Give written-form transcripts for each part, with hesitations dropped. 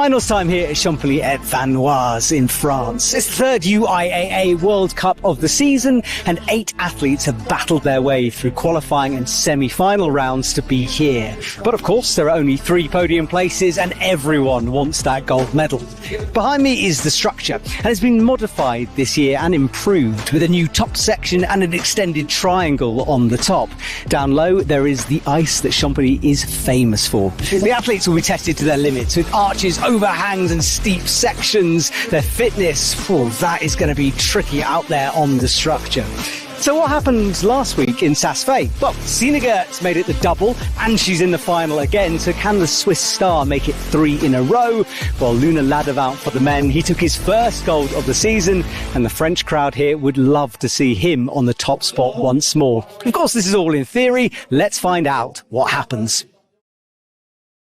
Finals time here at Champagny-En-Vanoise in France. It's the third UIAA World Cup of the season, and 8 athletes have battled their way through qualifying and semi-final rounds to be here. But of course, there are only 3 podium places, and everyone wants that gold medal. Behind me is the structure, and it's been modified this year and improved with a new top section and an extended triangle on the top. Down low, there is the ice that Champagny is famous for. The athletes will be tested to their limits with arches, overhangs and steep sections. Their fitness, that is going to be tricky out there on the structure. So what happened last week in Saas-Fee? Well, Sina Gertz made it the double, and she's in the final again. So can the Swiss star make it 3 in a row? Well, Luna Ladevant for the men, he took his first gold of the season, and the French crowd here would love to see him on the top spot once more. Of course, this is all in theory. Let's find out what happens.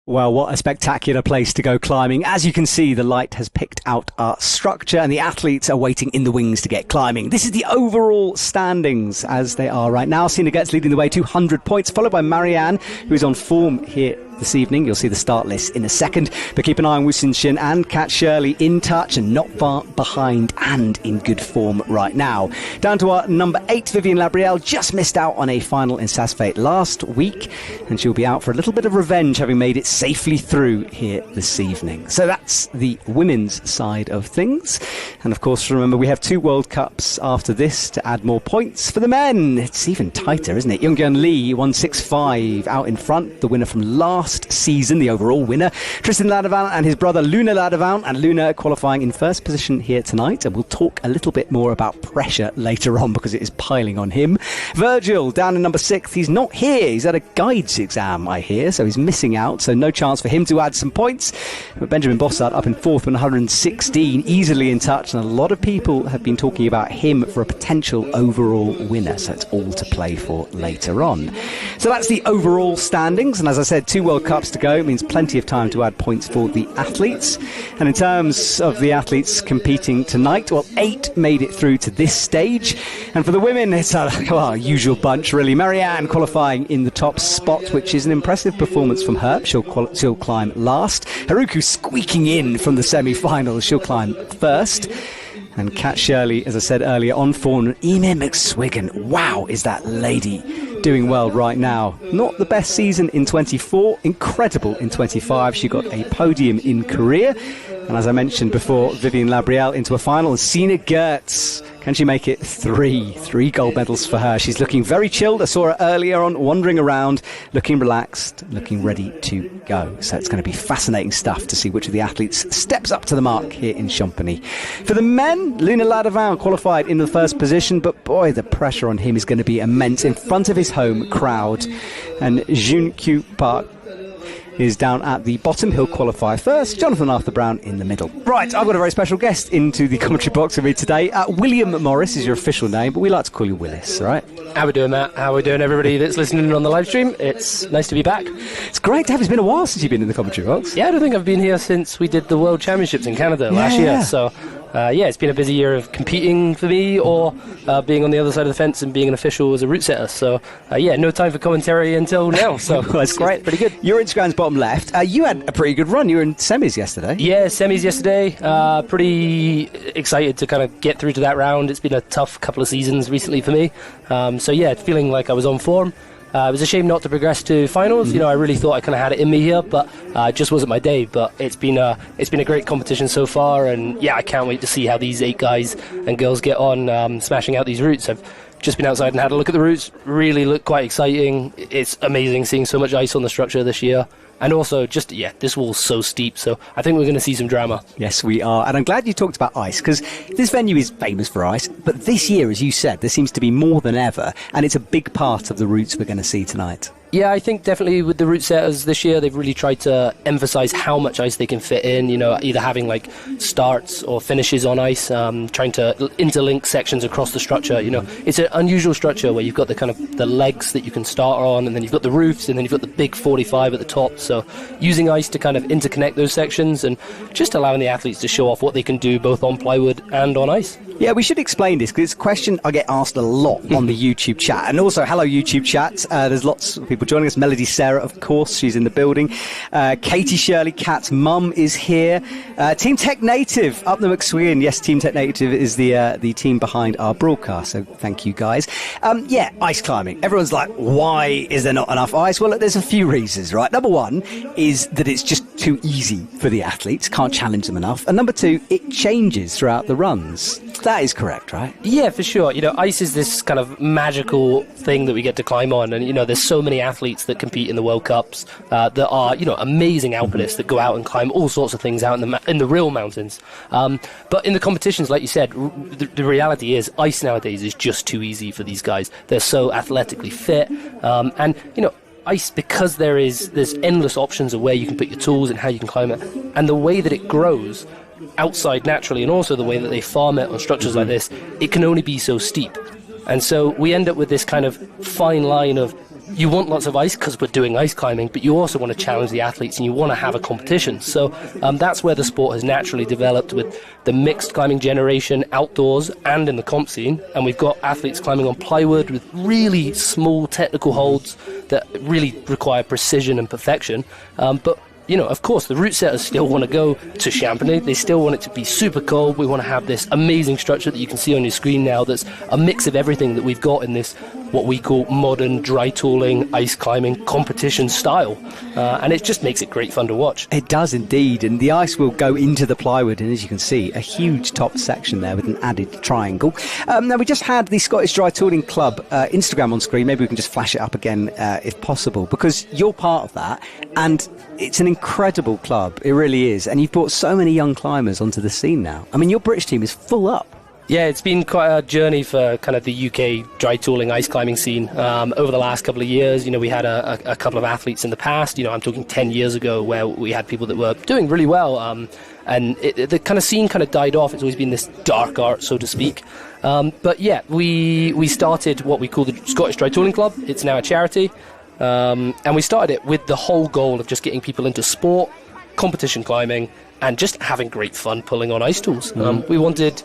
Well, what a spectacular place to go climbing. As you can see, the light has picked out our structure and the athletes are waiting in the wings to get climbing. This is the overall standings as they are right now. Sina Gertz leading the way, 200 points, followed by Marianne, who's on form here this evening. You'll see the start list in a second, but keep an eye on Wu Xin and Kat Shirley in touch and not far behind and in good form right now. Down to our number 8, Vivienne Labrielle, just missed out on a final in Saas-Fee last week, and she'll be out for a little bit of revenge, having made it safely through here this evening. So that's the women's side of things. And of course, remember, we have 2 World Cups after this to add more points. For the men, it's even tighter, isn't it? Youngyeon Lee, 165 out in front, the winner from last season, the overall winner. Tristan Ladevant and his brother Luna Ladevant, and Luna qualifying in first position here tonight, and we'll talk a little bit more about pressure later on because it is piling on him. Virgil down in number 6, he's not here, he's at a guides exam I hear, so he's missing out, so no chance for him to add some points. But Benjamin Bossart up in 4th with 116, easily in touch, and a lot of people have been talking about him for a potential overall winner, so it's all to play for later on. So that's the overall standings, and as I said, 2 World World Cups to go. It means plenty of time to add points for the athletes. And in terms of the athletes competing tonight, well, 8 made it through to this stage. And for the women, it's a usual bunch, really. Marianne qualifying in the top spot, which is an impressive performance from her. She'll climb last. Haruku squeaking in from the semi-finals. She'll climb first. And Kat Shirley, as I said earlier, on form. Emma McSwiggan, wow, is that lady doing well right now. Not the best season in 24, incredible in 25. She got a podium in Korea. And as I mentioned before, Vivian Labrielle into a final. And Sina Gertz, can she make it 3? 3 gold medals for her. She's looking very chilled. I saw her earlier on, wandering around, looking relaxed, looking ready to go. So it's going to be fascinating stuff to see which of the athletes steps up to the mark here in Champagny. For the men, Luna Ladavin qualified in the first position, but boy, the pressure on him is going to be immense in front of his home crowd. And Jun Kyu Park is down at the bottom. He'll qualify first. Jonathan Arthur Brown in the middle. Right, I've got a very special guest into the commentary box with me today. William Morris is your official name, but we like to call you Willis, all right? How we doing, Matt? How we doing, everybody that's listening on the live stream? It's nice to be back. It's great to have. It's been a while since you've been in the commentary box. Yeah, I don't think I've been here since we did the World Championships in Canada last year. So, it's been a busy year of competing for me or being on the other side of the fence and being an official as a route setter. So, no time for commentary until now. So, well, that's great. Pretty good. Your Instagram's bottom left. You had a pretty good run. You were in semis yesterday. Yeah, semis yesterday. Pretty excited to kind of get through to that round. It's been a tough couple of seasons recently for me. Feeling like I was on form. It was a shame not to progress to finals. I really thought I kind of had it in me here, but it just wasn't my day. But it's been a great competition so far, and I can't wait to see how these 8 guys and girls get on smashing out these routes. I've just been outside and had a look at the routes. Really look quite exciting. It's amazing seeing so much ice on the structure this year. And also, this wall's so steep, so I think we're going to see some drama. Yes, we are. And I'm glad you talked about ice, because this venue is famous for ice. But this year, as you said, there seems to be more than ever. And it's a big part of the routes we're going to see tonight. Yeah, I think definitely with the route setters this year, they've really tried to emphasize how much ice they can fit in, either having like starts or finishes on ice, trying to interlink sections across the structure. It's an unusual structure where you've got the kind of the legs that you can start on, and then you've got the roofs, and then you've got the big 45 at the top. So using ice to kind of interconnect those sections and just allowing the athletes to show off what they can do both on plywood and on ice. Yeah, we should explain this, because it's a question I get asked a lot on the YouTube chat. And also, hello, YouTube chat. There's lots of people joining us. Melody Sarah, of course, she's in the building. Katie Shirley, Kat's mum, is here. Team Tech Native, up the McSwiggan. Yes, Team Tech Native is the team behind our broadcast, so thank you, guys. Ice climbing. Everyone's like, why is there not enough ice? Well, look, there's a few reasons, right? Number one is that it's just too easy for the athletes, can't challenge them enough. And number two, it changes throughout the runs. That is correct, right? Yeah, for sure. Ice is this kind of magical thing that we get to climb on, and there's so many athletes that compete in the World Cups that are amazing alpinists that go out and climb all sorts of things out in the real mountains. But in the competitions, like you said, the reality is ice nowadays is just too easy for these guys. They're so athletically fit, and ice, because there's endless options of where you can put your tools and how you can climb it, and the way that it grows outside naturally, and also the way that they farm it on structures like this, it can only be so steep. And so we end up with this kind of fine line of, you want lots of ice because we're doing ice climbing, but you also want to challenge the athletes and you want to have a competition. So that's where the sport has naturally developed, with the mixed climbing generation outdoors and in the comp scene. And we've got athletes climbing on plywood with really small technical holds that really require precision and perfection. But of course, the route setters still want to go to Champagny. They still want it to be super cold. We want to have this amazing structure that you can see on your screen now that's a mix of everything that we've got in this, what we call modern dry tooling, ice climbing competition style. And it just makes it great fun to watch. It does indeed. And the ice will go into the plywood. And as you can see, a huge top section there with an added triangle. Now, we just had the Scottish Dry Tooling Club Instagram on screen. Maybe we can just flash it up again if possible, because you're part of that. And it's an incredible club. It really is. And you've brought so many young climbers onto the scene now. I mean, your British team is full up. Yeah, it's been quite a journey for kind of the UK dry tooling ice climbing scene over the last couple of years. We had a couple of athletes in the past. I'm talking 10 years ago, where we had people that were doing really well. And the kind of scene kind of died off. It's always been this dark art, so to speak. But yeah, we started what we call the Scottish Dry Tooling Club. It's now a charity. And we started it with the whole goal of just getting people into sport, competition climbing, and just having great fun pulling on ice tools. We wanted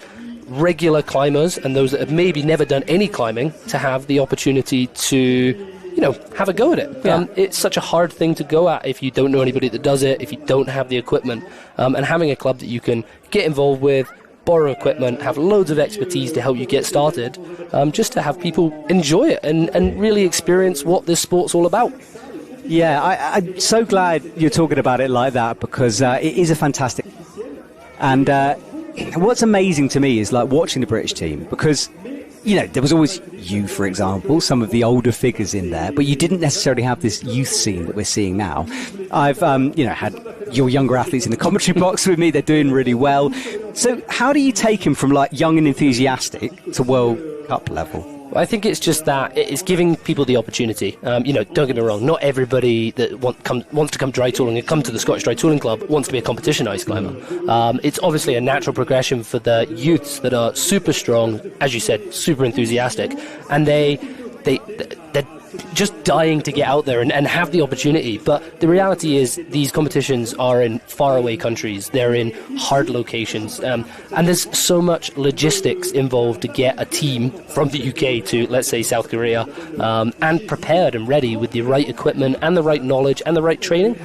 regular climbers and those that have maybe never done any climbing to have the opportunity to have a go at it. It's such a hard thing to go at if you don't know anybody that does it, if you don't have the equipment, and having a club that you can get involved with, borrow equipment, have loads of expertise to help you get started, just to have people enjoy it and really experience what this sport's all about. Yeah, I'm so glad you're talking about it like that, because it is a fantastic... And what's amazing to me is like watching the British team, because there was always you, for example, some of the older figures in there, but you didn't necessarily have this youth scene that we're seeing now. I've, had your younger athletes in the commentary box with me. They're doing really well. So how do you take them from like young and enthusiastic to World Cup level? I think it's just that it's giving people the opportunity. Don't get me wrong, not everybody that wants to come dry tooling and come to the Scottish Dry Tooling Club wants to be a competition ice climber. It's obviously a natural progression for the youths that are super strong, as you said, super enthusiastic, and they're just dying to get out there and have the opportunity. But the reality is these competitions are in faraway countries, they're in hard locations, and there's so much logistics involved to get a team from the UK to, let's say, South Korea, and prepared and ready with the right equipment and the right knowledge and the right training.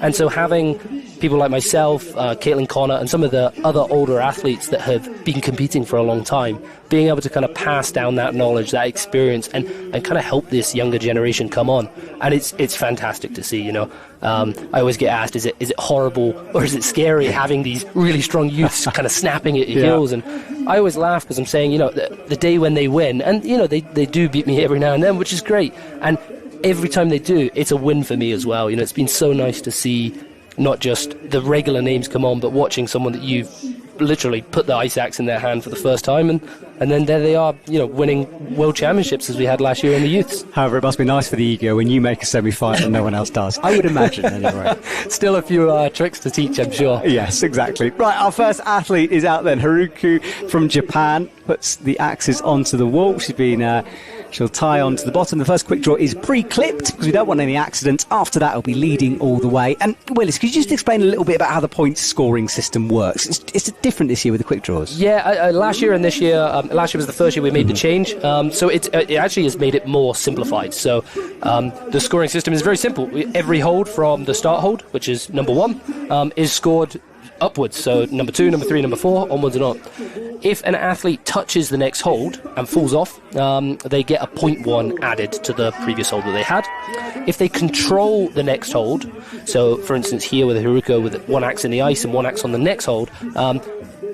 And so having people like myself, Caitlin Connor, and some of the other older athletes that have been competing for a long time, being able to kind of pass down that knowledge, that experience, and kind of help this younger generation come on. And it's fantastic to see, I always get asked, is it horrible or is it scary having these really strong youths kind of snapping at your heels? And I always laugh because I'm saying, the day when they win, and, they do beat me every now and then, which is great. And every time they do, it's a win for me as well. It's been so nice to see not just the regular names come on, but watching someone that you've literally put the ice axe in their hand for the first time, and then there they are, winning world championships as we had last year in the youths. However, it must be nice for the ego when you make a semi-final and no one else does. I would imagine, anyway. Still a few tricks to teach, I'm sure. Yes, exactly. Right, our first athlete is out then. Haruko from Japan puts the axes onto the wall. She'll tie onto the bottom. The first quick draw is pre-clipped because we don't want any accidents. After that, it'll be leading all the way. And Willis, could you just explain a little bit about how the points scoring system works? It's different this year with the quick draws. Yeah, last year and this year, last year was the first year we made the change. So it actually has made it more simplified. So the scoring system is very simple. Every hold from the start hold, which is number 1, is scored upwards. So number 2, number 3, number 4, onwards and on. If an athlete touches the next hold and falls off, they get a 0.1 added to the previous hold that they had. If they control the next hold, so for instance here with Haruko with 1 axe in the ice and 1 axe on the next hold,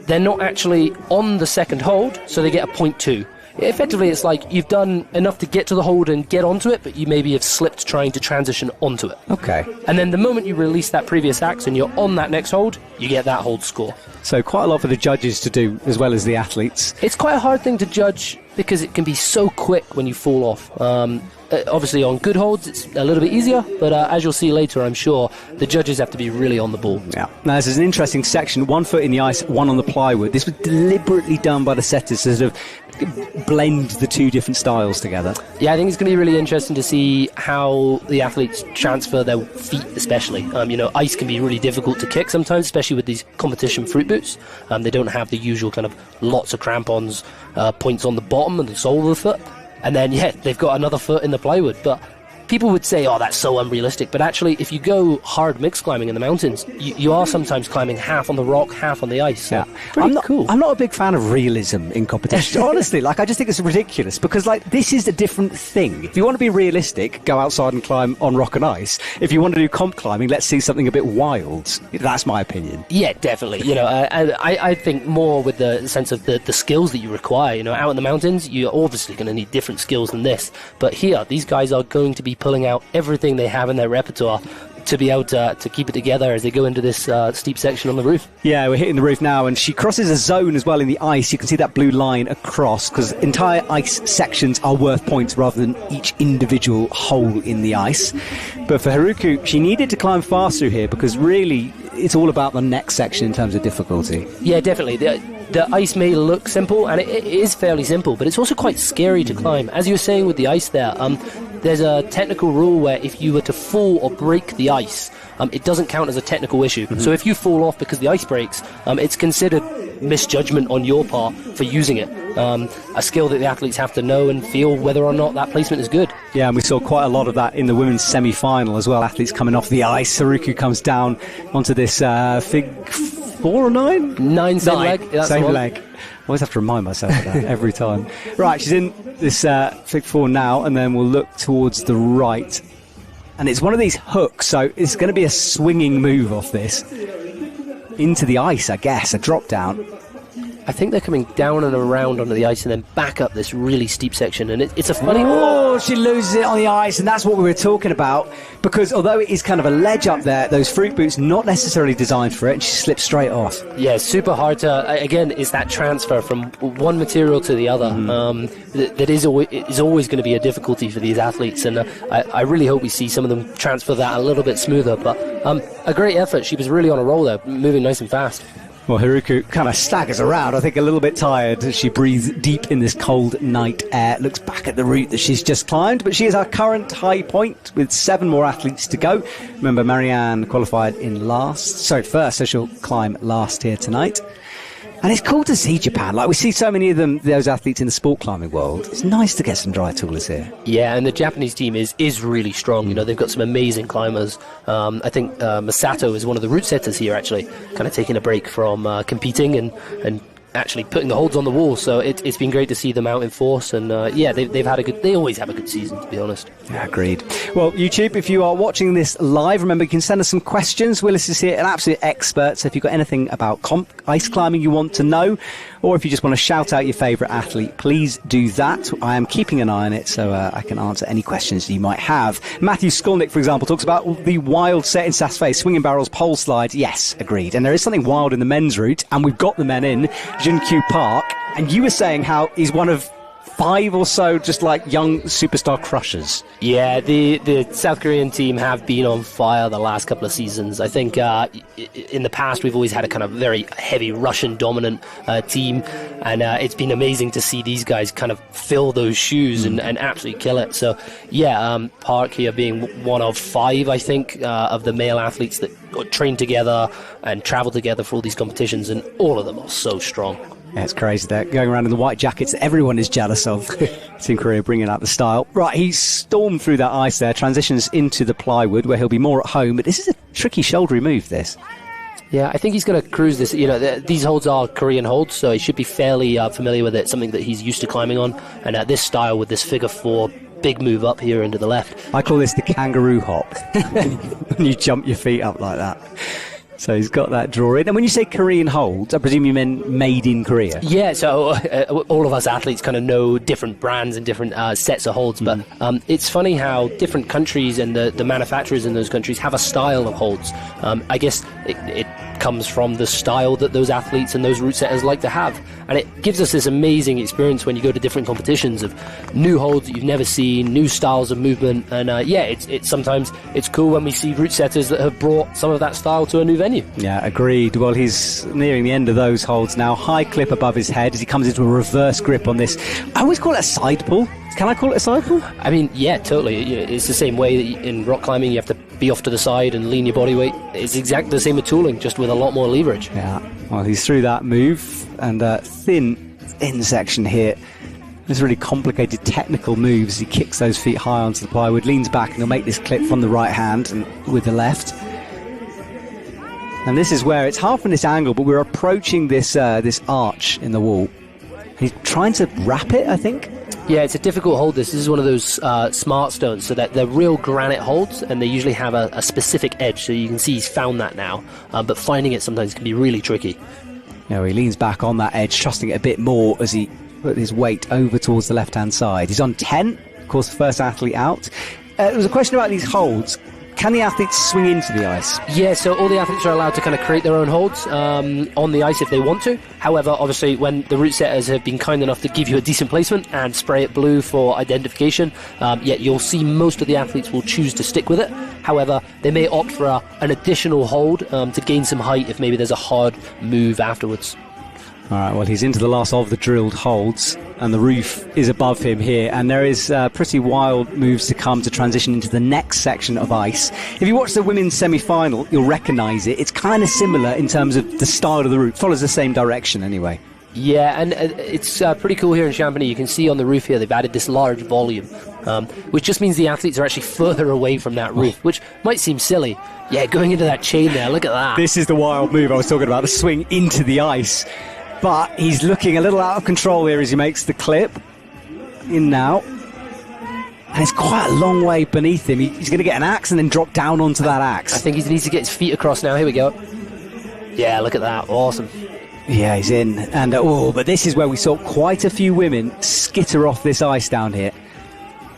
they're not actually on the second hold, so they get a 0.2. Effectively, it's like you've done enough to get to the hold and get onto it, but you maybe have slipped trying to transition onto it. Okay. And then the moment you release that previous axe and you're on that next hold, you get that hold score. So quite a lot for the judges to do as well as the athletes. It's quite a hard thing to judge because it can be so quick when you fall off. Obviously on good holds it's a little bit easier, but as you'll see later, I'm sure the judges have to be really on the ball. Yeah. Now this is an interesting section, 1 foot in the ice, 1 on the plywood. This was deliberately done by the setters to sort of blend the two different styles together. Yeah, I think it's going to be really interesting to see how the athletes transfer their feet, especially. Ice can be really difficult to kick sometimes, especially with these competition fruit boots. They don't have the usual kind of lots of crampons, points on the bottom and the sole of the foot. And then, they've got another foot in the plywood. But people would say, oh, that's so unrealistic. But actually, if you go hard mixed climbing in the mountains, you are sometimes climbing half on the rock, half on the ice. So pretty cool. I'm not a big fan of realism in competitions. Honestly, I just think it's ridiculous because, this is a different thing. If you want to be realistic, go outside and climb on rock and ice. If you want to do comp climbing, let's see something a bit wild. That's my opinion. Yeah, definitely. I think more with the sense of the skills that you require. Out in the mountains, you're obviously going to need different skills than this. But here, these guys are going to be pulling out everything they have in their repertoire to be able to keep it together as they go into this steep section on the roof. Yeah, we're hitting the roof now, and she crosses a zone as well in the ice. You can see that blue line across, because entire ice sections are worth points rather than each individual hole in the ice. But for Haruko, she needed to climb fast through here, because really it's all about the next section in terms of difficulty. Yeah, definitely. The ice may look simple, and it is fairly simple, but it's also quite scary to climb. As you were saying with the ice there, there's a technical rule where if you were to fall or break the ice, it doesn't count as a technical issue. So if you fall off because the ice breaks, it's considered misjudgment on your part for using it. A skill that the athletes have to know and feel whether or not that placement is good. Yeah, and we saw quite a lot of that in the women's semi-final as well. Athletes coming off the ice. Haruku comes down onto this fig 4 or 9? 9 same leg. That's same the one. leg. I always have to remind myself of that every time. Right, she's in this fig 4 now, and then we'll look towards the right. And it's one of these hooks, so it's going to be a swinging move off this. Into the ice, I guess, a drop down. I think they're coming down and around onto the ice and then back up this really steep section, and it's a funny one. Oh, she loses it on the ice, and that's what we were talking about, because although it is kind of a ledge up there, those fruit boots not necessarily designed for it, and she slips straight off. Yeah, super hard to, again, it's that transfer from one material to the other. That is always going to be a difficulty for these athletes, and I really hope we see some of them transfer that a little bit smoother, but a great effort. She was really on a roll there, moving nice and fast. Well, Haruku kind of staggers around, I think a little bit tired as she breathes deep in this cold night air, looks back at the route that she's just climbed, but she is our current high point with 7 more athletes to go. Remember, Marianne qualified in first, so she'll climb last here tonight. And it's cool to see Japan. Like, we see so many of them, those athletes in the sport climbing world. It's nice to get some dry toolers here. Yeah, and the Japanese team is really strong. You know, they've got some amazing climbers. I think Masato is one of the route setters here, actually, kind of taking a break from competing and actually putting the holds on the wall. So it's been great to see them out in force. And they always have a good season, to be honest. Yeah, agreed. Well, YouTube, if you are watching this live, remember you can send us some questions. Willis is here, an absolute expert. So if you've got anything about ice climbing you want to know, or if you just want to shout out your favourite athlete, please do that. I am keeping an eye on it so I can answer any questions you might have. Matthew Skolnick, for example, talks about the wild set in Saas-Fee, swinging barrels, pole slide. Yes, agreed. And there is something wild in the men's route, and we've got the men in Junkyu Park. And you were saying how he's one of 5 or so just like young superstar crushers. Yeah, the South Korean team have been on fire the last couple of seasons. I think in the past we've always had a kind of very heavy Russian dominant team, and it's been amazing to see these guys kind of fill those shoes and absolutely kill it. So yeah, Park here being one of 5, I think, of the male athletes that train together and travel together for all these competitions, and all of them are so strong. Yeah, it's crazy. They're going around in the white jackets that everyone is jealous of. Team Korea bringing out the style. Right, he stormed through that ice there, transitions into the plywood where he'll be more at home. But this is a tricky shouldery move, this. Yeah, I think he's going to cruise this. You know, these holds are Korean holds, so he should be fairly familiar with it, something that he's used to climbing on. And this style with this figure 4, big move up here into the left. I call this the kangaroo hop. When you jump your feet up like that. So he's got that draw in. And when you say Korean holds, I presume you meant made in Korea? Yeah, so all of us athletes kind of know different brands and different sets of holds, but it's funny how different countries and the manufacturers in those countries have a style of holds. I guess it comes from the style that those athletes and those route setters like to have. And it gives us this amazing experience when you go to different competitions of new holds that you've never seen, new styles of movement. And it's sometimes it's cool when we see route setters that have brought some of that style to a new venue. Yeah, agreed. Well, he's nearing the end of those holds now. High clip above his head as he comes into a reverse grip on this. I always call it a side pull. Can I call it a side pull? I mean, yeah, totally. It's the same way that in rock climbing you have to be off to the side and lean your body weight. It's exactly the same with tooling, just with a lot more leverage. Yeah, well, he's through that move, and thin section here. There's really complicated technical moves. He kicks those feet high onto the plywood, leans back, and he'll make this clip from the right hand and with the left. And this is where it's hard from this angle, but we're approaching this arch in the wall. He's trying to wrap it, I think. Yeah, it's a difficult hold. This is one of those smart stones, so that they're real granite holds, and they usually have a specific edge. So you can see he's found that now, but finding it sometimes can be really tricky. Yeah, he leans back on that edge, trusting it a bit more as he put his weight over towards the left-hand side. He's on 10, of course, the first athlete out. There was a question about these holds. Can the athletes swing into the ice? Yeah, so all the athletes are allowed to kind of create their own holds on the ice if they want to. However, obviously, when the route setters have been kind enough to give you a decent placement and spray it blue for identification, you'll see most of the athletes will choose to stick with it. However, they may opt for an additional hold to gain some height if maybe there's a hard move afterwards. All right, well, he's into the last of the drilled holds, and the roof is above him here, and there is pretty wild moves to come to transition into the next section of ice. If you watch the women's semi-final, you'll recognise it. It's kind of similar in terms of the style of the route. Follows the same direction anyway. Yeah, and it's pretty cool here in Champagny. You can see on the roof here they've added this large volume, which just means the athletes are actually further away from that roof, which might seem silly. Yeah, going into that chain there, look at that. This is the wild move I was talking about, the swing into the ice. But he's looking a little out of control here as he makes the clip. In now. And it's quite a long way beneath him. He's going to get an axe and then drop down onto that axe. I think he needs to get his feet across now. Here we go. Yeah, look at that. Awesome. Yeah, he's in. And but this is where we saw quite a few women skitter off this ice down here.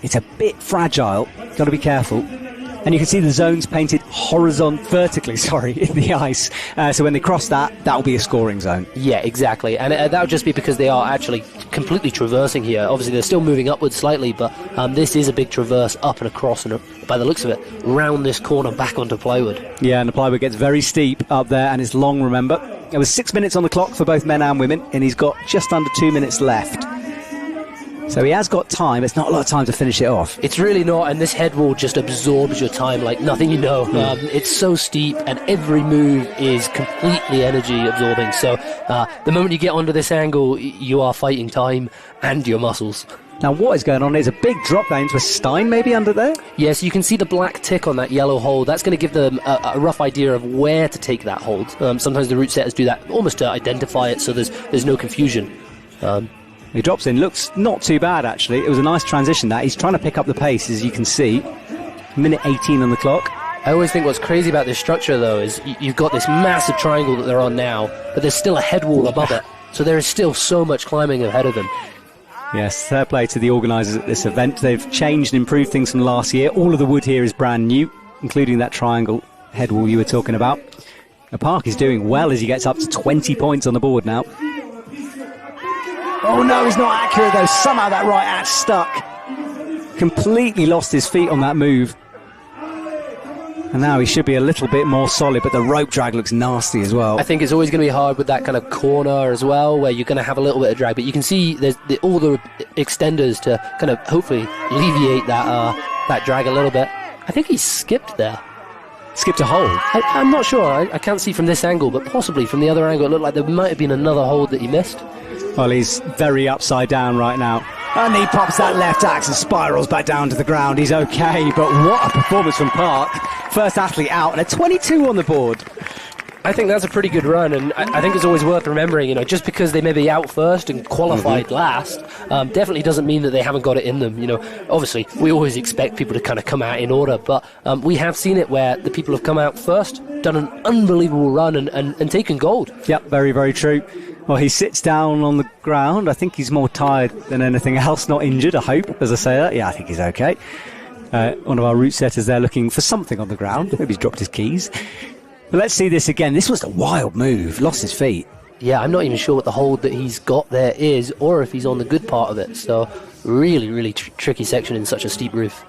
It's a bit fragile. Got to be careful. And you can see the zones painted vertically, in the ice. So when they cross that'll be a scoring zone. Yeah, exactly. And that'll just be because they are actually completely traversing here. Obviously, they're still moving upwards slightly, but this is a big traverse up and across, and by the looks of it, round this corner back onto plywood. Yeah, and the plywood gets very steep up there, and it's long, remember. There was 6 minutes on the clock for both men and women, and he's got just under 2 minutes left. So he has got time. It's not a lot of time to finish it off. It's really not, and this head wall just absorbs your time like nothing you know. It's so steep, and every move is completely energy absorbing. So the moment you get onto this angle, you are fighting time and your muscles. Now what is going on? There's a big drop down into a stein maybe under there? Yes, you can see the black tick on that yellow hold. That's going to give them a rough idea of where to take that hold. Sometimes the route setters do that almost to identify it so there's no confusion. He drops in, looks not too bad actually. It was a nice transition that. He's trying to pick up the pace, as you can see. Minute 18 on the clock. I always think what's crazy about this structure though is you've got this massive triangle that they're on now, but there's still a head wall above it. So there is still so much climbing ahead of them. Yes, fair play to the organisers at this event. They've changed and improved things from last year. All of the wood here is brand new, including that triangle head wall you were talking about. The Park is doing well as he gets up to 20 points on the board now. Oh no, he's not accurate though. Somehow that right axe stuck. Completely lost his feet on that move. And now he should be a little bit more solid, but the rope drag looks nasty as well. I think it's always going to be hard with that kind of corner as well, where you're going to have a little bit of drag, but you can see there's all the extenders to kind of hopefully alleviate that drag a little bit. I think he skipped there. Skipped a hold? I'm not sure. I can't see from this angle, but possibly from the other angle it looked like there might have been another hold that he missed. Well, he's very upside down right now. And he pops that left axe and spirals back down to the ground. He's okay, but what a performance from Park. First athlete out, and a 22 on the board. I think that's a pretty good run, and I think it's always worth remembering, just because they may be out first and qualified last, definitely doesn't mean that they haven't got it in them. Obviously, we always expect people to kind of come out in order, but we have seen it where the people have come out first, done an unbelievable run, and taken gold. Yep, very, very true. Well, he sits down on the ground. I think he's more tired than anything else, not injured, I hope, as I say that. Yeah, I think he's okay. One of our route setters there looking for something on the ground. Maybe he's dropped his keys. But let's see this again. This was a wild move. Lost his feet. Yeah, I'm not even sure what the hold that he's got there is, or if he's on the good part of it. So really, really tricky section in such a steep roof.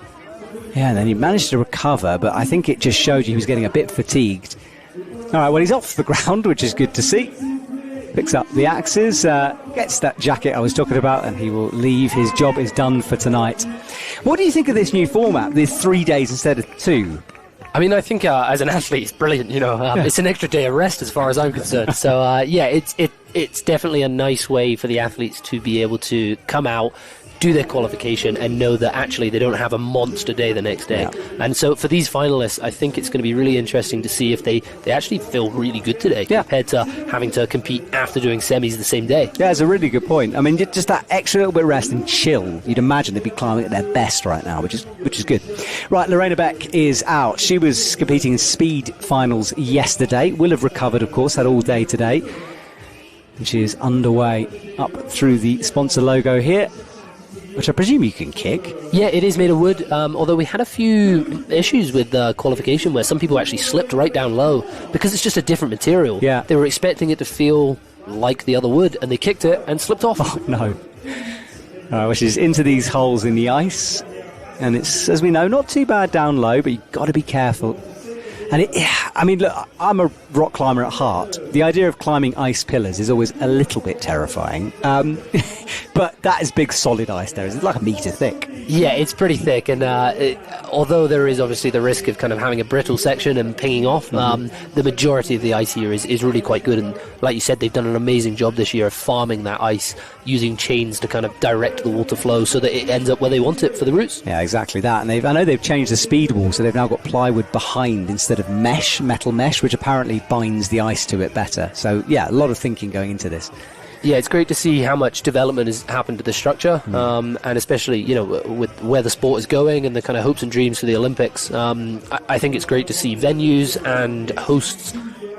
Yeah, and then he managed to recover, but I think it just showed you he was getting a bit fatigued. All right, well, he's off the ground, which is good to see. Picks up the axes, gets that jacket I was talking about, and he will leave. His job is done for tonight. What do you think of this new format, the 3 days instead of 2? I mean, I think as an athlete, it's brilliant. It's an extra day of rest as far as I'm concerned. So, it's definitely a nice way for the athletes to be able to come out, do their qualification, and know that actually they don't have a monster day the next day. Yeah. And so for these finalists, I think it's going to be really interesting to see if they actually feel really good today compared to having to compete after doing semis the same day. Yeah, it's a really good point. I mean, just that extra little bit of rest and chill. You'd imagine they'd be climbing at their best right now, which is good. Right, Lorena Beck is out. She was competing in speed finals yesterday. Will have recovered, of course, had all day today. And she is underway up through the sponsor logo here, which I presume you can kick. Yeah, it is made of wood, although we had a few issues with qualification where some people actually slipped right down low because it's just a different material. Yeah. They were expecting it to feel like the other wood, and they kicked it and slipped off. Oh, no. Which is into these holes in the ice. And it's, as we know, not too bad down low, but you've got to be careful. And I mean, look, I'm a rock climber at heart. The idea of climbing ice pillars is always a little bit terrifying. But that is big solid ice there. It's like a metre thick. Yeah, it's pretty thick, and although there is obviously the risk of kind of having a brittle section and pinging off, the majority of the ice here is really quite good. And like you said, they've done an amazing job this year of farming that ice, using chains to kind of direct the water flow so that it ends up where they want it for the routes. Yeah, exactly that. And I know they've changed the speed wall, so they've now got plywood behind instead of metal mesh, which apparently binds the ice to it better. So yeah, a lot of thinking going into this. Yeah, it's great to see how much development has happened to the structure, and especially, you know, with where the sport is going and the kind of hopes and dreams for the Olympics. I think it's great to see venues and hosts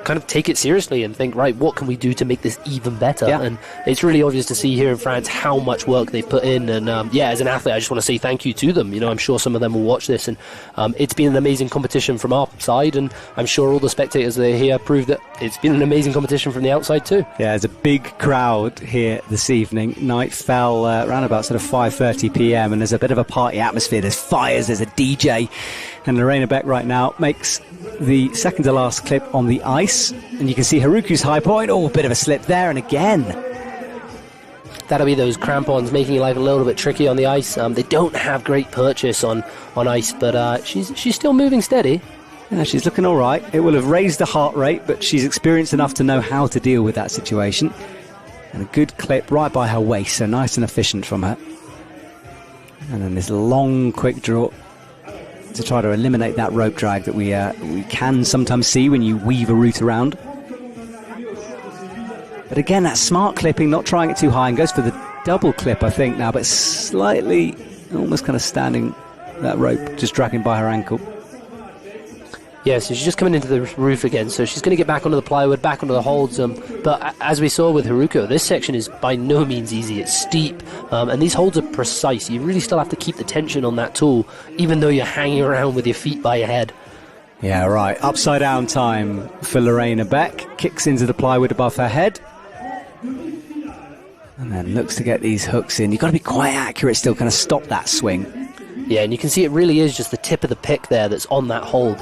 kind of take it seriously and think, right, what can we do to make this even better? Yeah. And it's really obvious to see here in France how much work they've put in. And as an athlete, I just want to say thank you to them. You know, I'm sure some of them will watch this, and it's been an amazing competition from our side, and I'm sure all the spectators that are here prove that it's been an amazing competition from the outside too. Yeah, there's a big crowd here this evening. Night fell around about sort of 5:30 p.m. and there's a bit of a party atmosphere. There's fires, there's a DJ, and Lorena Beck right now makes the second to last clip on the ice, and you can see Haruku's high point. Oh, a bit of a slip there, and again that'll be those crampons making life a little bit tricky on the ice. They don't have great purchase on ice, but she's still moving steady. Yeah, she's looking all right. It will have raised the heart rate, but she's experienced enough to know how to deal with that situation. And a good clip right by her waist, so nice and efficient from her. And then this long quick draw to try to eliminate that rope drag that we can sometimes see when you weave a route around. But again, that smart clipping, not trying it too high, and goes for the double clip, I think, now, but slightly, almost kind of standing that rope, just dragging by her ankle. Yeah, so she's just coming into the roof again, so she's going to get back onto the plywood, back onto the holds. But as we saw with Haruko, this section is by no means easy. It's steep, and these holds are precise. You really still have to keep the tension on that tool, even though you're hanging around with your feet by your head. Yeah, right. Upside down time for Lorena Beck. Kicks into the plywood above her head. And then looks to get these hooks in. You've got to be quite accurate still, kind of stop that swing. Yeah, and you can see it really is just the tip of the pick there that's on that hold.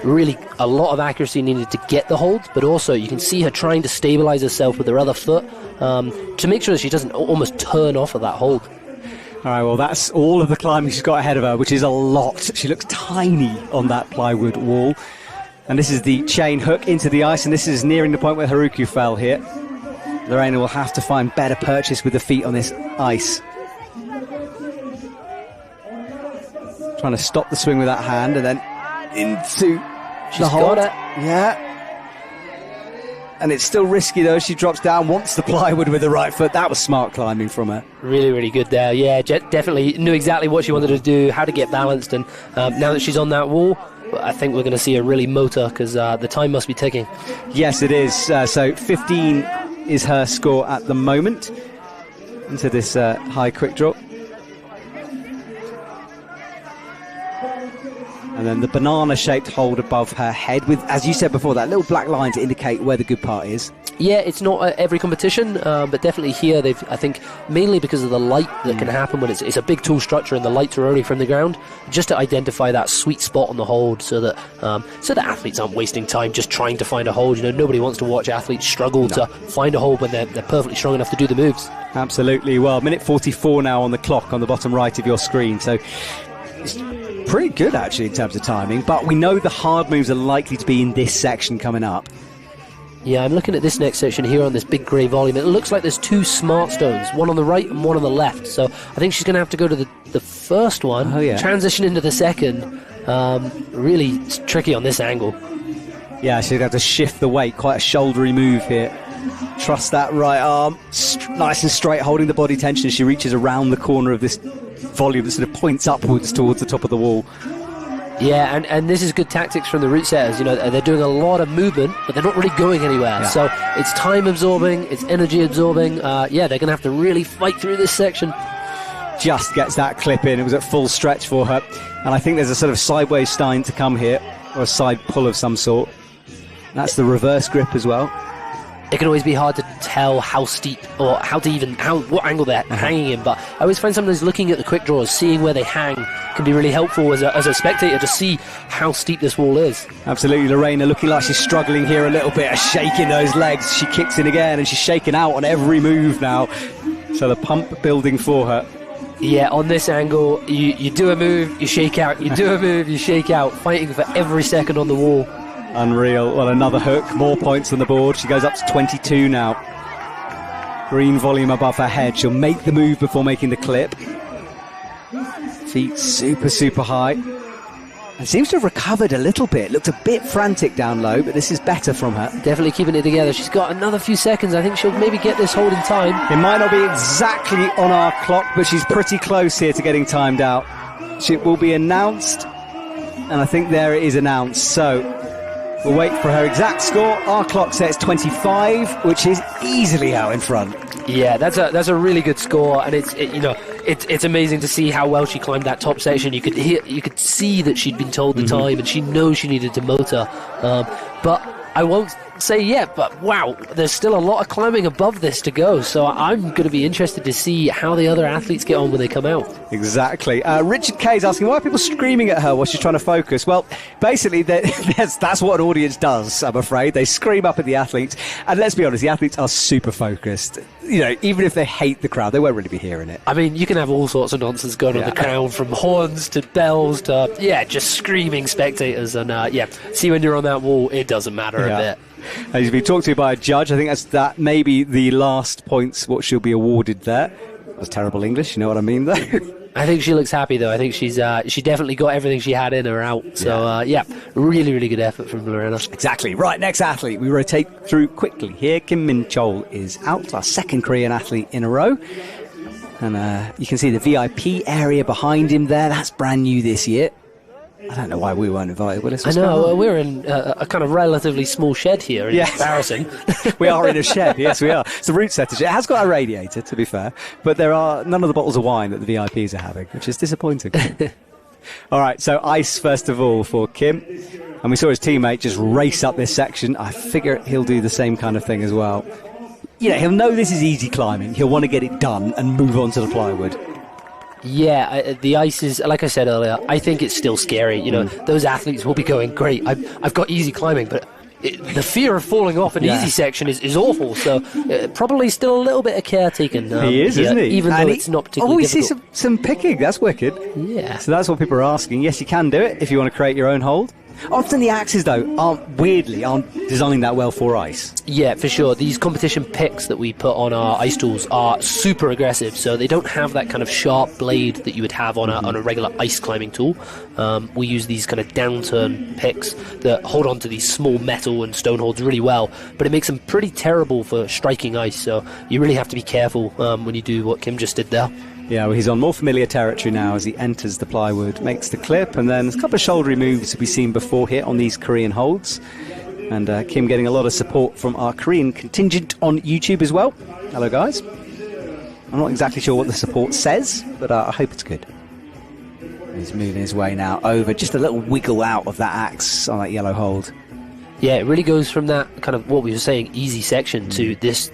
Really, a lot of accuracy needed to get the hold, but also you can see her trying to stabilize herself with her other foot to make sure that she doesn't almost turn off of that hold. All right, well, that's all of the climbing she's got ahead of her, which is a lot. She looks tiny on that plywood wall. And this is the chain hook into the ice, and this is nearing the point where Haruku fell here. Lorena will have to find better purchase with the feet on this ice. Trying to stop the swing with that hand, and then into the hold. Got it. Yeah. And it's still risky though. She drops down, wants the plywood with the right foot. That was smart climbing from her. Really, really good there. Yeah, definitely knew exactly what she wanted to do, how to get balanced. And now that she's on that wall, I think we're going to see her really motor, because the time must be ticking. Yes, it is. So 15 is her score at the moment into this high quick draw. And then the banana-shaped hold above her head with, as you said before, that little black line to indicate where the good part is. Yeah, it's not every competition, but definitely here, I think, mainly because of the light that can happen when it's a big tool structure and the lights are only from the ground, just to identify that sweet spot on the hold so that athletes aren't wasting time just trying to find a hold. You know, nobody wants to watch athletes struggle to find a hold when they're perfectly strong enough to do the moves. Absolutely. Well, minute 44 now on the clock on the bottom right of your screen, so it's pretty good actually in terms of timing, but we know the hard moves are likely to be in this section coming up. Yeah, I'm looking at this next section here on this big grey volume. It looks like there's two smart stones, one on the right and one on the left, so I think she's going to have to go to the first one, transition into the second. Really tricky on this angle. Yeah, she's going to have to shift the weight, quite a shouldery move here. Trust that right arm, nice and straight, holding the body tension as she reaches around the corner of this volume that sort of points upwards towards the top of the wall. Yeah, and this is good tactics from the route setters. You know, they're doing a lot of movement, but they're not really going anywhere. Yeah. So it's time absorbing, it's energy absorbing. They're going to have to really fight through this section. Just gets that clip in. It was at full stretch for her. And I think there's a sort of sideways stein to come here, or a side pull of some sort. That's the reverse grip as well. it can always be hard to tell how steep or what angle they're hanging in. But I always find sometimes looking at the quick draws, seeing where they hang, can be really helpful as a spectator to see how steep this wall is. Absolutely, Lorena looking like she's struggling here a little bit, shaking those legs. She kicks in again, and she's shaking out on every move now. So the pump building for her. Yeah, on this angle, you do a move, you shake out, you do a move, you shake out, fighting for every second on the wall. Unreal. Well, another hook, more points on the board. She goes up to 22 now. Green volume above her head. She'll make the move before making the clip. Feet super, super high. And seems to have recovered a little bit. Looked a bit frantic down low, but this is better from her. Definitely keeping it together. She's got another few seconds. I think she'll maybe get this hold in time. It might not be exactly on our clock, but she's pretty close here to getting timed out. She will be announced, and I think there it is announced. So we'll wait for her exact score. Our clock says 25, which is easily out in front. Yeah, that's a really good score, and it's amazing to see how well she climbed that top section. You could see that she'd been told the time, and she knows she needed to motor. But I won't say yet, but wow, there's still a lot of climbing above this to go. So I'm going to be interested to see how the other athletes get on when they come out. Exactly. Richard K is asking, why are people screaming at her while she's trying to focus? Well, basically, that's what an audience does, I'm afraid. They scream up at the athletes. And let's be honest, the athletes are super focused. You know, even if they hate the crowd, they won't really be hearing it. I mean, you can have all sorts of nonsense going on the crowd, from horns to bells to, just screaming spectators. And, see, when you're on that wall, it doesn't matter a bit. And she's been talked to by a judge. I think that may be the last points what she'll be awarded there. That's terrible English, you know what I mean, though? I think she looks happy, though. I think she definitely got everything she had in her out. So, really, really good effort from Lorena. Exactly. Right, next athlete. We rotate through quickly here. Kim Min Chol is out, our second Korean athlete in a row. And you can see the VIP area behind him there. That's brand new this year. I don't know why we weren't invited, Willis. I know, we're in a kind of relatively small shed here in comparison. We are in a shed, yes we are. It's a root setter shed. It has got a radiator, to be fair, but there are none of the bottles of wine that the VIPs are having, which is disappointing. All right, so ice first of all for Kim. And we saw his teammate just race up this section. I figure he'll do the same kind of thing as well. You know, he'll know this is easy climbing. He'll want to get it done and move on to the plywood. Yeah, the ice is, like I said earlier, I think it's still scary. You know, those athletes will be going, great, I've got easy climbing, but the fear of falling off an easy section is awful. So probably still a little bit of care taken. He is, isn't he? Even though it's not particularly difficult. We see some picking. That's wicked. Yeah. So that's what people are asking. Yes, you can do it if you want to create your own hold. Often the axes, though, aren't designing that well for ice. Yeah, for sure. These competition picks that we put on our ice tools are super aggressive, so they don't have that kind of sharp blade that you would have on a regular ice climbing tool. We use these kind of downturn picks that hold on to these small metal and stone holds really well, but it makes them pretty terrible for striking ice, so you really have to be careful when you do what Kim just did there. Yeah, well, he's on more familiar territory now as he enters the plywood, makes the clip, and then there's a couple of shouldery moves we've seen before here on these Korean holds. And Kim getting a lot of support from our Korean contingent on YouTube as well. Hello, guys. I'm not exactly sure what the support says, but I hope it's good. He's moving his way now over, just a little wiggle out of that axe on that yellow hold. Yeah, it really goes from that kind of what we were saying, easy section, to this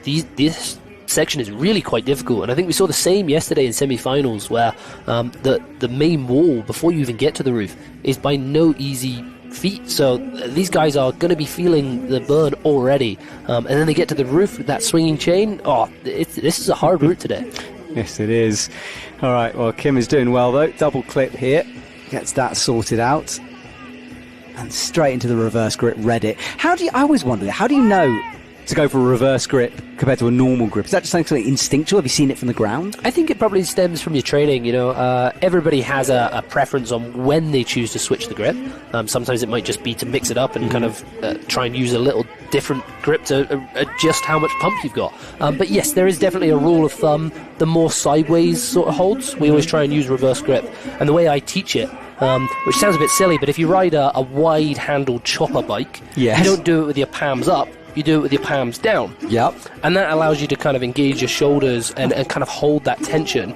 section is really quite difficult, and I think we saw the same yesterday in semi-finals, where the main wall before you even get to the roof is by no easy feat. So these guys are going to be feeling the burn already, and then they get to the roof with that swinging chain. This is a hard route today. Yes, it is. All right, well, Kim is doing well though. Double clip here, gets that sorted out, and straight into the reverse grip. Read it. I always wondered, how do you know to go for a reverse grip compared to a normal grip? Is that just something instinctual? Have you seen it from the ground? I think it probably stems from your training. You know, everybody has a preference on when they choose to switch the grip. Sometimes it might just be to mix it up and kind of try and use a little different grip to adjust how much pump you've got. But yes, there is definitely a rule of thumb. The more sideways sort of holds, we always try and use reverse grip. And the way I teach it, which sounds a bit silly, but if you ride a wide-handled chopper bike, you don't do it with your palms up. You do it with your palms down. Yep. And that allows you to kind of engage your shoulders and kind of hold that tension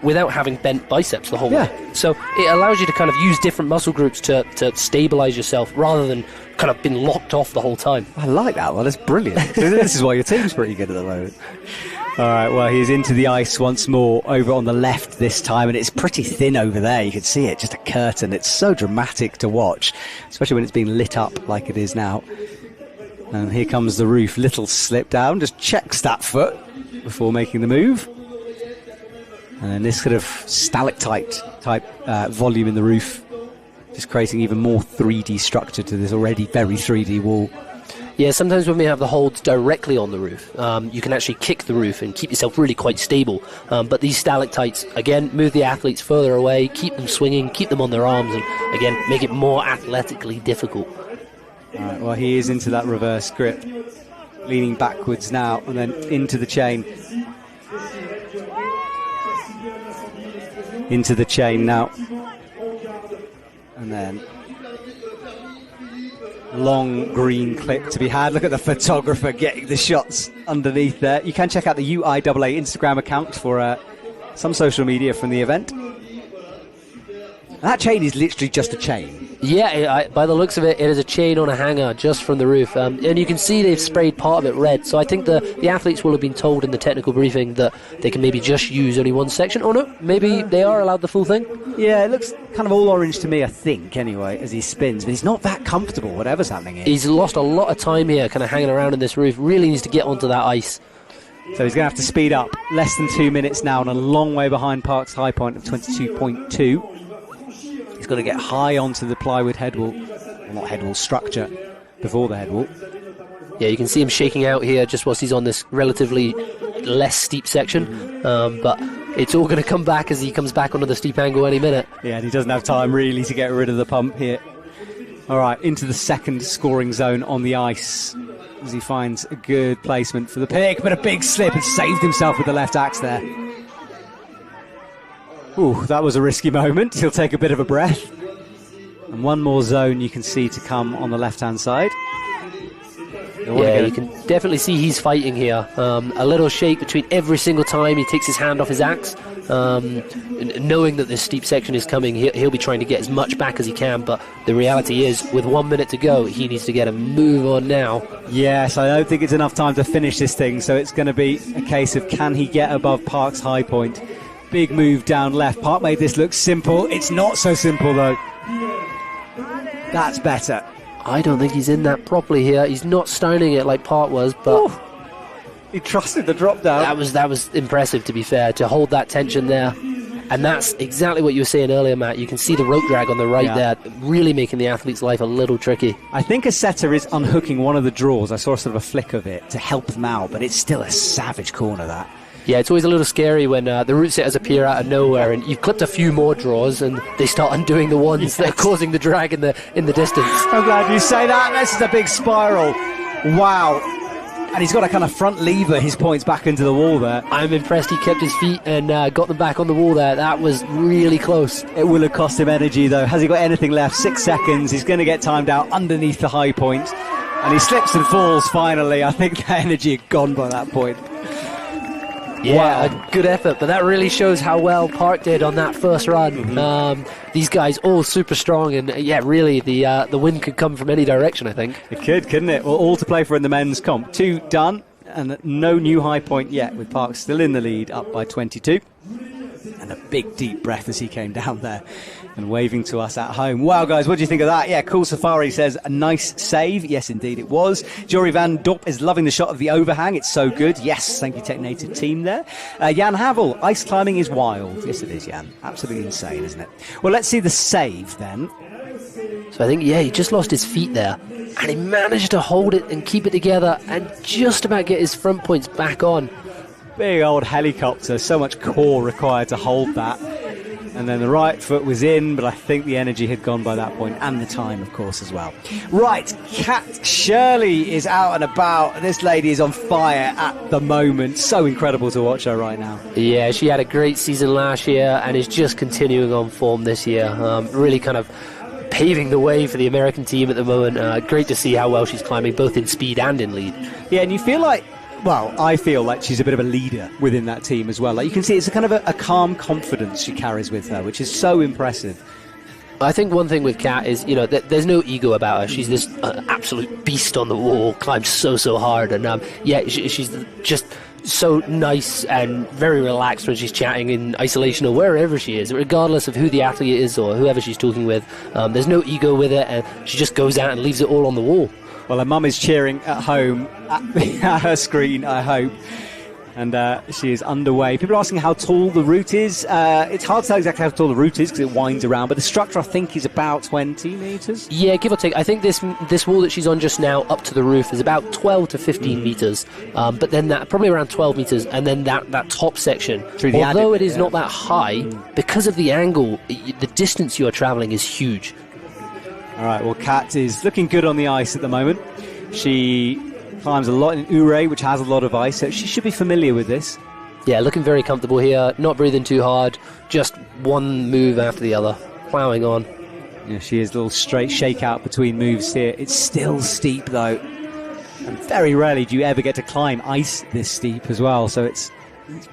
without having bent biceps the whole way. So it allows you to kind of use different muscle groups to stabilize yourself rather than kind of been locked off the whole time. I like that one. That's brilliant. This is why your team's pretty good at the moment. All right, well, he's into the ice once more, over on the left this time, and it's pretty thin over there. You can see it, just a curtain. It's so dramatic to watch, especially when it's being lit up like it is now. And here comes the roof. Little slip down, just checks that foot before making the move. And then this sort of stalactite type volume in the roof, just creating even more 3D structure to this already very 3D wall. Yeah, sometimes when we have the holds directly on the roof, you can actually kick the roof and keep yourself really quite stable. But these stalactites, again, move the athletes further away, keep them swinging, keep them on their arms, and again, make it more athletically difficult. All right, well, he is into that reverse grip, leaning backwards now, and then into the chain. Into the chain now. And then long green clip to be had. Look at the photographer getting the shots underneath there. You can check out the UIAA Instagram account for some social media from the event. That chain is literally just a chain. Yeah, by the looks of it, it is a chain on a hanger just from the roof. And you can see they've sprayed part of it red. So I think the athletes will have been told in the technical briefing that they can maybe just use only one section. Or no, maybe they are allowed the full thing. Yeah, it looks kind of all orange to me, I think, anyway, as he spins. But he's not that comfortable, whatever's happening here. He's lost a lot of time here, kind of hanging around in this roof. Really needs to get onto that ice. So he's going to have to speed up. Less than 2 minutes now and a long way behind Park's high point of 22.2. He's got to get high onto the plywood headwall, well, not headwall, structure, before the headwall. Yeah, you can see him shaking out here just whilst he's on this relatively less steep section. But it's all going to come back as he comes back onto the steep angle any minute. Yeah, and he doesn't have time really to get rid of the pump here. All right, into the second scoring zone on the ice as he finds a good placement for the pick, but a big slip and saved himself with the left axe there. Ooh, that was a risky moment. He'll take a bit of a breath. And one more zone you can see to come on the left-hand side. Yeah, you can definitely see he's fighting here. A little shake between every single time he takes his hand off his axe. Knowing that this steep section is coming, he'll be trying to get as much back as he can. But the reality is, with 1 minute to go, he needs to get a move on now. Yes, I don't think it's enough time to finish this thing. So it's going to be a case of can he get above Park's high point. Big move down left. Park made this look simple. It's not so simple, though. That's better. I don't think he's in that properly here. He's not stoning it like Park was, but... Ooh, he trusted the drop down. That was impressive, to be fair, to hold that tension there. And that's exactly what you were saying earlier, Matt. You can see the rope drag on the right there, really making the athlete's life a little tricky. I think a setter is unhooking one of the drawers. I saw sort of a flick of it to help them out, but it's still a savage corner, that. Yeah, it's always a little scary when the root sitters appear out of nowhere and you've clipped a few more draws and they start undoing the ones that are causing the drag in the distance. I'm glad you say that. This is a big spiral. Wow. And he's got to kind of front lever his points back into the wall there. I'm impressed he kept his feet and got them back on the wall there. That was really close. It will have cost him energy, though. Has he got anything left? 6 seconds. He's going to get timed out underneath the high point. And he slips and falls finally. I think the energy had gone by that point. Yeah, wow. A good effort, but that really shows how well Park did on that first run. Mm-hmm. These guys all super strong, and yeah, really the win could come from any direction, I think. It could, couldn't it? Well, all to play for in the men's comp. 2 done, and no new high point yet, with Park still in the lead, up by 22. And a big deep breath as he came down there and waving to us at home. Wow, guys, what do you think of that? Yeah, Cool Safari says, a nice save. Yes, indeed it was. Jory Van Dorp is loving the shot of the overhang. It's so good. Yes, thank you, Tech Native team there. Jan Havel, ice climbing is wild. Yes, it is, Jan. Absolutely insane, isn't it? Well, let's see the save then. So I think, yeah, he just lost his feet there. And he managed to hold it and keep it together and just about get his front points back on. Big old helicopter. So much core required to hold that. And then the right foot was in, but I think the energy had gone by that point, and the time, of course, as well. Right, Kat Shirley is out and about. This lady is on fire at the moment. So incredible to watch her right now. Yeah, she had a great season last year and is just continuing on form this year. Really kind of paving the way for the American team at the moment. Great to see how well she's climbing, both in speed and in lead. Yeah, and you feel like, well, I feel like she's a bit of a leader within that team as well. Like you can see, it's a kind of a calm confidence she carries with her, which is so impressive. I think one thing with Kat is, there's no ego about her. She's this absolute beast on the wall, climbs so hard, and she's just so nice and very relaxed when she's chatting in isolation or wherever she is, regardless of who the athlete is or whoever she's talking with. There's no ego with it, and she just goes out and leaves it all on the wall. Well, her mum is cheering at home at her screen, I hope. And she is underway. People are asking how tall the route is. It's hard to tell exactly how tall the route is because it winds around, but the structure, I think, is about 20 metres. Yeah, give or take. I think this wall that she's on just now up to the roof is about 12 to 15 metres, but then that probably around 12 metres, and then that top section, although it is not that high, because of the angle, the distance you are travelling is huge. All right, well, Kat is looking good on the ice at the moment. She climbs a lot in UIAA, which has a lot of ice, so she should be familiar with this. Yeah, looking very comfortable here, not breathing too hard, just one move after the other, ploughing on. Yeah, she is a little straight shake out between moves here. It's still steep though, and very rarely do you ever get to climb ice this steep as well, so it's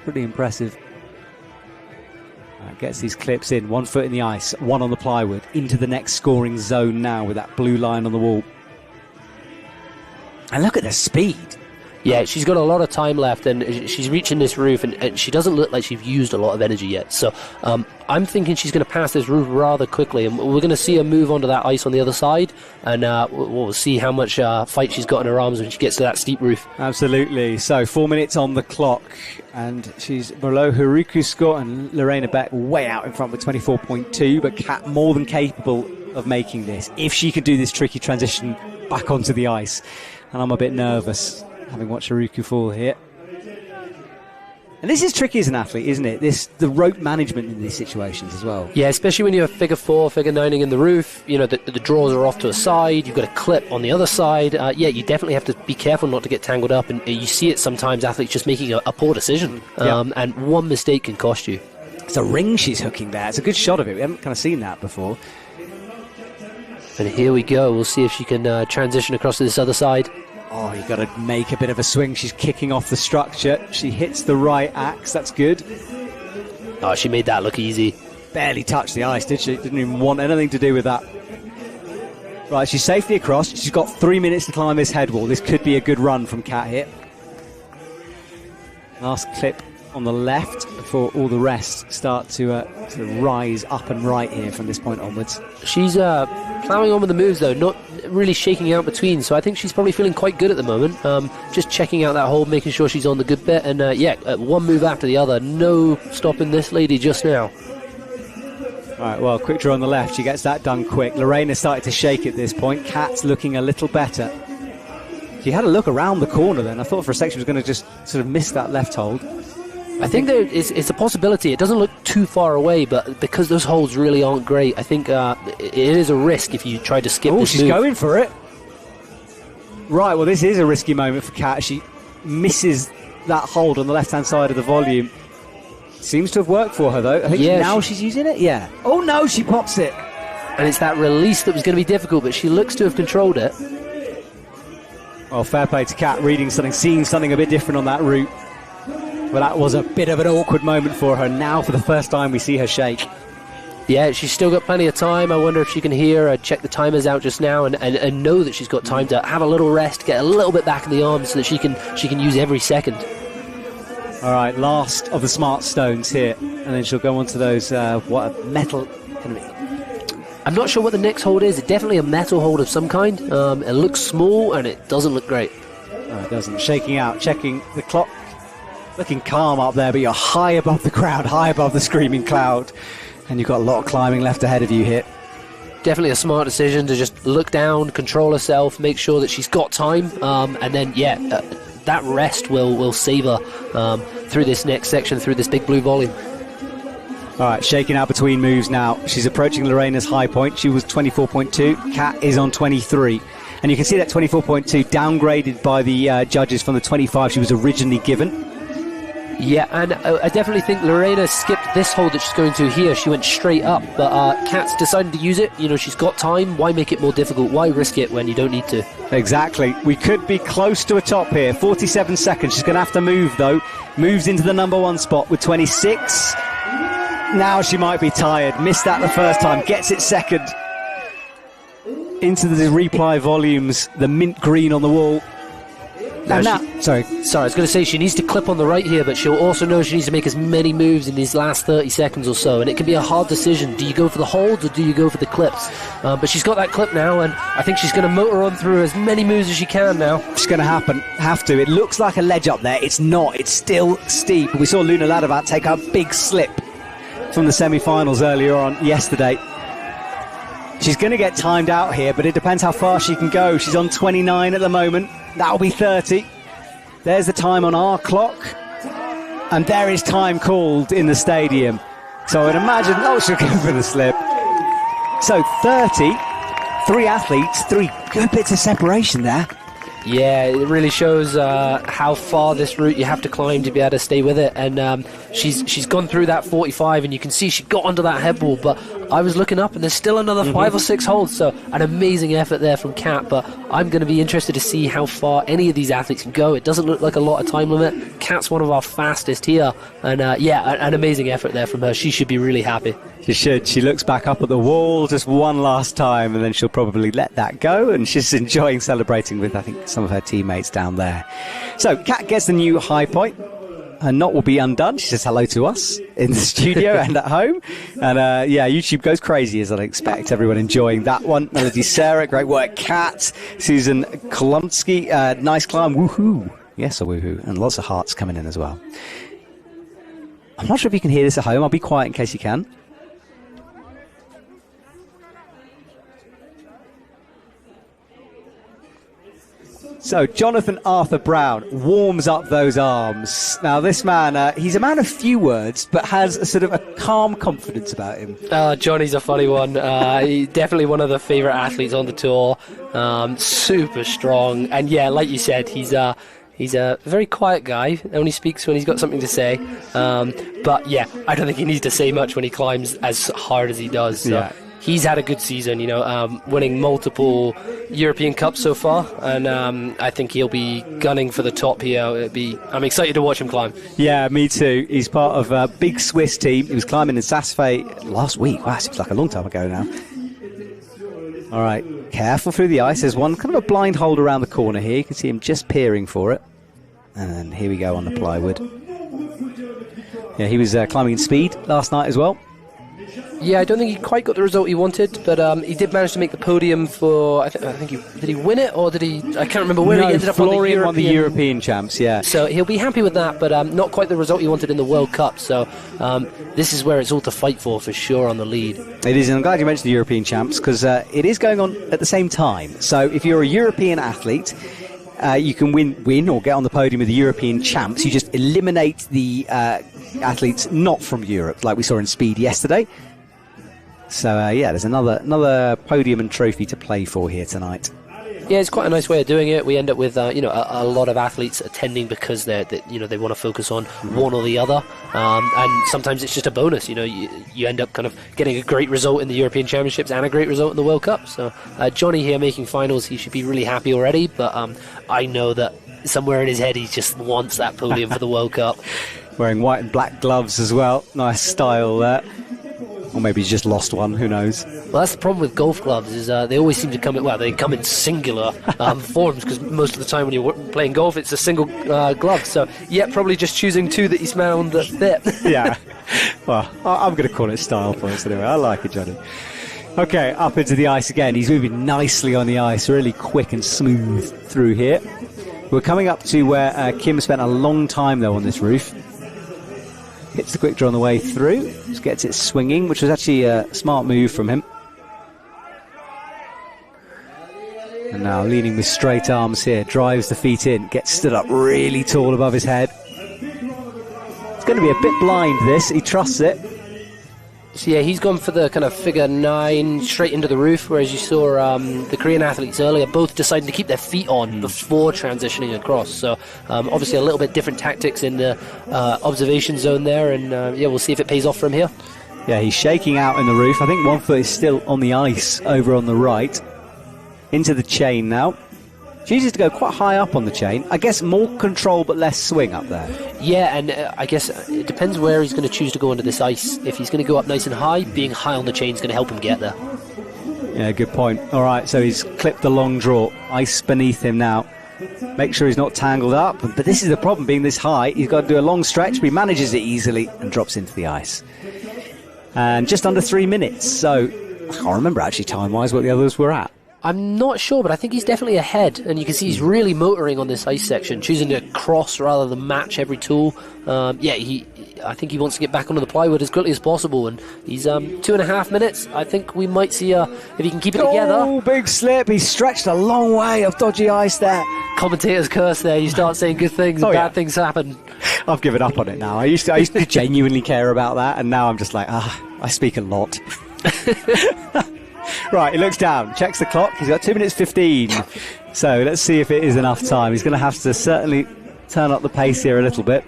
pretty impressive. Gets these clips in, 1 foot in the ice, 1 on the plywood, into the next scoring zone now with that blue line on the wall. And look at the speed. Yeah, she's got a lot of time left, and she's reaching this roof, and she doesn't look like she's used a lot of energy yet. So I'm thinking she's going to pass this roof rather quickly, and we're going to see her move onto that ice on the other side, and we'll see how much fight she's got in her arms when she gets to that steep roof. Absolutely. So 4 minutes on the clock, and she's below Haruku Scott and Lorena Beck way out in front with 24.2, but Kat more than capable of making this, if she can do this tricky transition back onto the ice. And I'm a bit nervous, having watched Haruku fall here. And this is tricky as an athlete, isn't it? The rope management in these situations as well. Yeah, especially when you're figure 4, figure 9ing in the roof. The draws are off to a side. You've got a clip on the other side. You definitely have to be careful not to get tangled up. And you see it sometimes, athletes just making a poor decision. And one mistake can cost you. It's a ring she's hooking there. It's a good shot of it. We haven't kind of seen that before. And here we go. We'll see if she can transition across to this other side. Oh, you've got to make a bit of a swing. She's kicking off the structure. She hits the right axe. That's good. Oh, she made that look easy. Barely touched the ice, did she? Didn't even want anything to do with that. Right, she's safely across. She's got 3 minutes to climb this head wall. This could be a good run from Kat here. Last clip on the left before all the rest start to rise up and right here from this point onwards. She's ploughing on with the moves though, not really shaking out between, so I think she's probably feeling quite good at the moment. Just checking out that hold, making sure she's on the good bit, and one move after the other. No stopping this lady just now. Alright, well, quick draw on the left. She gets that done quick. Lorena started to shake at this point. Kat's looking a little better. She had a look around the corner then. I thought for a second she was going to just sort of miss that left hold. I think it's a possibility. It doesn't look too far away, but because those holds really aren't great, I think it is a risk if you try to skip this she's move. Going for it. Right, well, this is a risky moment for Kat. She misses that hold on the left-hand side of the volume. Seems to have worked for her, though. I think now she's using it, yeah. Oh, no, she pops it. And it's that release that was going to be difficult, but she looks to have controlled it. Well, fair play to Kat, reading something, seeing something a bit different on that route. Well, that was a bit of an awkward moment for her. Now, for the first time, we see her shake. Yeah, she's still got plenty of time. I wonder if she can hear, check the timers out just now, and know that she's got time to have a little rest, get a little bit back in the arms so that she can use every second. All right, last of the smart stones here, and then she'll go on to those metal. I'm not sure what the next hold is. It's definitely a metal hold of some kind. It looks small, and it doesn't look great. No, it doesn't. Shaking out, checking the clock. Looking calm up there, but you're high above the crowd, high above the screaming cloud, and you've got a lot of climbing left ahead of you here. Definitely a smart decision to just look down, control herself, make sure that she's got time, and then that rest will save her through this next section, through this big blue volume. All right, shaking out between moves now. She's approaching Lorena's high point. She was 24.2. Kat is on 23. And you can see that 24.2 downgraded by the judges from the 25 she was originally given. Yeah, and I definitely think Lorena skipped this hold that she's going to here. She went straight up, but Kat's decided to use it. She's got time. Why make it more difficult? Why risk it when you don't need to? Exactly. We could be close to a top here. 47 seconds. She's going to have to move, though. Moves into the number 1 spot with 26. Now she might be tired. Missed that the first time. Gets it second. Into the reply volumes. The mint green on the wall. Sorry, I was going to say she needs to clip on the right here, but she'll also know she needs to make as many moves in these last 30 seconds or so, and it can be a hard decision. Do you go for the holds or do you go for the clips? But she's got that clip now, and I think she's going to motor on through as many moves as she can now. It's going to happen. Have to. It looks like a ledge up there. It's not. It's still steep. We saw Luna Ladavat take a big slip from the semi-finals earlier on yesterday. She's going to get timed out here, but it depends how far she can go. She's on 29 at the moment. That'll be 30. There's the time on our clock. And there is time called in the stadium. So I'd imagine, she'll go for the slip. So 30, 3 athletes, 3 good bits of separation there. Yeah, it really shows how far this route you have to climb to be able to stay with it. And she's gone through that 45, and you can see she got onto that headwall. But I was looking up, and there's still another 5 or 6 holds. So an amazing effort there from Kat. But I'm going to be interested to see how far any of these athletes can go. It doesn't look like a lot of time limit. Kat's one of our fastest here. And an amazing effort there from her. She should be really happy. She should. She looks back up at the wall just one last time, and then she'll probably let that go, and she's enjoying celebrating with, I think, some of her teammates down there. So Kat gets the new high point. Her knot will be undone. She says hello to us in the studio and at home. And YouTube goes crazy, as I'd expect. Everyone enjoying that one. Melody Sarah, great work. Kat, Susan Kolonsky, nice climb. Woohoo. Yes, a woohoo. And lots of hearts coming in as well. I'm not sure if you can hear this at home. I'll be quiet in case you can. So Jonathan Arthur Brown warms up those arms. Now this man, he's a man of few words, but has a sort of a calm confidence about him. Johnny's a funny one. He's definitely one of the favourite athletes on the tour. Super strong, and yeah, like you said, he's a very quiet guy. Only speaks when he's got something to say. But yeah, I don't think he needs to say much when he climbs as hard as he does. So. Yeah. He's had a good season, winning multiple European Cups so far, and I think he'll be gunning for the top here. I'm excited to watch him climb. Yeah, me too. He's part of a big Swiss team. He was climbing in Saas-Fee last week. Wow, seems like a long time ago now. All right, careful through the ice. There's one kind of a blind hold around the corner here. You can see him just peering for it. And here we go on the plywood. Yeah, he was climbing in speed last night as well. Yeah, I don't think he quite got the result he wanted, but he did manage to make the podium for. I think did he win it, or did he? I can't remember where he ended up. Florian won the European champs. Yeah. So he'll be happy with that, but not quite the result he wanted in the World Cup. So this is where it's all to fight for sure on the lead. It is, and I'm glad you mentioned the European champs because it is going on at the same time. So if you're a European athlete. You can win or get on the podium with the European champs. You just eliminate the athletes not from Europe, like we saw in speed yesterday. So, there's another podium and trophy to play for here tonight. Yeah, it's quite a nice way of doing it. We end up with a lot of athletes attending because they want to focus on one or the other, and sometimes it's just a bonus. You end up kind of getting a great result in the European Championships and a great result in the World Cup. So Johnny here making finals, he should be really happy already. But I know that somewhere in his head he just wants that podium for the World Cup. Wearing white and black gloves as well. Nice style there. Or maybe he's just lost one, who knows. Well, that's the problem with golf gloves, is they always seem to come in singular forms, because most of the time when you're playing golf, it's a single glove. So, yeah, probably just choosing 2 that he's found that fit. Yeah. Well, I'm going to call it style points anyway. I like it, Johnny. Okay, up into the ice again. He's moving nicely on the ice, really quick and smooth through here. We're coming up to where Kim spent a long time, though, on this roof. Hits the quick draw on the way through, just gets it swinging, which was actually a smart move from him. And now leaning with straight arms here, drives the feet in, gets stood up really tall above his head. It's going to be a bit blind, this. He trusts it. So yeah, he's gone for the kind of figure 9 straight into the roof, whereas you saw the Korean athletes earlier both deciding to keep their feet on before transitioning across. So obviously a little bit different tactics in the observation zone there, and we'll see if it pays off from here. Yeah, he's shaking out in the roof. I think one foot is still on the ice over on the right. Into the chain now. She chooses to go quite high up on the chain. I guess more control but less swing up there. Yeah, and I guess it depends where he's going to choose to go under this ice. If he's going to go up nice and high, being high on the chain is going to help him get there. Yeah, good point. All right, so he's clipped the long draw. Ice beneath him now. Make sure he's not tangled up. But this is the problem, being this high. He's got to do a long stretch, but he manages it easily and drops into the ice. And just under 3 minutes. So I can't remember actually time-wise what the others were at. I'm not sure, but I think he's definitely ahead, and you can see he's really motoring on this ice section, choosing to cross rather than match every tool. I think he wants to get back onto the plywood as quickly as possible, and he's 2.5 minutes. I think we might see if he can keep it together. Oh, big slip. He's stretched a long way of dodgy ice there. Commentator's curse there. You start saying good things and bad things happen. I've given up on it now. I used to genuinely care about that, and now I'm just like, I speak a lot. Right, he looks down, checks the clock. He's got 2 minutes 15. So let's see if it is enough time. He's going to have to certainly turn up the pace here a little bit.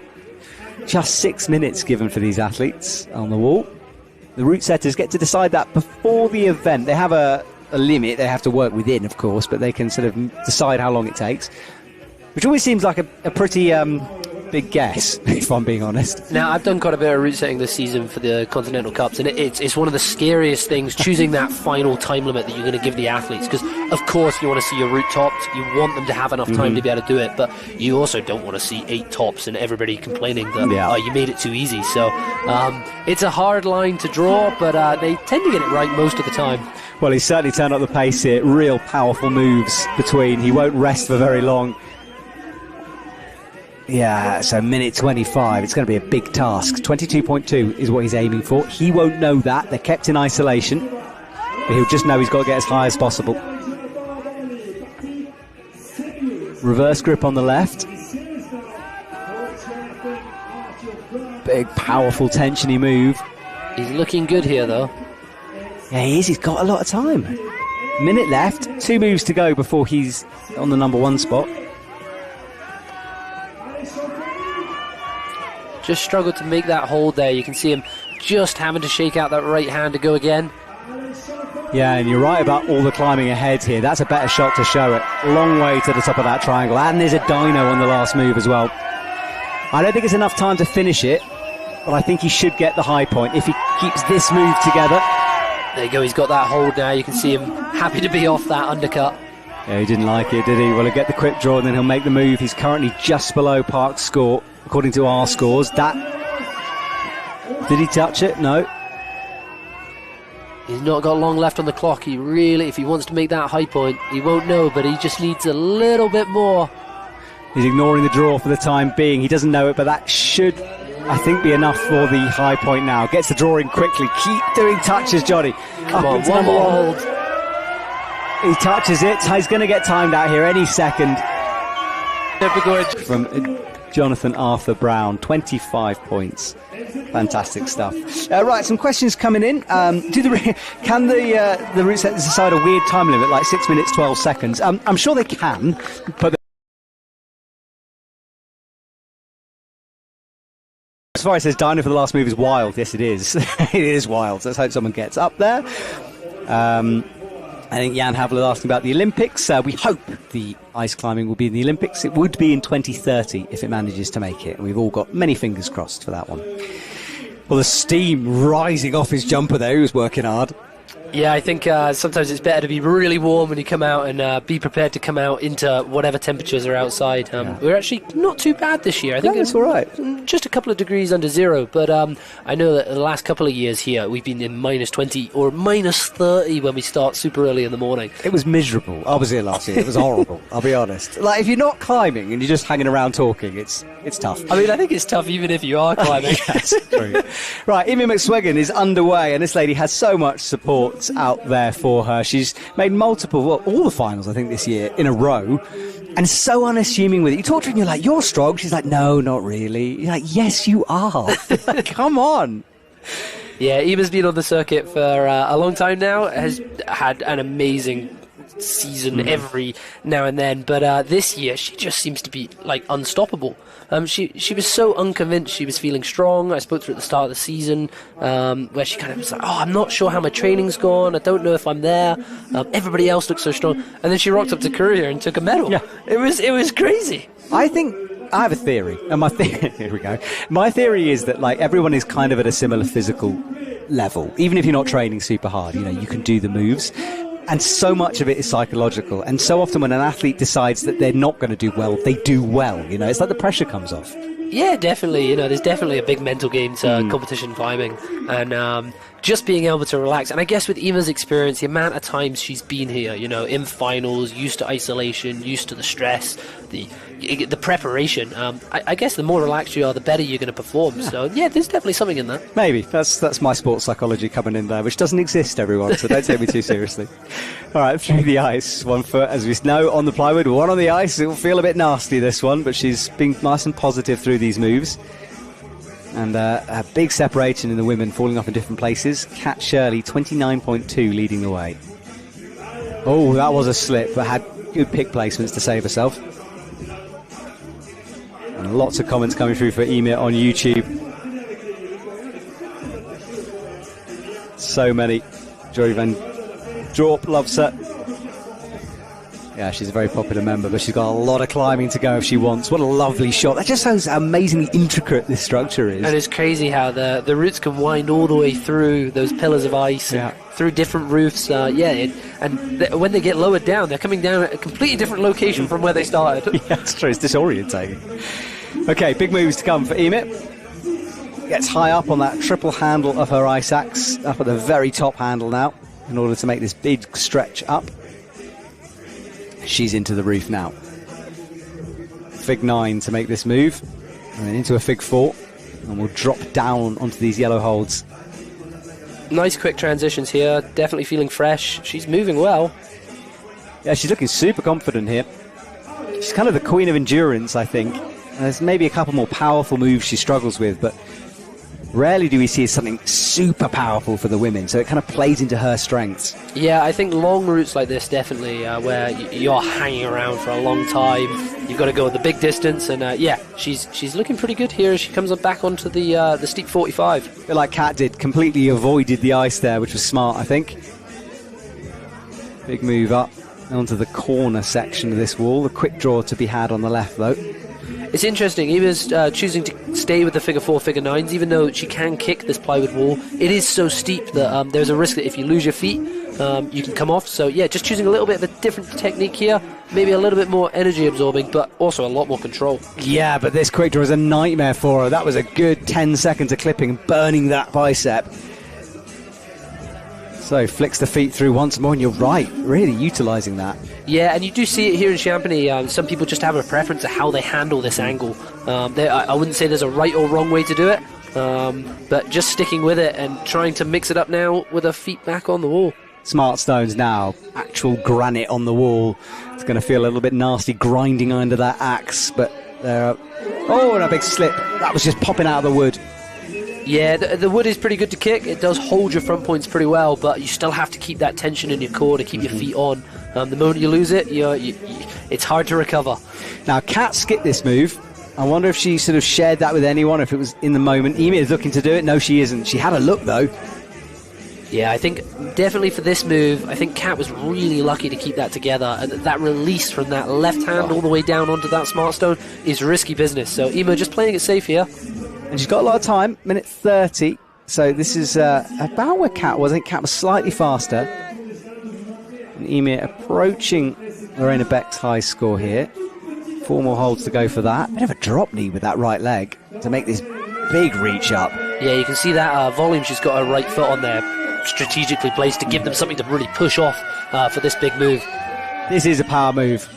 Just 6 minutes given for these athletes on the wall. The route setters get to decide that before the event. They have a limit they have to work within, of course, but they can sort of decide how long it takes, which always seems like a pretty big guess, if I'm being honest. Now, I've done quite a bit of route setting this season for the Continental Cups, and it's one of the scariest things, choosing that final time limit that you're going to give the athletes, because of course you want to see your route topped, you want them to have enough time to be able to do it, but you also don't want to see 8 tops and everybody complaining that you made it too easy. So it's a hard line to draw, but they tend to get it right most of the time. Well, he's certainly turned up the pace here. Real powerful moves between. He won't rest for very long. Yeah, so minute 25. It's going to be a big task. 22.2 is what he's aiming for. He won't know that. They're kept in isolation. But he'll just know he's got to get as high as possible. Reverse grip on the left. Big, powerful, tensiony move. He's looking good here, though. Yeah, he is. He's got a lot of time. Minute left. 2 moves to go before he's on the number 1 spot. Just struggled to make that hold there. You can see him just having to shake out that right hand to go again. Yeah, and you're right about all the climbing ahead here. That's a better shot to show it. Long way to the top of that triangle. And there's a dyno on the last move as well. I don't think it's enough time to finish it, but I think he should get the high point if he keeps this move together. There you go, he's got that hold now. You can see him happy to be off that undercut. Yeah, he didn't like it, did he? Well, he'll get the quick draw and then he'll make the move. He's currently just below Park's score, according to our scores. Did he touch it? No. He's not got long left on the clock. He really, if he wants to make that high point, he won't know, but he just needs a little bit more. He's ignoring the draw for the time being. He doesn't know it, but that should, I think, be enough for the high point now. Gets the draw in quickly. Keep doing touches, Johnny. Come on, one more hold. He touches it. He's going to get timed out here any second. From Jonathan Arthur Brown, 25 points. Fantastic stuff. Right, some questions coming in. Can the route setters decide a weird time limit, like 6 minutes, 12 seconds? I'm sure they can, but as far as says dyno for the last move is wild. Yes, it is. It is wild. So let's hope someone gets up there. I think Jan Havel is asking about the Olympics. We hope the ice climbing will be in the Olympics. It would be in 2030 if it manages to make it. We've all got many fingers crossed for that one. Well, the steam rising off his jumper there. He was working hard. Yeah, I think sometimes it's better to be really warm when you come out and be prepared to come out into whatever temperatures are outside. We're actually not too bad this year. I think it's all right. Just a couple of degrees under zero. But I know that the last couple of years here, we've been in minus 20 or minus 30 when we start super early in the morning. It was miserable. I was here last year. It was horrible. I'll be honest. Like, if you're not climbing and you're just hanging around talking, it's tough. I mean, I think it's tough even if you are climbing. Yes, true. Right, Amy McSwiggan is underway, and this lady has so much support out there for her. She's made all the finals, I think, this year in a row, and so unassuming with it. You talk to her and you're like, you're strong. She's like, no, not really. You're like, yes, you are. Come on. Yeah, Ema's been on the circuit for a long time now, has had an amazing season every now and then, but this year she just seems to be like unstoppable. She was so unconvinced. She was feeling strong. I spoke to her at the start of the season, where she kind of was like, "Oh, I'm not sure how my training's gone. I don't know if I'm there. Everybody else looks so strong." And then she rocked up to Korea and took a medal. Yeah. It was crazy. I think I have a theory, and here we go. My theory is that like everyone is kind of at a similar physical level, even if you're not training super hard. You can do the moves. And so much of it is psychological. And so often when an athlete decides that they're not going to do well, they do well. It's like the pressure comes off. Yeah, definitely. There's definitely a big mental game to competition climbing. And just being able to relax. And I guess with Ema's experience, the amount of times she's been here, in finals, used to isolation, used to the stress, the preparation. I guess the more relaxed you are, the better you're going to perform. Yeah. So, yeah, there's definitely something in that. Maybe. That's my sports psychology coming in there, which doesn't exist, everyone, so don't take me too seriously. All right, through the ice. 1 foot, as we know, on the plywood, 1 on the ice. It will feel a bit nasty, this one, but she's been nice and positive through these moves. And a big separation in the women, falling off in different places. Kat Shirley, 29.2, leading the way. Oh, that was a slip, but had good pick placements to save herself. And lots of comments coming through for Ema on YouTube. So many. Jory Van Dorp loves her. Yeah, she's a very popular member, but she's got a lot of climbing to go if she wants. What a lovely shot. That just shows how amazingly intricate this structure is. And it's crazy how the routes can wind all the way through those pillars of ice, through different roofs. When they get lowered down, they're coming down at a completely different location from where they started. Yeah, it's true. It's disorientating. Okay, big moves to come for Ema. Gets high up on that triple handle of her ice axe, up at the very top handle now, in order to make this big stretch up. She's into the roof now. Fig 9 to make this move, and then into a Fig 4, and we'll drop down onto these yellow holds. Nice quick transitions here, definitely feeling fresh. She's moving well. Yeah, she's looking super confident here. She's kind of the queen of endurance, I think. There's maybe a couple more powerful moves she struggles with, but rarely do we see something super powerful for the women, so it kind of plays into her strengths. Yeah, I think long routes like this definitely, where you're hanging around for a long time, you've got to go the big distance, and she's looking pretty good here as she comes back onto the steep 45. A bit like Kat did, completely avoided the ice there, which was smart, I think. Big move up onto the corner section of this wall. A quick draw to be had on the left, though. It's interesting, Eva's choosing to stay with the Figure 4, Figure 9s, even though she can kick this plywood wall. It is so steep that there's a risk that if you lose your feet, you can come off. So, yeah, just choosing a little bit of a different technique here, maybe a little bit more energy absorbing, but also a lot more control. Yeah, but this quick draw is a nightmare for her. That was a good 10 seconds of clipping, burning that bicep. So flicks the feet through once more, and you're right, really utilising that. Yeah, and you do see it here in Champagny. Some people just have a preference of how they handle this angle. I wouldn't say there's a right or wrong way to do it, but just sticking with it and trying to mix it up now with her feet back on the wall. Smart stones now, actual granite on the wall. It's going to feel a little bit nasty grinding under that axe, but and a big slip. That was just popping out of the wood. Yeah, the wood is pretty good to kick. It does hold your front points pretty well, but you still have to keep that tension in your core to keep your feet on. The moment you lose it, it's hard to recover. Now, Kat skipped this move. I wonder if she sort of shared that with anyone, if it was in the moment. Ema is looking to do it. No, she isn't. She had a look, though. Yeah, I think definitely for this move, I think Kat was really lucky to keep that together. And that release from that left hand all the way down onto that smart stone is risky business. So Ema just playing it safe here. And she's got a lot of time, minute 30. So this is about where Kat was. I think Kat was slightly faster. And Ema approaching Lorena Beck's high score here. 4 more holds to go for that. Bit of a drop knee with that right leg to make this big reach up. Yeah, you can see that volume. She's got her right foot on there, strategically placed to give them something to really push off for this big move. This is a power move.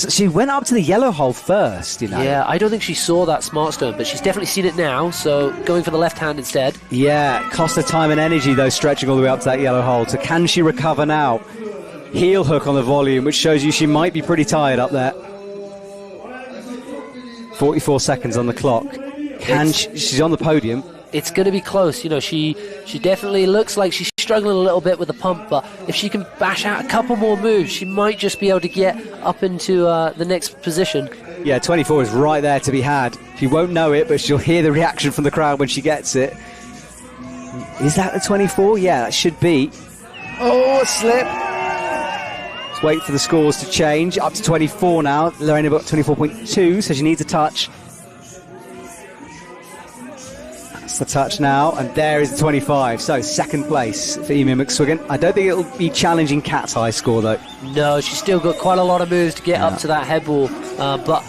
She went up to the yellow hole first, Yeah, I don't think she saw that smart stone, but she's definitely seen it now, so going for the left hand instead. Yeah, cost her time and energy, though, stretching all the way up to that yellow hole. So can she recover now? Heel hook on the volume, which shows you she might be pretty tired up there. 44 seconds on the clock. She's on the podium. It's going to be close. She definitely looks like she's struggling a little bit with the pump, but if she can bash out a couple more moves, she might just be able to get up into the next position. Yeah, 24 is right there to be had. She won't know it, but she'll hear the reaction from the crowd when she gets it. Is that the 24? Yeah, that should be. Oh, a slip. Let's wait for the scores to change. Up to 24 now. Lorena got 24.2, so she needs a touch. That's the touch now, and there is the 25. So second place for Emu McSwiggan. I don't think it'll be challenging Kat's high score, though. No, she's still got quite a lot of moves to get up to that head wall, but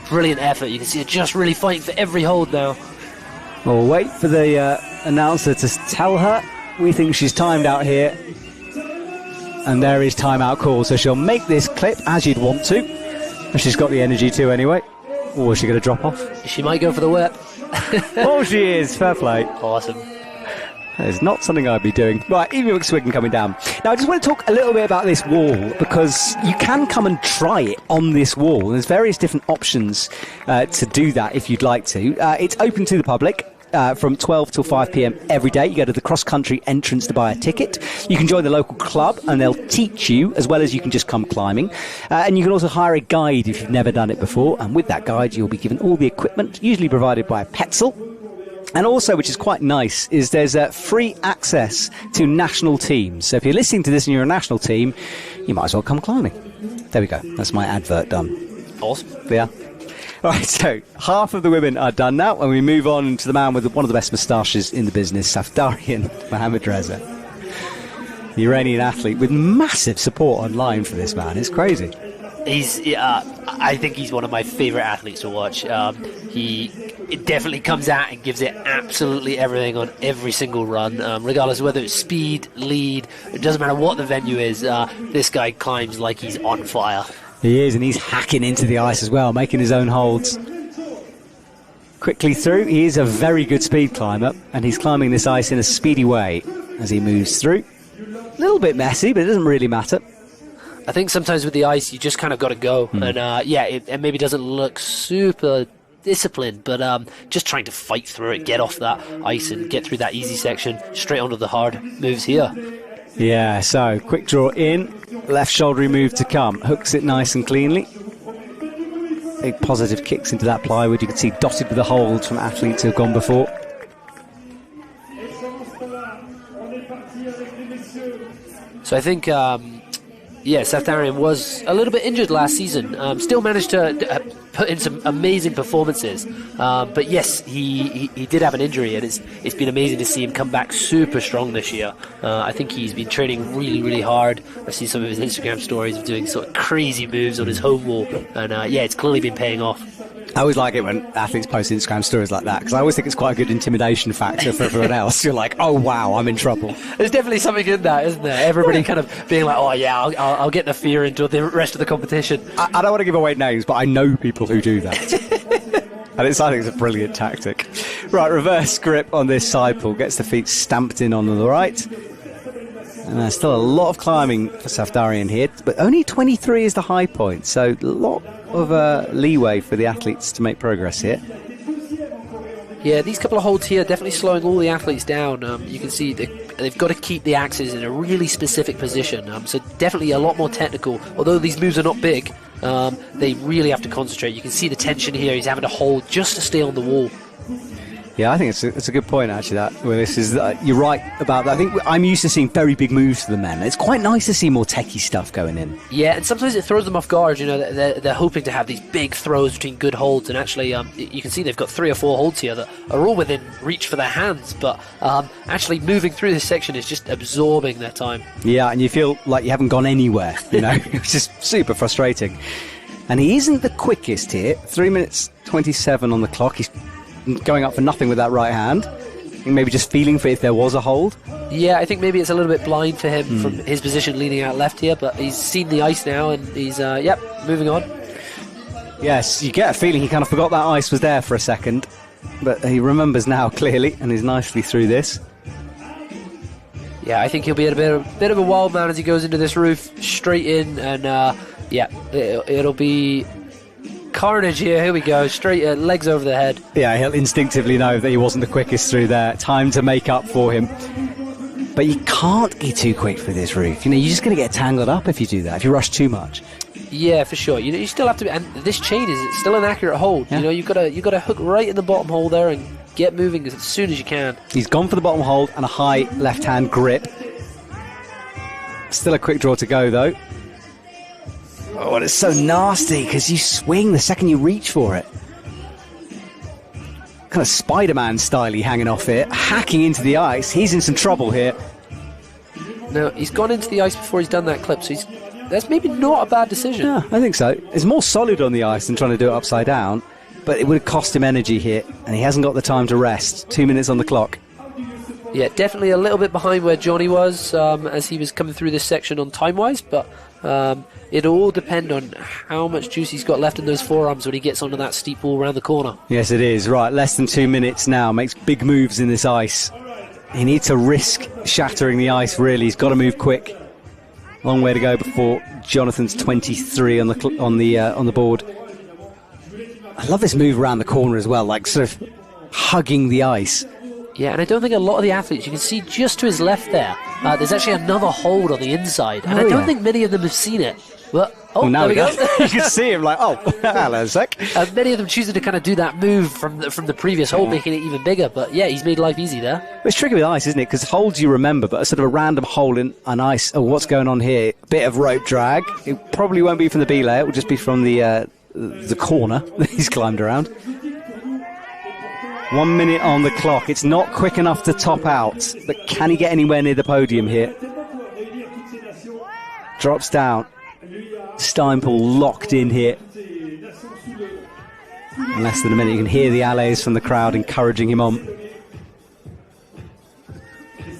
brilliant effort. You can see her just really fighting for every hold now. We'll wait for the announcer to tell her we think she's timed out here. And there is timeout call, so she'll make this clip as you'd want to. And she's got the energy to anyway. Or is she going to drop off? She might go for the whip. Oh, she is. Fair play. Awesome. That is not something I'd be doing. Right, Emu McSwiggan coming down. Now, I just want to talk a little bit about this wall, because you can come and try it on this wall. And there's various different options to do that if you'd like to. It's open to the public. From 12 till 5 p.m. every day. You go to the cross-country entrance to buy a ticket. You can join the local club and they'll teach you, as well as you can just come climbing. And you can also hire a guide if you've never done it before. And with that guide, you'll be given all the equipment, usually provided by Petzl. And also, which is quite nice, is there's free access to national teams. So if you're listening to this and you're a national team, you might as well come climbing. There we go. That's my advert done. Awesome. Yeah. Right, so half of the women are done now, and we move on to the man with one of the best moustaches in the business, Safdarian Mohamed Reza. The Iranian athlete with massive support online for this man. It's crazy. I think he's one of my favourite athletes to watch. He definitely comes out and gives it absolutely everything on every single run, regardless of whether it's speed, lead, it doesn't matter what the venue is. This guy climbs like he's on fire. He is, and he's hacking into the ice as well, making his own holds. Quickly through, he is a very good speed climber, and he's climbing this ice in a speedy way as he moves through. A little bit messy, but it doesn't really matter. I think sometimes with the ice, you just kind of got to go. And it maybe doesn't look super disciplined, but just trying to fight through it, get off that ice and get through that easy section, straight onto the hard moves here. Yeah, so quick draw in, left shouldery move to come, hooks it nice and cleanly. Big positive kicks into that plywood. You can see dotted with the holds from athletes who have gone before. So I think, Safdarian was a little bit injured last season. Still managed to put in some amazing performances. But yes, he did have an injury, and it's been amazing to see him come back super strong this year. I think he's been training really, really hard. I've seen some of his Instagram stories of doing sort of crazy moves on his home wall. And it's clearly been paying off. I always like it when athletes post Instagram stories like that, because I always think it's quite a good intimidation factor for everyone else. You're like, oh wow, I'm in trouble. There's definitely something in that, isn't there? Everybody kind of being like, oh yeah, I'll get the fear into the rest of the competition. I don't want to give away names, but I know people who do that. And I think it's a brilliant tactic. Right, reverse grip on this side pull, gets the feet stamped in on the right. And there's still a lot of climbing for Safdarian here, but only 23 is the high point, so a lot of leeway for the athletes to make progress here. Yeah, these couple of holds here definitely slowing all the athletes down. You can see they've got to keep the axes in a really specific position, so definitely a lot more technical. Although these moves are not big, they really have to concentrate. You can see the tension here. He's having to hold just to stay on the wall. Yeah, I think it's a good point, actually, that where this is, you're right about that. I think I'm used to seeing very big moves for the men. It's quite nice to see more techie stuff going in. Yeah, and sometimes it throws them off guard. You know, they're hoping to have these big throws between good holds, and actually you can see they've got 3 or 4 holds here that are all within reach for their hands, but actually moving through this section is just absorbing their time. Yeah, and you feel like you haven't gone anywhere, you know. It's just super frustrating. And he isn't the quickest here. 3 minutes 27 on the clock. He's going up for nothing with that right hand. Maybe just feeling for if there was a hold. Yeah, I think maybe it's a little bit blind for him from his position leaning out left here, but he's seen the ice now and he's, moving on. Yes, you get a feeling he kind of forgot that ice was there for a second, but he remembers now clearly and is nicely through this. Yeah, I think he'll be a bit of a wild man as he goes into this roof, straight in, and it'll be carnage here we go, straight legs over the head. Yeah, he'll instinctively know that he wasn't the quickest through there. Time to make up for him. But you can't get too quick for this roof. You're just going to get tangled up if you do that, if you rush too much. Yeah, for sure. You still have to, and this chain is still an accurate hold. Yeah. You've got to hook right in the bottom hole there and get moving as soon as you can. He's gone for the bottom hold and a high left-hand grip. Still a quick draw to go, though. Oh, and it's so nasty because you swing the second you reach for it. Kind of Spider-Man style-y hanging off here, hacking into the ice. He's in some trouble here. No, he's gone into the ice before he's done that clip, so that's maybe not a bad decision. Yeah, I think so. It's more solid on the ice than trying to do it upside down, but it would have cost him energy here, and he hasn't got the time to rest. 2 minutes on the clock. Yeah, definitely a little bit behind where Johnny was as he was coming through this section on time-wise, but it'll all depend on how much juice he's got left in those forearms when he gets onto that steep wall around the corner. Yes, it is. Right, less than 2 minutes now. Makes big moves in this ice. He needs to risk shattering the ice, really. He's got to move quick. Long way to go before Jonathan's 23 on the board. I love this move around the corner as well, like sort of hugging the ice. Yeah, and I don't think a lot of the athletes, you can see just to his left there, there's actually another hold on the inside, and I don't think many of them have seen it. But, now there we go. You can see him like, hello, a sec. Many of them choosing to kind of do that move from the previous hold, making it even bigger. But yeah, he's made life easy there. It's tricky with ice, isn't it? Because holds you remember, but a sort of a random hole in an ice. Oh, what's going on here? Bit of rope drag. It probably won't be from the B layer. It will just be from the corner that he's climbed around. 1 minute on the clock. It's not quick enough to top out, but can he get anywhere near the podium here? Drops down. Steinpool locked in here. In less than a minute, you can hear the allays from the crowd encouraging him on.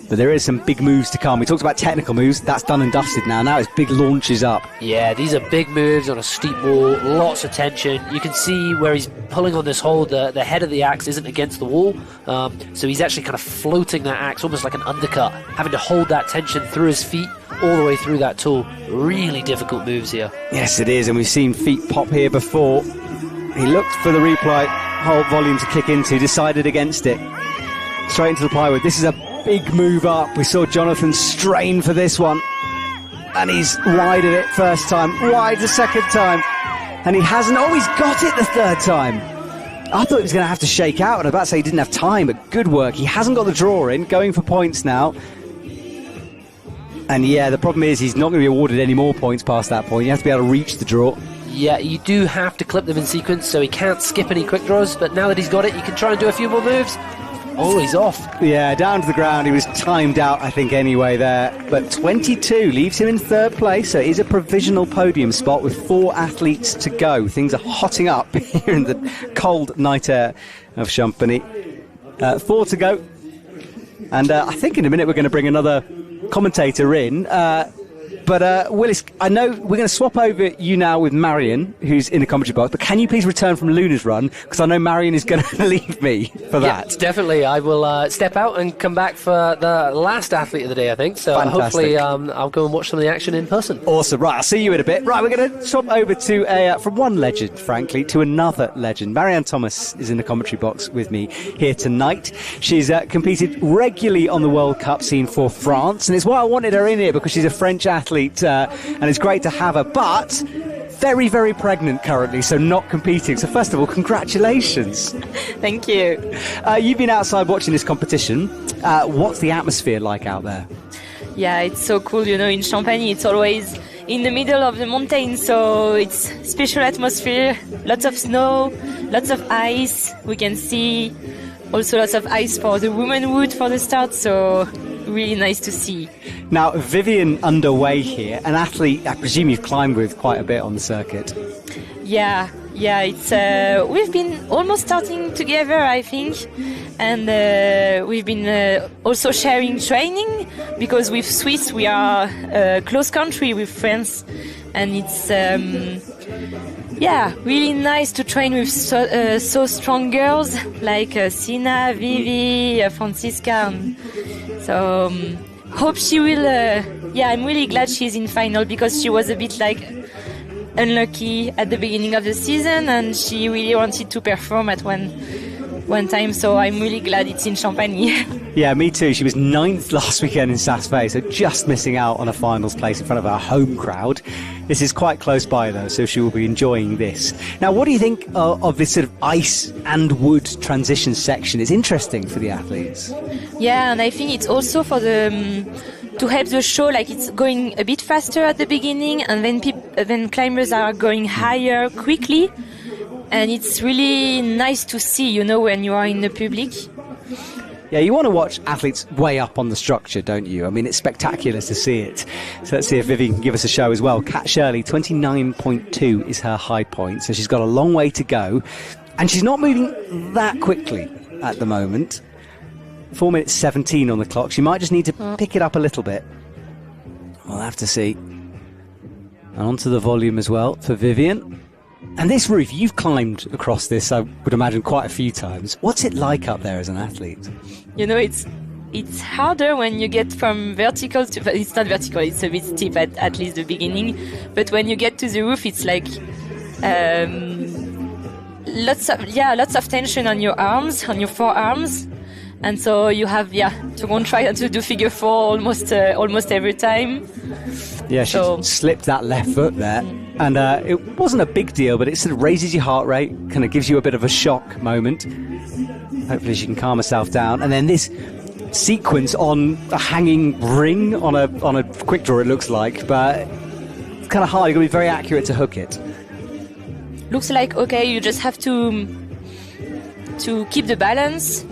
But there is some big moves to come. We talked about technical moves. That's done and dusted now. Now it's big launches up. Yeah, these are big moves on a steep wall. Lots of tension. You can see where he's pulling on this hold. The head of the axe isn't against the wall. So he's actually kind of floating that axe almost like an undercut, having to hold that tension through his feet all the way through that tool. Really difficult moves here. Yes, it is. And we've seen feet pop here before. He looked for the replay hold volume to kick into, decided against it. Straight into the plywood. This is a big move up. We saw Jonathan strain for this one, and he's wide at it first time, wide the second time, and he hasn't. Oh, he's got it the third time. I thought he was going to have to shake out, and I was about to say he didn't have time, but good work. He hasn't got the draw in, going for points now. And yeah, the problem is he's not going to be awarded any more points past that point. You have to be able to reach the draw. Yeah, you do have to clip them in sequence, so he can't skip any quick draws, but now that he's got it, you can try and do a few more moves. Oh, he's off. Yeah, down to the ground. He was timed out, I think, anyway there. But 22 leaves him in third place, so it is a provisional podium spot with 4 athletes to go. Things are hotting up here in the cold night air of Champagny. 4 to go. And I think in a minute we're going to bring another commentator in. But Willis, I know we're going to swap over you now with Marion, who's in the commentary box, but can you please return from Luna's run? Because I know Marion is going to leave me for that. Yeah, definitely. I will step out and come back for the last athlete of the day, I think. So hopefully I'll go and watch some of the action in person. Awesome. Right, I'll see you in a bit. Right, we're going to swap over to from one legend, frankly, to another legend. Marianne Thomas is in the commentary box with me here tonight. She's competed regularly on the World Cup scene for France, and it's why I wanted her in here, because she's a French athlete. And it's great to have her, but very, very pregnant currently, so not competing. So first of all, congratulations. Thank you. You've been outside watching this competition. What's the atmosphere like out there? Yeah, it's so cool. In Champagny, it's always in the middle of the mountain, so it's special atmosphere. Lots of snow, lots of ice. We can see also lots of ice for the womanhood for the start, so really nice to see. Now, Vivian underway here, an athlete I presume you've climbed with quite a bit on the circuit. Yeah, it's we've been almost starting together, I think, and we've been also sharing training, because with Swiss we are a close country with France, and it's really nice to train with so strong girls like Sina, Vivi, Francisca. So hope she will. I'm really glad she's in final, because she was a bit unlucky at the beginning of the season, and she really wanted to perform at one time. So I'm really glad it's in Champagny. Yeah, me too. She was 9th last weekend in Saas-Fee, so just missing out on a finals place in front of our home crowd. This is quite close by, though, so she will be enjoying this. Now, what do you think of this sort of ice and wood transition section? It's interesting for the athletes. Yeah, and I think it's also for the to help the show, like it's going a bit faster at the beginning, and then climbers are going higher quickly, and it's really nice to see, you know, when you are in the public. Yeah, you want to watch athletes way up on the structure, don't you? I mean, it's spectacular to see it. So let's see if Vivi can give us a show as well. Kat Shirley, 29.2 is her high point, so she's got a long way to go, and she's not moving that quickly at the moment. 4 minutes 17 on the clock. She might just need to pick it up a little bit. We'll have to see. And onto the volume as well for Vivian. And this roof, you've climbed across this, I would imagine, quite a few times. What's it like up there as an athlete? You know, it's harder when you get from vertical to... But it's not vertical, it's a bit steep at least the beginning. But when you get to the roof, it's like... lots of tension on your arms, on your forearms. And so you have, to go and try to do figure four almost every time. Yeah, she slipped that left foot there. And it wasn't a big deal, but it sort of raises your heart rate, kind of gives you a bit of a shock moment. Hopefully she can calm herself down. And then this sequence on a hanging ring on a quick draw, it looks like, but it's kind of hard. You've got to be very accurate to hook it. Looks like, okay, you just have to keep the balance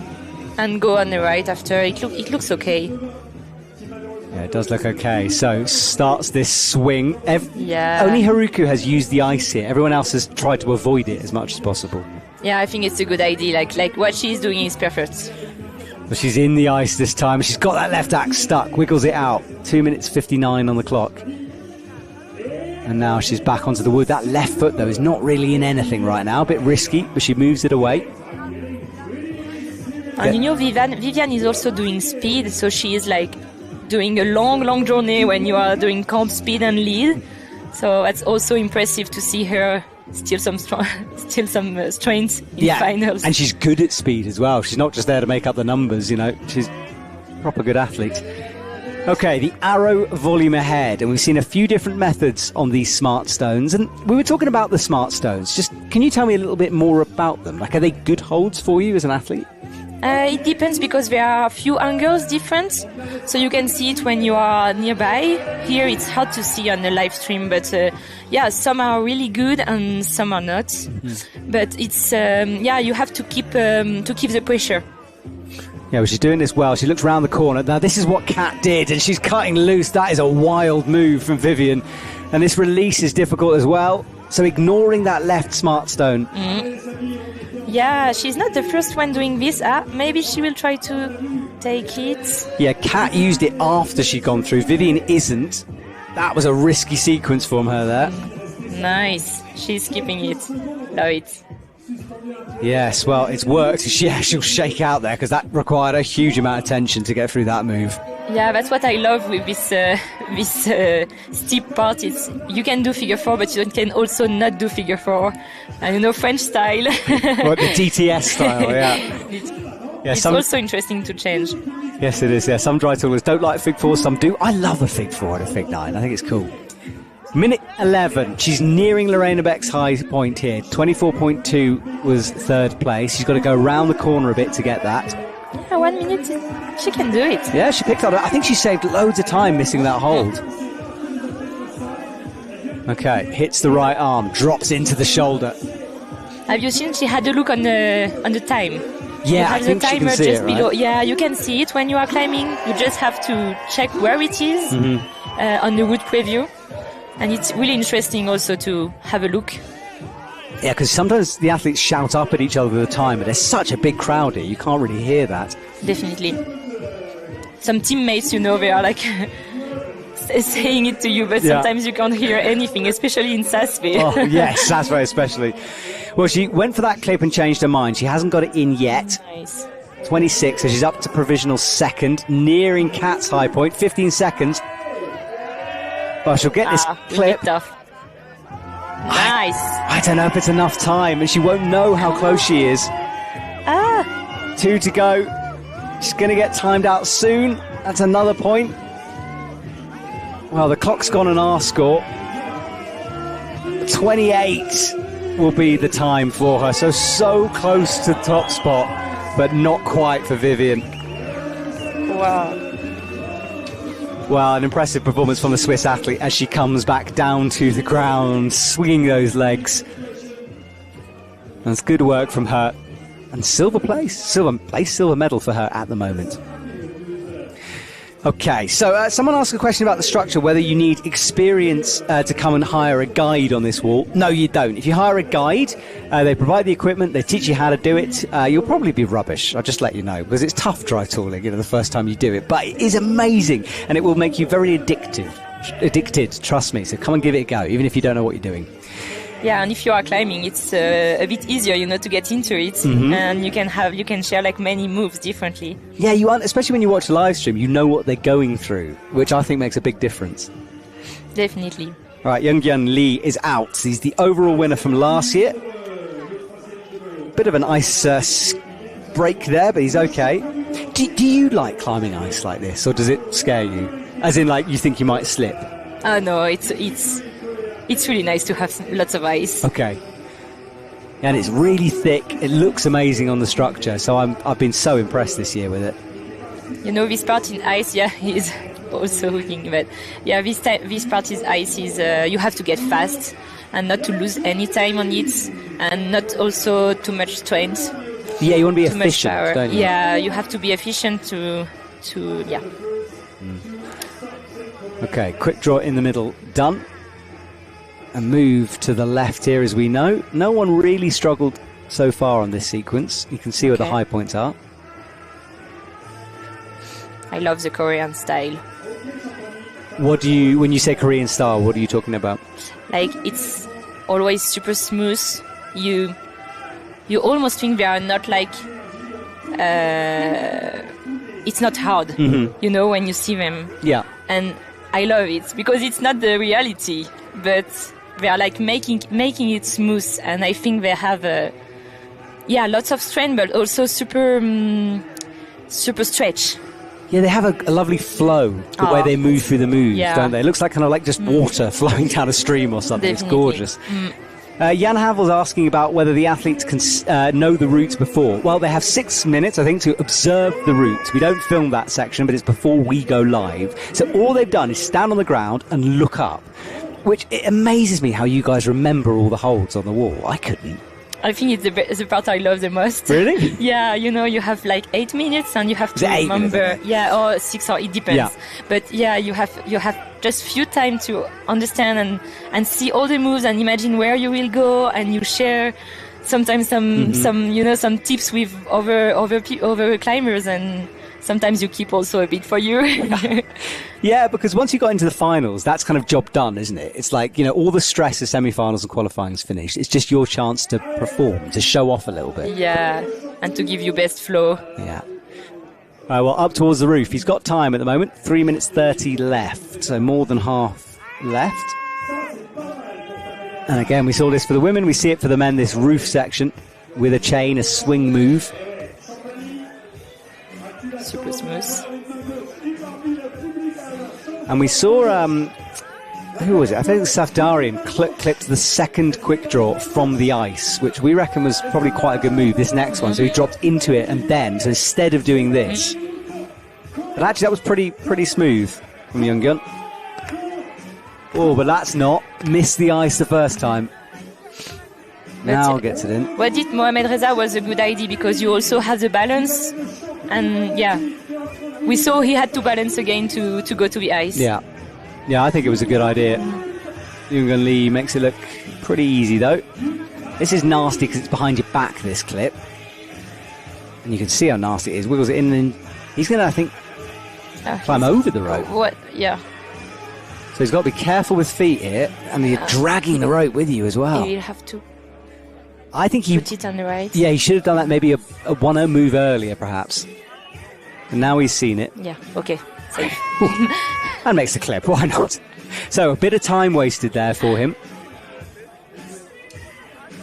and go on the right after. It looks okay. Yeah, it does look okay. So starts this swing. Only Haruko has used the ice here. Everyone else has tried to avoid it as much as possible. Yeah, I think it's a good idea. Like what she's doing is perfect. But she's in the ice this time. She's got that left axe stuck, wiggles it out. 2 minutes 59 on the clock. And now she's back onto the wood. That left foot, though, is not really in anything right now. A bit risky, but she moves it away. And you know, Vivian is also doing speed, so she is like doing a long journey when you are doing comp speed and lead. So that's also impressive to see her still some strength in finals. And she's good at speed as well. She's not just there to make up the numbers, you know. She's a proper good athlete. Okay, the arrow volume ahead, and we've seen a few different methods on these smart stones, and we were talking about the smart stones. Just can you tell me a little bit more about them? Like, are they good holds for you as an athlete? It depends, because there are a few angles different, so you can see it when you are nearby. Here it's hard to see on the live stream, but some are really good and some are not. Mm-hmm. But it's you have to keep the pressure. Yeah, well, she's doing this well. She looks round the corner. Now this is what Kat did, and she's cutting loose. That is a wild move from Vivian, and this release is difficult as well. So ignoring that left smart stone. Mm-hmm. Yeah, she's not the first one doing this. Maybe she will try to take it. Yeah, Kat used it after she'd gone through. Vivian isn't. That was a risky sequence from her there. Nice. She's keeping it. Love it. Yes, well, it's worked. Yeah, she'll shake out there because that required a huge amount of tension to get through that move. Yeah, that's what I love with this steep part. It's you can do figure four, but you can also not do figure four. And you know, French style. Well, the DTS style, yeah. It's also interesting to change. Yes, it is. Yeah, some dry toolers don't like fig four, some do. I love a fig four and a fig nine. I think it's cool. Minute 11. She's nearing Lorena Beck's high point here. 24.2 was third place. She's got to go around the corner a bit to get that. Yeah, 1 minute. She can do it. Yeah, she picked up. I think she saved loads of time missing that hold. Okay, hits the right arm, drops into the shoulder. Have you seen she had a look on the time? Yeah, I think she can see it, right? Below. Yeah, you can see it when you are climbing. You just have to check where it is on the wood preview. And it's really interesting also to have a look. Yeah, because sometimes the athletes shout up at each other at the time, but there's such a big crowd here, you can't really hear that. Definitely. Some teammates, you know, they are like saying it to you, but sometimes you can't hear anything, especially in Saas-Fee. Oh, yes, Saas-Fee especially. Well, she went for that clip and changed her mind. She hasn't got it in yet. Nice. 26, so she's up to provisional second, nearing Kat's high point, 15 seconds. Well, she'll get this clip. Nice. I don't know if it's enough time, and she won't know how close she is. 2 to go. She's going to get timed out soon. That's another point. Well, the clock's gone on our score. 28 will be the time for her. So close to the top spot, but not quite for Vivian. Wow. Well, an impressive performance from the Swiss athlete as she comes back down to the ground, swinging those legs. That's good work from her. And silver medal for her at the moment. Okay, so someone asked a question about the structure, whether you need experience to come and hire a guide on this wall. No, you don't. If you hire a guide, they provide the equipment, they teach you how to do it, you'll probably be rubbish. I'll just let you know, because it's tough dry tooling, the first time you do it. But it is amazing, and it will make you very addicted, trust me. So come and give it a go, even if you don't know what you're doing. Yeah, and if you are climbing, it's a bit easier, to get into it, and you can share like many moves differently. Yeah, you are, especially when you watch a live stream, you know what they're going through, which I think makes a big difference. Definitely. All right, Young-Gyun Lee is out. He's the overall winner from last year. Bit of an ice break there, but he's okay. Do you like climbing ice like this, or does it scare you? As in, like, you think you might slip? Oh no, it's really nice to have lots of ice. Okay. And it's really thick. It looks amazing on the structure. So I've been so impressed this year with it. This part in ice, is also hooking. But yeah, this part is ice is you have to get fast and not to lose any time on it, and not also too much strength. Yeah, you want to be efficient, don't you? Yeah, you have to be efficient to. Okay, quick draw in the middle, done. A move to the left here, as we know. No one really struggled so far on this sequence. You can see where the high points are. I love the Korean style. When you say Korean style, what are you talking about? Like, it's always super smooth. You almost think they are not like, it's not hard, when you see them. Yeah. And I love it because it's not the reality, but they are like making it smooth, and I think they have lots of strength, but also super stretch. Yeah, they have a lovely flow, the way they move through the moves, don't they? It looks like kind of like just water flowing down a stream or something. Definitely. It's gorgeous. Jan Havel's asking about whether the athletes can know the routes before. Well, they have 6 minutes, I think, to observe the route. We don't film that section, but it's before we go live. So all they've done is stand on the ground and look up, which it amazes me how you guys remember all the holds on the wall. I couldn't. I think it's the part I love the most. Really? Yeah, you have like 8 minutes and you have to remember. Yeah, or 6, or it depends. Yeah. But yeah, you have just few time to understand and see all the moves and imagine where you will go, and you share sometimes some tips with other climbers, and sometimes you keep also a bit for you. Yeah, because once you got into the finals, that's kind of job done, isn't it? It's like, all the stress of semi-finals and qualifying is finished. It's just your chance to perform, to show off a little bit. Yeah, and to give you best flow. Yeah. All right, well, up towards the roof. He's got time at the moment, 3 minutes 30 left, so more than half left. And again, we saw this for the women, we see it for the men, this roof section with a chain, a swing move. Super smooth. And we saw, who was it? I think it was Safdarian clipped the second quick draw from the ice, which we reckon was probably quite a good move, this next one. So he dropped into it, and then, so instead of doing this, but actually that was pretty smooth from Young-Gyun. Oh, but that's not. Missed the ice the first time. Now gets it in. What did Mohamed Reza was a good idea, because you also have the balance. And yeah, we saw he had to balance again to go to the ice. Yeah, I think it was a good idea. Young-Gyun Lee makes it look pretty easy though. This is nasty because it's behind your back, this clip. And you can see how nasty it is. Wiggles it in, and he's going to, I think, climb over the rope. What? Yeah. So he's got to be careful with feet here, and you're dragging the rope with you as well. You have to. I think he put it on the right. Yeah, he should have done that maybe a 1-0 move earlier, perhaps. And now he's seen it. Yeah, okay. Safe. That makes the clip, why not? So a bit of time wasted there for him.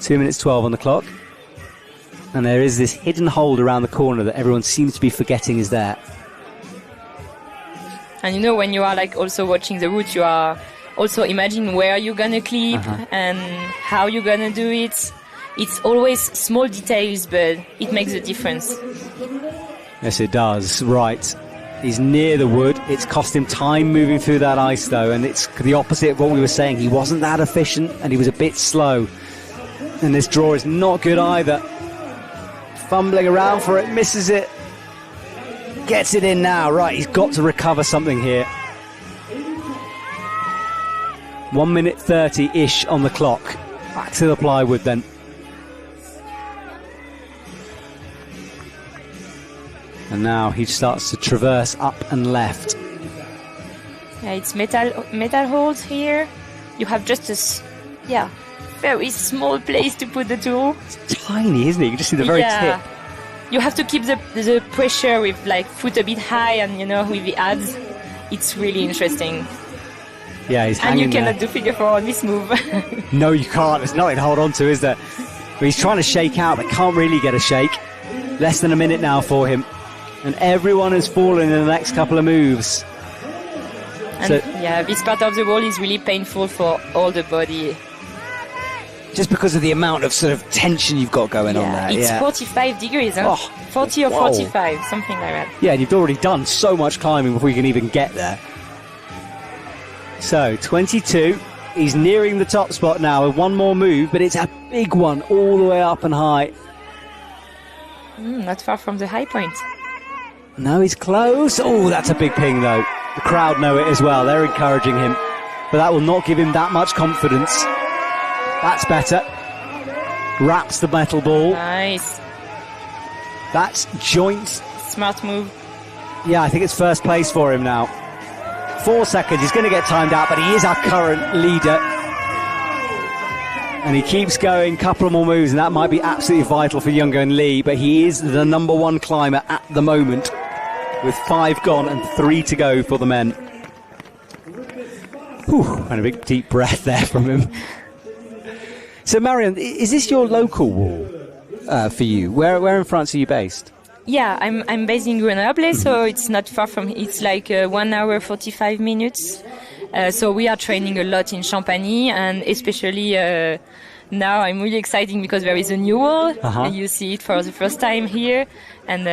2 minutes 12 on the clock. And there is this hidden hold around the corner that everyone seems to be forgetting is there. And you know, when you are like also watching the route, you are also imagining where you're gonna clip and how you're gonna do it. It's always small details, but it makes a difference. Yes, it does. Right. He's near the wood. It's cost him time moving through that ice, though, and it's the opposite of what we were saying. He wasn't that efficient, and he was a bit slow. And this draw is not good either. Fumbling around for it, misses it. Gets it in now. Right, he's got to recover something here. 1 minute 30-ish on the clock. Back to the plywood then. And now he starts to traverse up and left. Yeah, it's metal holes here. You have just a very small place to put the tool. It's tiny, isn't it? You can just see the very tip. You have to keep the pressure with like foot a bit high, and you know, with the abs, it's really interesting. Yeah, he's hanging. And you cannot do figure four on this move. No, you can't. There's nothing to hold on to, is there? But he's trying to shake out, but can't really get a shake. Less than a minute now for him. And everyone has fallen in the next couple of moves. And this part of the wall is really painful for all the body. Just because of the amount of sort of tension you've got going on there. It's 45 degrees, huh? 40 or 45, something like that. Yeah, and you've already done so much climbing before you can even get there. So, 22. He's nearing the top spot now with one more move, but it's a big one all the way up and high. Not far from the high point. No, he's close. Oh, that's a big ping, though. The crowd know it as well. They're encouraging him. But that will not give him that much confidence. That's better. Wraps the metal ball. Nice. That's joint. Smart move. Yeah, I think it's first place for him now. 4 seconds. He's going to get timed out, but he is our current leader. And he keeps going. Couple more moves, and that might be absolutely vital for Young-Gun Lee. But he is the number one climber at the moment, with 5 gone and 3 to go for the men. Whew, and a big deep breath there from him. So, Marion, is this your local wall for you? Where in France are you based? Yeah, I'm based in Grenoble, so it's not far from. It's like 1 hour 45 minutes. So we are training a lot in Champagny, and especially now I'm really excited because there is a new wall. You see it for the first time here. And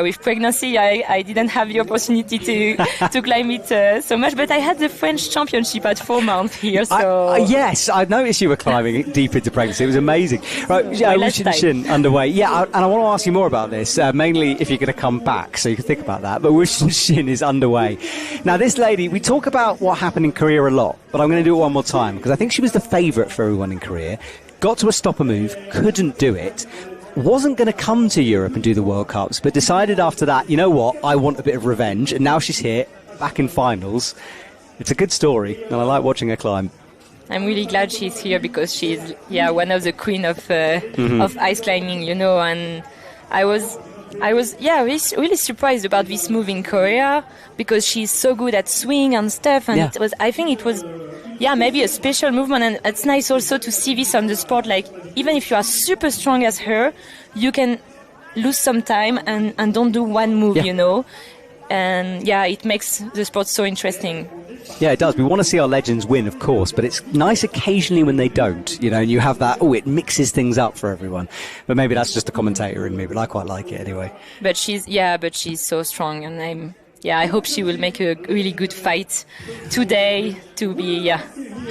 with pregnancy, I didn't have the opportunity to climb it so much. But I had the French championship at 4 months here. So yes, I noticed you were climbing deep into pregnancy. It was amazing. Right, Wushen underway. Yeah, and I want to ask you more about this, mainly if you're going to come back, so you can think about that. But Wushen is underway. Now, this lady, we talk about what happened in Korea a lot, but I'm going to do it one more time because I think she was the favourite for everyone in Korea. Got to a stopper move, couldn't do it. Wasn't going to come to Europe and do the World Cups, but decided after that, you know what, I want a bit of revenge, and now she's here, back in finals. It's a good story, and I like watching her climb. I'm really glad she's here because she's one of the queen of ice climbing, you know, and I was really surprised about this move in Korea because she's so good at swing and stuff, and I think it was maybe a special movement, and it's nice also to see this on the sport. Like, even if you are super strong as her, you can lose some time and don't do one move, you know. And it makes the sport so interesting. Yeah, it does. We want to see our legends win, of course, but it's nice occasionally when they don't, you know, and you have that, it mixes things up for everyone. But maybe that's just a commentator in me, but I quite like it anyway. But she's so strong, and I hope she will make a really good fight today to be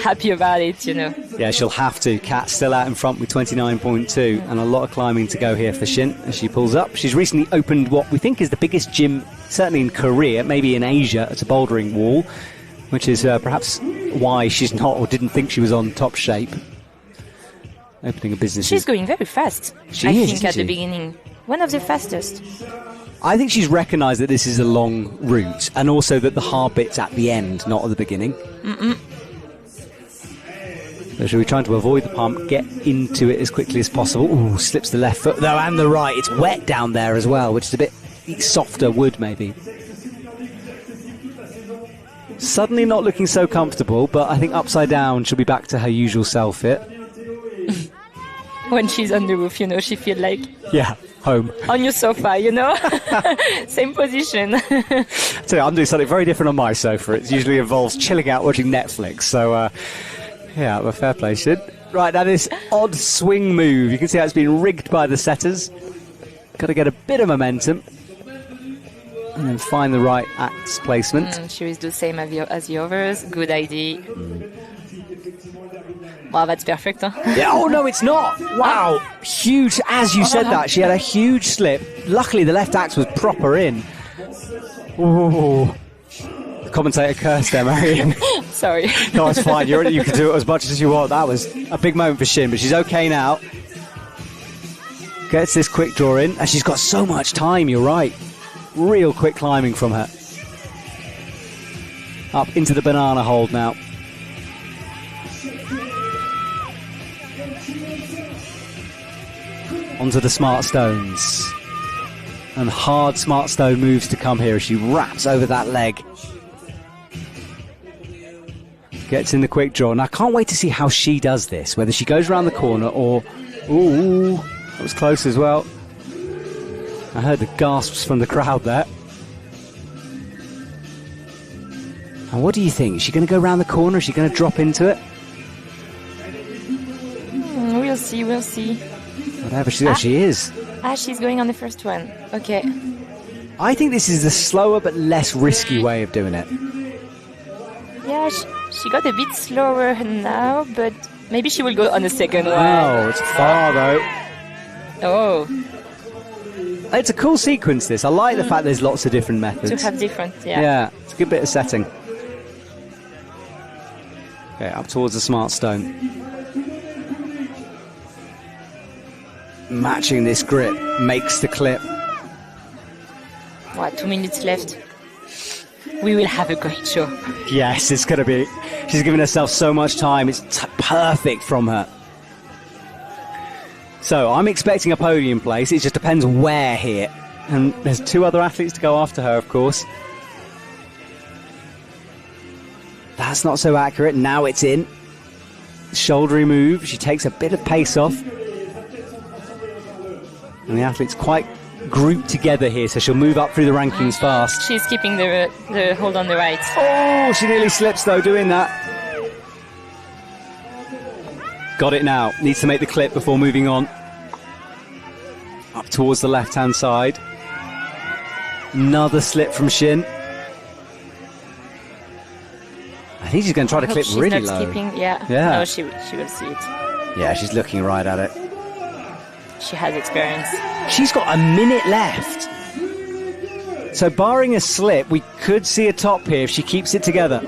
happy about it, you know. Yeah, she'll have to. Kat still out in front with 29.2 and a lot of climbing to go here for Shin as she pulls up. She's recently opened what we think is the biggest gym, certainly in Korea, maybe in Asia. It's a bouldering wall, which is perhaps why she's not or didn't think she was on top shape. Opening a business. She's going very fast, I think, at the beginning. One of the fastest. I think she's recognised that this is a long route, and also that the hard bit's at the end, not at the beginning. So she'll be trying to avoid the pump, get into it as quickly as possible. Ooh, slips the left foot, though, and the right. It's wet down there as well, which is a bit softer wood, maybe. Suddenly not looking so comfortable, but I think upside down she'll be back to her usual self here. when she's on the roof, you know, she feels like Yeah, home. on your sofa, you know, same position. So I'm doing something very different on my sofa. It usually involves chilling out watching Netflix. So, yeah, well, fair play, Shin. Right, now this odd swing move. You can see how it's been rigged by the setters. Got to get a bit of momentum. And then find the right axe placement. She will do the same as the others. Good idea. Wow, that's perfect, huh? Yeah. Oh, no, it's not. Wow. Huge. As you said that, she had a huge slip. Luckily, the left axe was proper in. Ooh. The commentator cursed there, Marion. Sorry. No, it's fine. You can do it as much as you want. That was a big moment for Shin, but she's okay now. Gets this quick draw in, and she's got so much time, you're right. Real quick climbing from her. Up into the banana hold now. Onto the smart stones. And hard smart stone moves to come here as she wraps over that leg. Gets in the quick draw. Now I can't wait to see how she does this. Whether she goes around the corner or... Ooh, that was close as well. I heard the gasps from the crowd there. And what do you think? Is she going to go around the corner? Is she going to drop into it? We'll see, we'll see. Whatever she is. She's going on the first one. Okay. I think this is the slower but less risky way of doing it. Yeah, she got a bit slower now, but maybe she will go on the second one. Oh, it's far though. Oh. It's a cool sequence, this. I like the fact there's lots of different methods. To have different, yeah. Yeah, it's a good bit of setting. Okay, up towards the smart stone. Matching this grip makes the clip. What, 2 minutes left? We will have a great show. Yes, it's going to be. She's given herself so much time. It's perfect from her. So I'm expecting a podium place. It just depends where here. And there's 2 other athletes to go after her, of course. That's not so accurate. Now it's in. Shouldery move. She takes a bit of pace off. And the athlete's quite grouped together here, so she'll move up through the rankings fast. She's keeping the hold on the right. Oh, she nearly slips, though, doing that. Got it now. Needs to make the clip before moving on. Up towards the left-hand side. Another slip from Shin. I think she's going to try to clip really low. Skipping. Yeah. No, she will see it. Yeah, she's looking right at it. She has experience. She's got a minute left. So barring a slip, we could see a top here if she keeps it together.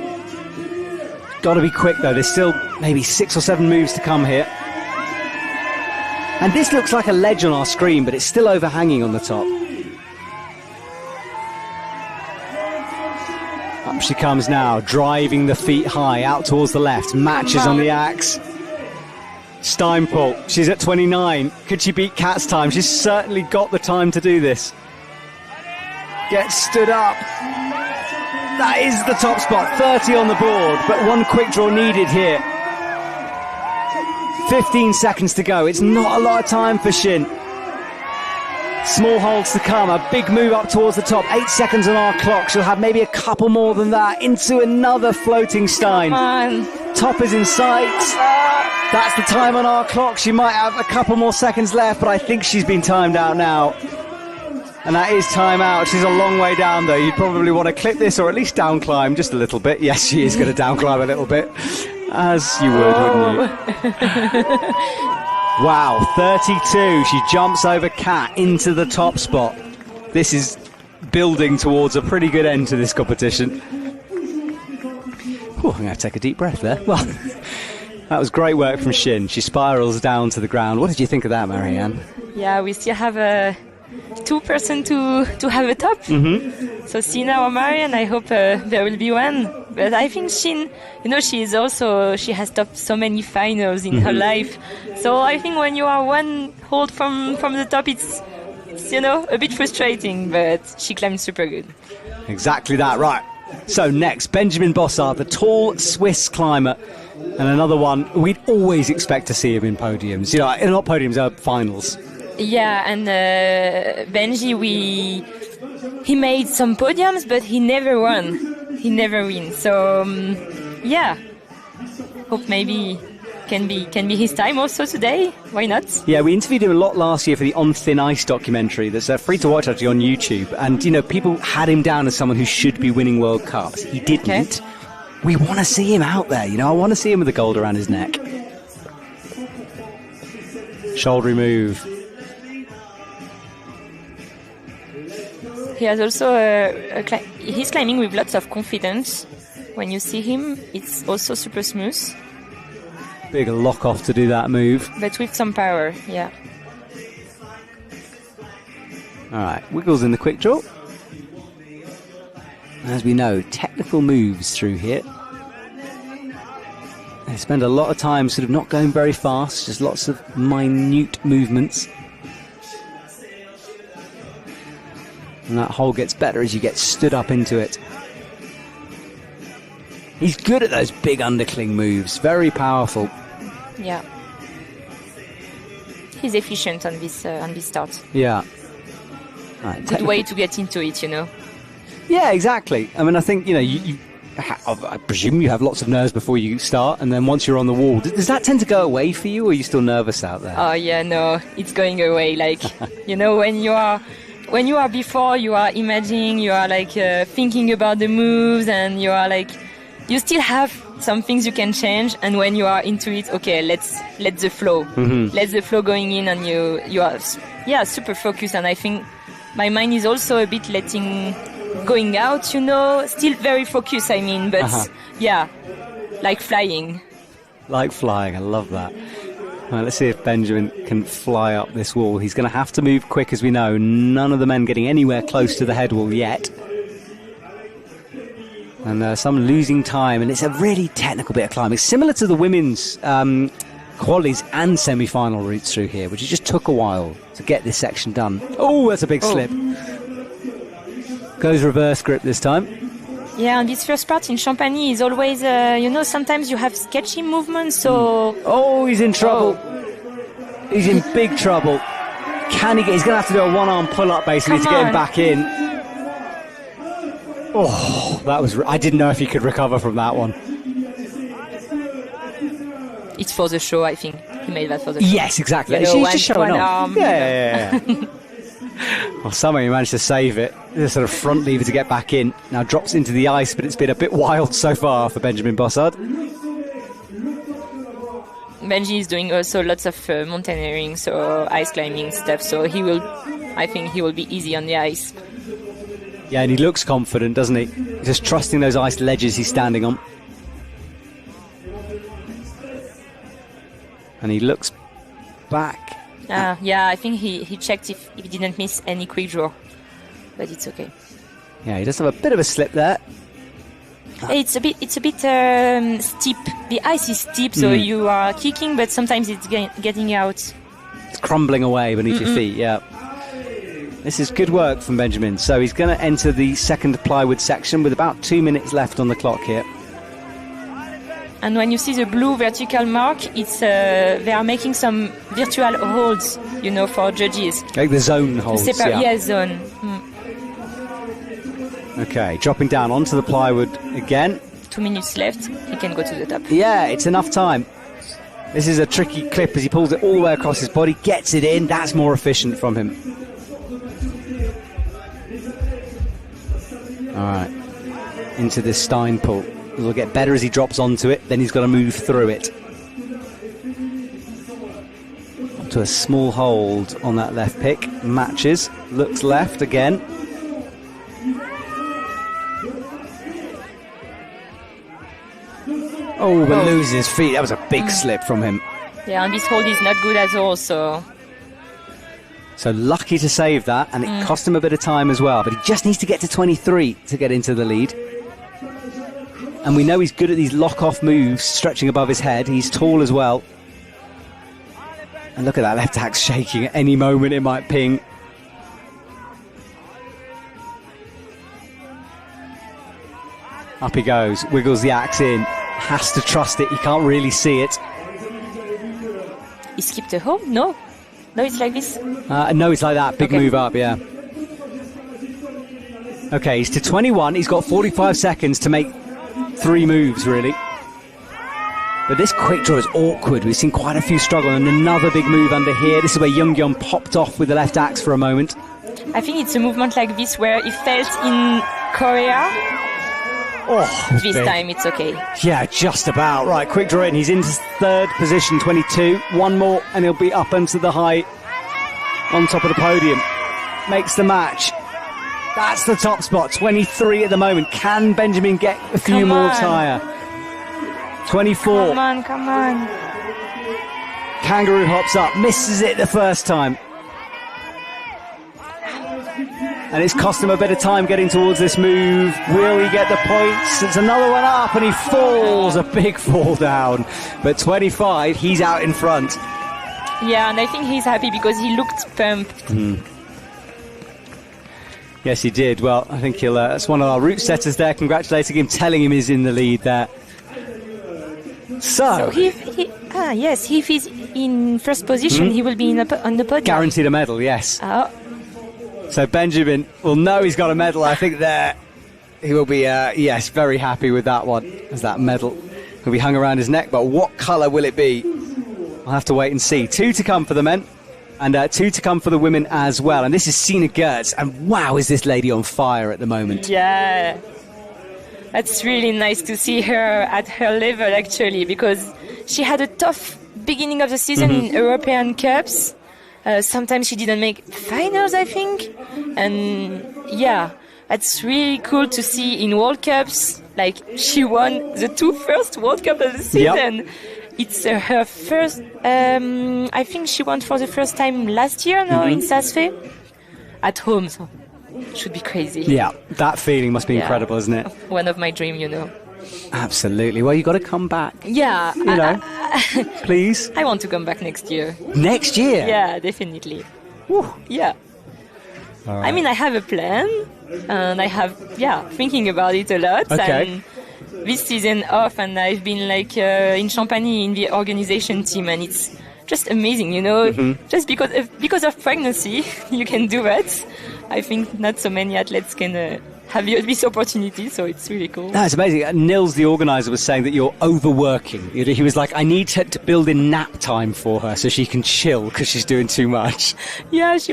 Got to be quick, though. There's still maybe 6 or 7 moves to come here. And this looks like a ledge on our screen, but it's still overhanging on the top. Up she comes now, driving the feet high, out towards the left. Matches on the axe. Steinpol, she's at 29. Could she beat Kat's time? She's certainly got the time to do this. Gets stood up. That is the top spot. 30 on the board, but 1 quick draw needed here. 15 seconds to go. It's not a lot of time for Shin. Small holds to come. A big move up towards the top. 8 seconds on our clock. She'll have maybe a couple more than that. Into another floating Stein. Top is in sight. That's the time on our clock. She might have a couple more seconds left, but I think she's been timed out now. And that is time out. She's a long way down, though. You'd probably want to clip this or at least down climb just a little bit. Yes, she is going to down climb a little bit. As you would, wouldn't you? Wow, 32. She jumps over Kat into the top spot. This is building towards a pretty good end to this competition. I'm going to take a deep breath there. Well, that was great work from Shin. She spirals down to the ground. What did you think of that, Marianne? Yeah, we still have 2% to have a top. Mm-hmm. So Sina or Marianne, I hope there will be one. But I think Shin, she has topped so many finals in her life. So I think when you are 1 hold from the top, it's a bit frustrating, but she climbed super good. Exactly that, right. So next, Benjamin Bossard, the tall Swiss climber. And another one, we'd always expect to see him in podiums. You know, not podiums, finals. Yeah, and Benji, he made some podiums, but he never won. He never wins. So, yeah, hope maybe can be his time also today. Why not? Yeah, we interviewed him a lot last year for the On Thin Ice documentary that's free to watch actually on YouTube. And, you know, people had him down as someone who should be winning World Cups. He didn't. Okay. We want to see him out there, you know. I want to see him with the gold around his neck. Shoulder move. He has also he's climbing with lots of confidence. When you see him, it's also super smooth. Big lock off to do that move. But with some power, yeah. All right, Wiggles in the quick draw. As we know, technical moves through here. They spend a lot of time sort of not going very fast, just lots of minute movements. And that hole gets better as you get stood up into it. He's good at those big undercling moves, very powerful. Yeah. He's efficient on this start. Yeah. Right, good way to get into it, you know. Yeah, exactly. I mean, I think, you know, I presume you have lots of nerves before you start, and then once you're on the wall, does that tend to go away for you, or are you still nervous out there? Oh, yeah, no, it's going away. Like, you know, when you are before, you are imagining, you are like thinking about the moves, and you are like, you still have some things you can change, and when you are into it, okay, let the flow. Mm-hmm. Let the flow going in, and you are, super focused, and I think my mind is also a bit going out, you know, still very focused, I mean, but yeah, like flying. Like flying, I love that. Right, let's see if Benjamin can fly up this wall. He's going to have to move quick, as we know. None of the men getting anywhere close to the head wall yet. And some losing time, and it's a really technical bit of climbing. Similar to the women's qualies and semi-final routes through here, which it just took a while to get this section done. Oh, that's a big slip. Goes reverse grip this time. Yeah, and this first part in Champagny is always, you know, sometimes you have sketchy movements, so... Oh, he's in trouble. He's in big trouble. Can he get... He's going to have to do a one-arm pull-up, basically, to get him back in. Oh, that was... I didn't know if he could recover from that one. It's for the show, I think. He made that for the show. Yes, exactly. You know, He's just showing off. Yeah. Well, somehow he managed to save it. There's a sort of front lever to get back in. Now drops into the ice, but it's been a bit wild so far for Benjamin Bossard. Benji is doing also lots of mountaineering, so ice climbing stuff, so I think he will be easy on the ice. Yeah, and he looks confident, doesn't he? He's just trusting those ice ledges he's standing on. And he looks back. Yeah, I think he checked if he didn't miss any quick draw, but it's okay. Yeah, he does have a bit of a slip there. It's a bit steep. The ice is steep, so you are kicking, but sometimes it's getting out. It's crumbling away beneath your feet. Yeah. This is good work from Benjamin. So he's going to enter the second plywood section with about 2 minutes left on the clock here. And when you see the blue vertical mark, it's they are making some virtual holds, you know, for judges. Like the zone holds, zone. Okay, dropping down onto the plywood again. 2 minutes left, he can go to the top. Yeah, it's enough time. This is a tricky clip as he pulls it all the way across his body, gets it in. That's more efficient from him. All right, into this Stein pull. It'll get better as he drops onto it, then he's got to move through it. Up to a small hold on that left pick. Matches, looks left again. Oh, but loses his feet. That was a big slip from him. Yeah, and this hold is not good at all, so lucky to save that, and it cost him a bit of time as well, but he just needs to get to 23 to get into the lead. And we know he's good at these lock-off moves, stretching above his head. He's tall as well. And look at that left axe shaking. At any moment it might ping. Up he goes, wiggles the axe in. Has to trust it. He can't really see it. He skipped a hole? No, it's like this. No, it's like that. Big Okay. move up, yeah. Okay, he's to 21. He's got 45 seconds to make 3 moves, really. But this quick draw is awkward. We've seen quite a few struggle, and another big move under here. This is where Young popped off with the left axe for a moment. I think it's a movement like this where he felt in Korea. Oh, This time it's okay. Yeah, just about. Right, quick draw in. He's in 3rd position, 22. One more, and he'll be up into the height on top of the podium. Makes the match. That's the top spot, 23 at the moment. Can Benjamin get a few Come more on. higher? 24. Come on. Kangaroo hops up, misses it the first time. And it's cost him a bit of time getting towards this move. Will he get the points? It's another one up, and he falls. A big fall down. But 25, he's out in front. Yeah, and I think he's happy because he looked pumped. Yes, he did. Well, I think he'll. That's one of our route setters there, congratulating him, telling him he's in the lead there. So Yes, if he's in first position, he will be on the podium. guaranteed a medal, yes. Oh, So Benjamin will know he's got a medal. I think there he will be, yes, very happy with that one, as that medal will be hung around his neck. But what colour will it be? I'll have to wait and see. 2 to come for the men, and 2 to come for the women as well. And this is Sina Gertz, and wow, is this lady on fire at the moment. yeah. That's really nice to see her at her level, actually, because she had a tough beginning of the season in European Cups. Sometimes she didn't make finals, I think. And yeah, that's really cool to see in World Cups. Like, she won the 2 first World Cup of the season. Yep. It's her first, I think she won for the first time last year, no, in Sasfe, at home. So it should be crazy. Yeah, that feeling must be incredible, isn't it? One of my dreams, you know. Absolutely. Well, you've got to come back, Yeah, you know, please. I want to come back next year. Next year? Yeah, definitely. Whew. Yeah. All right. I mean, I have a plan, and I have, thinking about it a lot. Okay. And this season off, and I've been like in Champagny in the organization team, and it's just amazing, you know. Just because of pregnancy, you can do that. I think not so many athletes can have this opportunity, so it's really cool. That's amazing. Nils, the organizer, was saying that you're overworking. He was like, I need to build in nap time for her so she can chill because she's doing too much. Yeah, he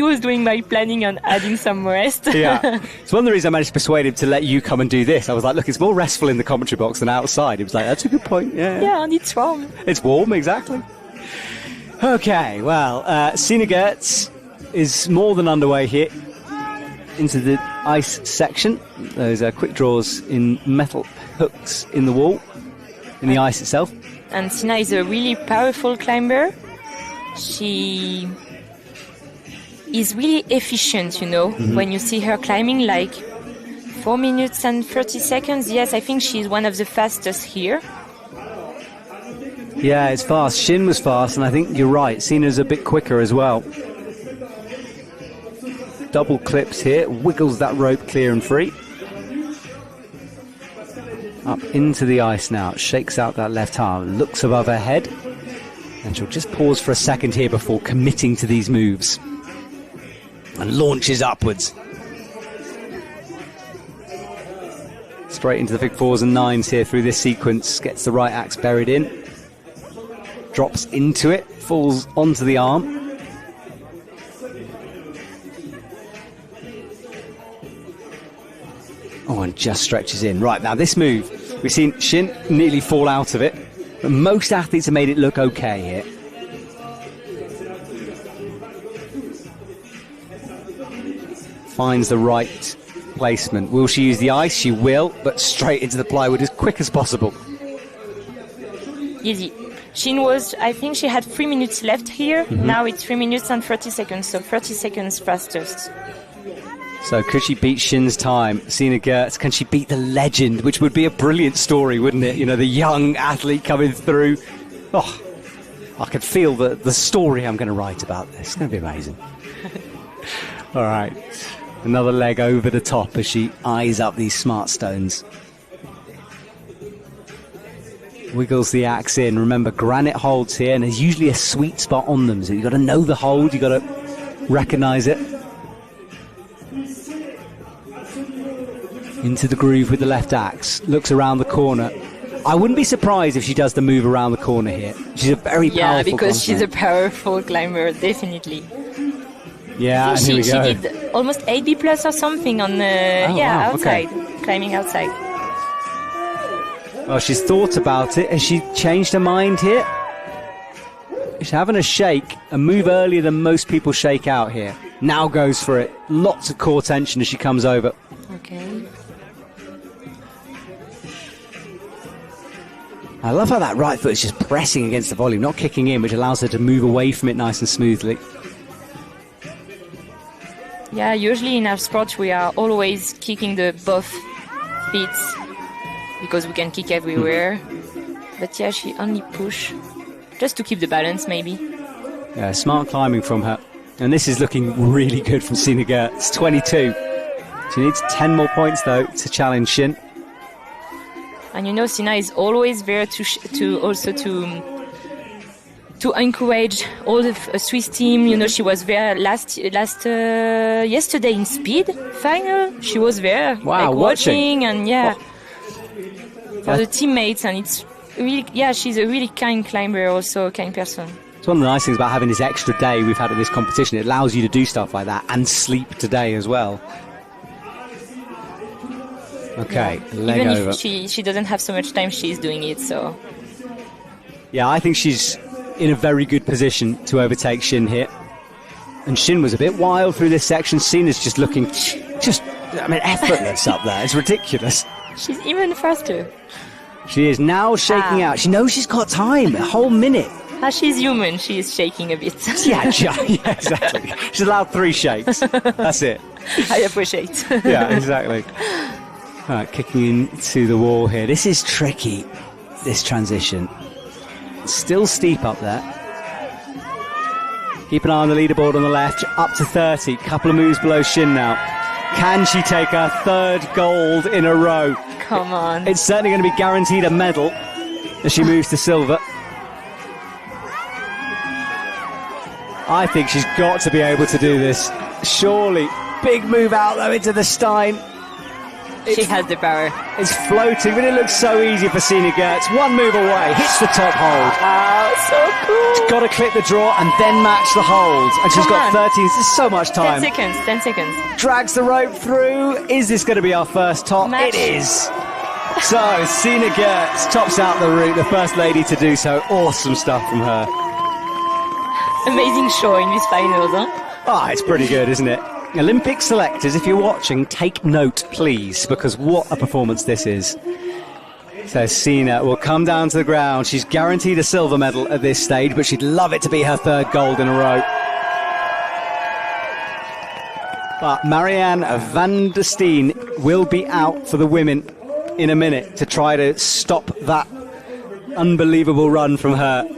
was doing my planning and adding some rest. Yeah. It's one of the reasons I managed to persuade him to let you come and do this. I was like, look, it's more restful in the commentary box than outside. He was like, that's a good point. Yeah. Yeah, and it's warm. It's warm, exactly. Okay, well, Sina Gertz is more than underway here into the ice section. Those are quick draws in metal hooks in the wall, in the ice itself. And Sina is a really powerful climber. She is really efficient, you know, when you see her climbing, like 4 minutes and 30 seconds. Yes, I think she's one of the fastest here. Yeah, it's fast. Shin was fast, and I think you're right. Sina's a bit quicker as well. Double clips here, wiggles that rope clear and free. Up into the ice now, shakes out that left arm, looks above her head, and she'll just pause for a second here before committing to these moves. And launches upwards. Straight into the big 4s and 9s here through this sequence, gets the right axe buried in. Drops into it, falls onto the arm. Oh, and just stretches in. Right, now this move, we've seen Shin nearly fall out of it, but most athletes have made it look okay here. Finds the right placement. Will she use the ice? She will, but straight into the plywood as quick as possible. Easy. I think she had 3 minutes left here. Now it's 3 minutes and 30 seconds, so 30 seconds fastest. So could she beat Shin's time? Sina Gertz, can she beat the legend? Which would be a brilliant story, wouldn't it? You know, the young athlete coming through. Oh, I could feel the story I'm going to write about this. It's going to be amazing. All right. Another leg over the top as she eyes up these smart stones. Wiggles the axe in. Remember, granite holds here, and there's usually a sweet spot on them. So you've got to know the hold. You've got to recognise it. Into the groove with the left axe. Looks around the corner. I wouldn't be surprised if she does the move around the corner here. She's a very powerful Yeah, because climber. she's a powerful climber, definitely. Yeah, and here we go. She did almost 8B plus or something on outside, climbing outside. Well, she's thought about it. Has she changed her mind here? She's having a shake, a move earlier than most people shake out here. Now goes for it. Lots of core tension as she comes over. Okay. I love how that right foot is just pressing against the volume, not kicking in, which allows her to move away from it nice and smoothly. Yeah, usually in our sport we are always kicking the both feet because we can kick everywhere. But yeah, she only push just to keep the balance, maybe. Yeah, smart climbing from her. And this is looking really good from Sina Gertz. 22. She needs 10 more points, though, to challenge Shin. And you know, Sina is always there to encourage all the Swiss team. You know, she was there yesterday in speed final. She was there, wow, watching and for the teammates. And it's really, she's a really kind climber, also a kind person. It's one of the nice things about having this extra day we've had at this competition. It allows you to do stuff like that and sleep today as well. Okay, leg Even over. if she doesn't have so much time, she's doing it. So yeah, I think she's in a very good position to overtake Shin here. And Shin was a bit wild through this section. Sina's just looking effortless up there. It's ridiculous. she's even faster. She is now shaking out. She knows she's got time, a whole minute. She's human. She's shaking a bit. Yeah, exactly. She's allowed 3 shakes. That's it. I appreciate. Yeah, exactly. All right, kicking into the wall here. This is tricky, this transition. Still steep up there. Keep an eye on the leaderboard on the left. Up to 30. Couple of moves below Shin now. Can she take her 3rd gold in a row? Come on. It's certainly going to be guaranteed a medal as she moves to silver. I think she's got to be able to do this. Surely. Big move out, though, into the Stein. She has the power. It's floating, but it looks so easy for Sina Gertz. 1 move away, hits the top hold. Wow, so cool. She's got to clip the draw and then match the hold. And she's got 13, there's so much time. 10 seconds. Drags the rope through. Is this going to be our first top? Match. It is. So, Sina Gertz tops out the route, the first lady to do so. Awesome stuff from her. Amazing show in this finals, huh? It's pretty good, isn't it? Olympic selectors, if you're watching, take note, please, because what a performance this is. So Sina will come down to the ground. She's guaranteed a silver medal at this stage, but she'd love it to be her 3rd gold in a row. But Marianne van der Steen will be out for the women in a minute to try to stop that unbelievable run from her.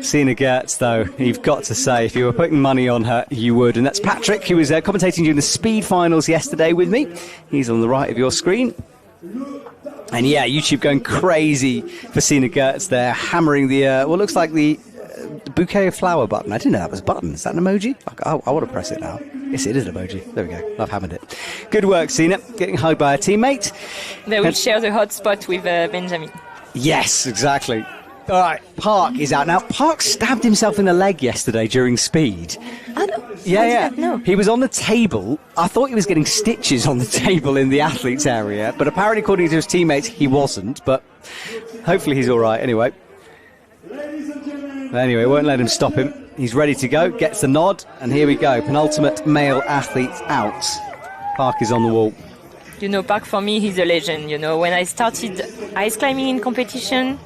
Sina Gertz, though, you've got to say, if you were putting money on her, you would. And that's Patrick, who was commentating during the speed finals yesterday with me. He's on the right of your screen. And yeah, YouTube going crazy for Sina Gertz there, hammering the, what looks like the bouquet of flower button. I didn't know that was a button. Is that an emoji? I want to press it now. Yes, it is an emoji. There we go. I've hammered it. Good work, Sina. Getting hugged by a teammate. They will share the hot spot with Benjamin. Yes, exactly. All right, Park is out now. Park stabbed himself in the leg yesterday during speed. Oh, no. Yeah. No. He was on the table. I thought he was getting stitches on the table in the athletes area, but apparently, according to his teammates, he wasn't. But hopefully he's all right anyway. Anyway, won't let him stop him. He's ready to go, gets the nod, and here we go. Penultimate male athlete out. Park is on the wall. You know, Park, for me, he's a legend. You know, when I started ice climbing in competition,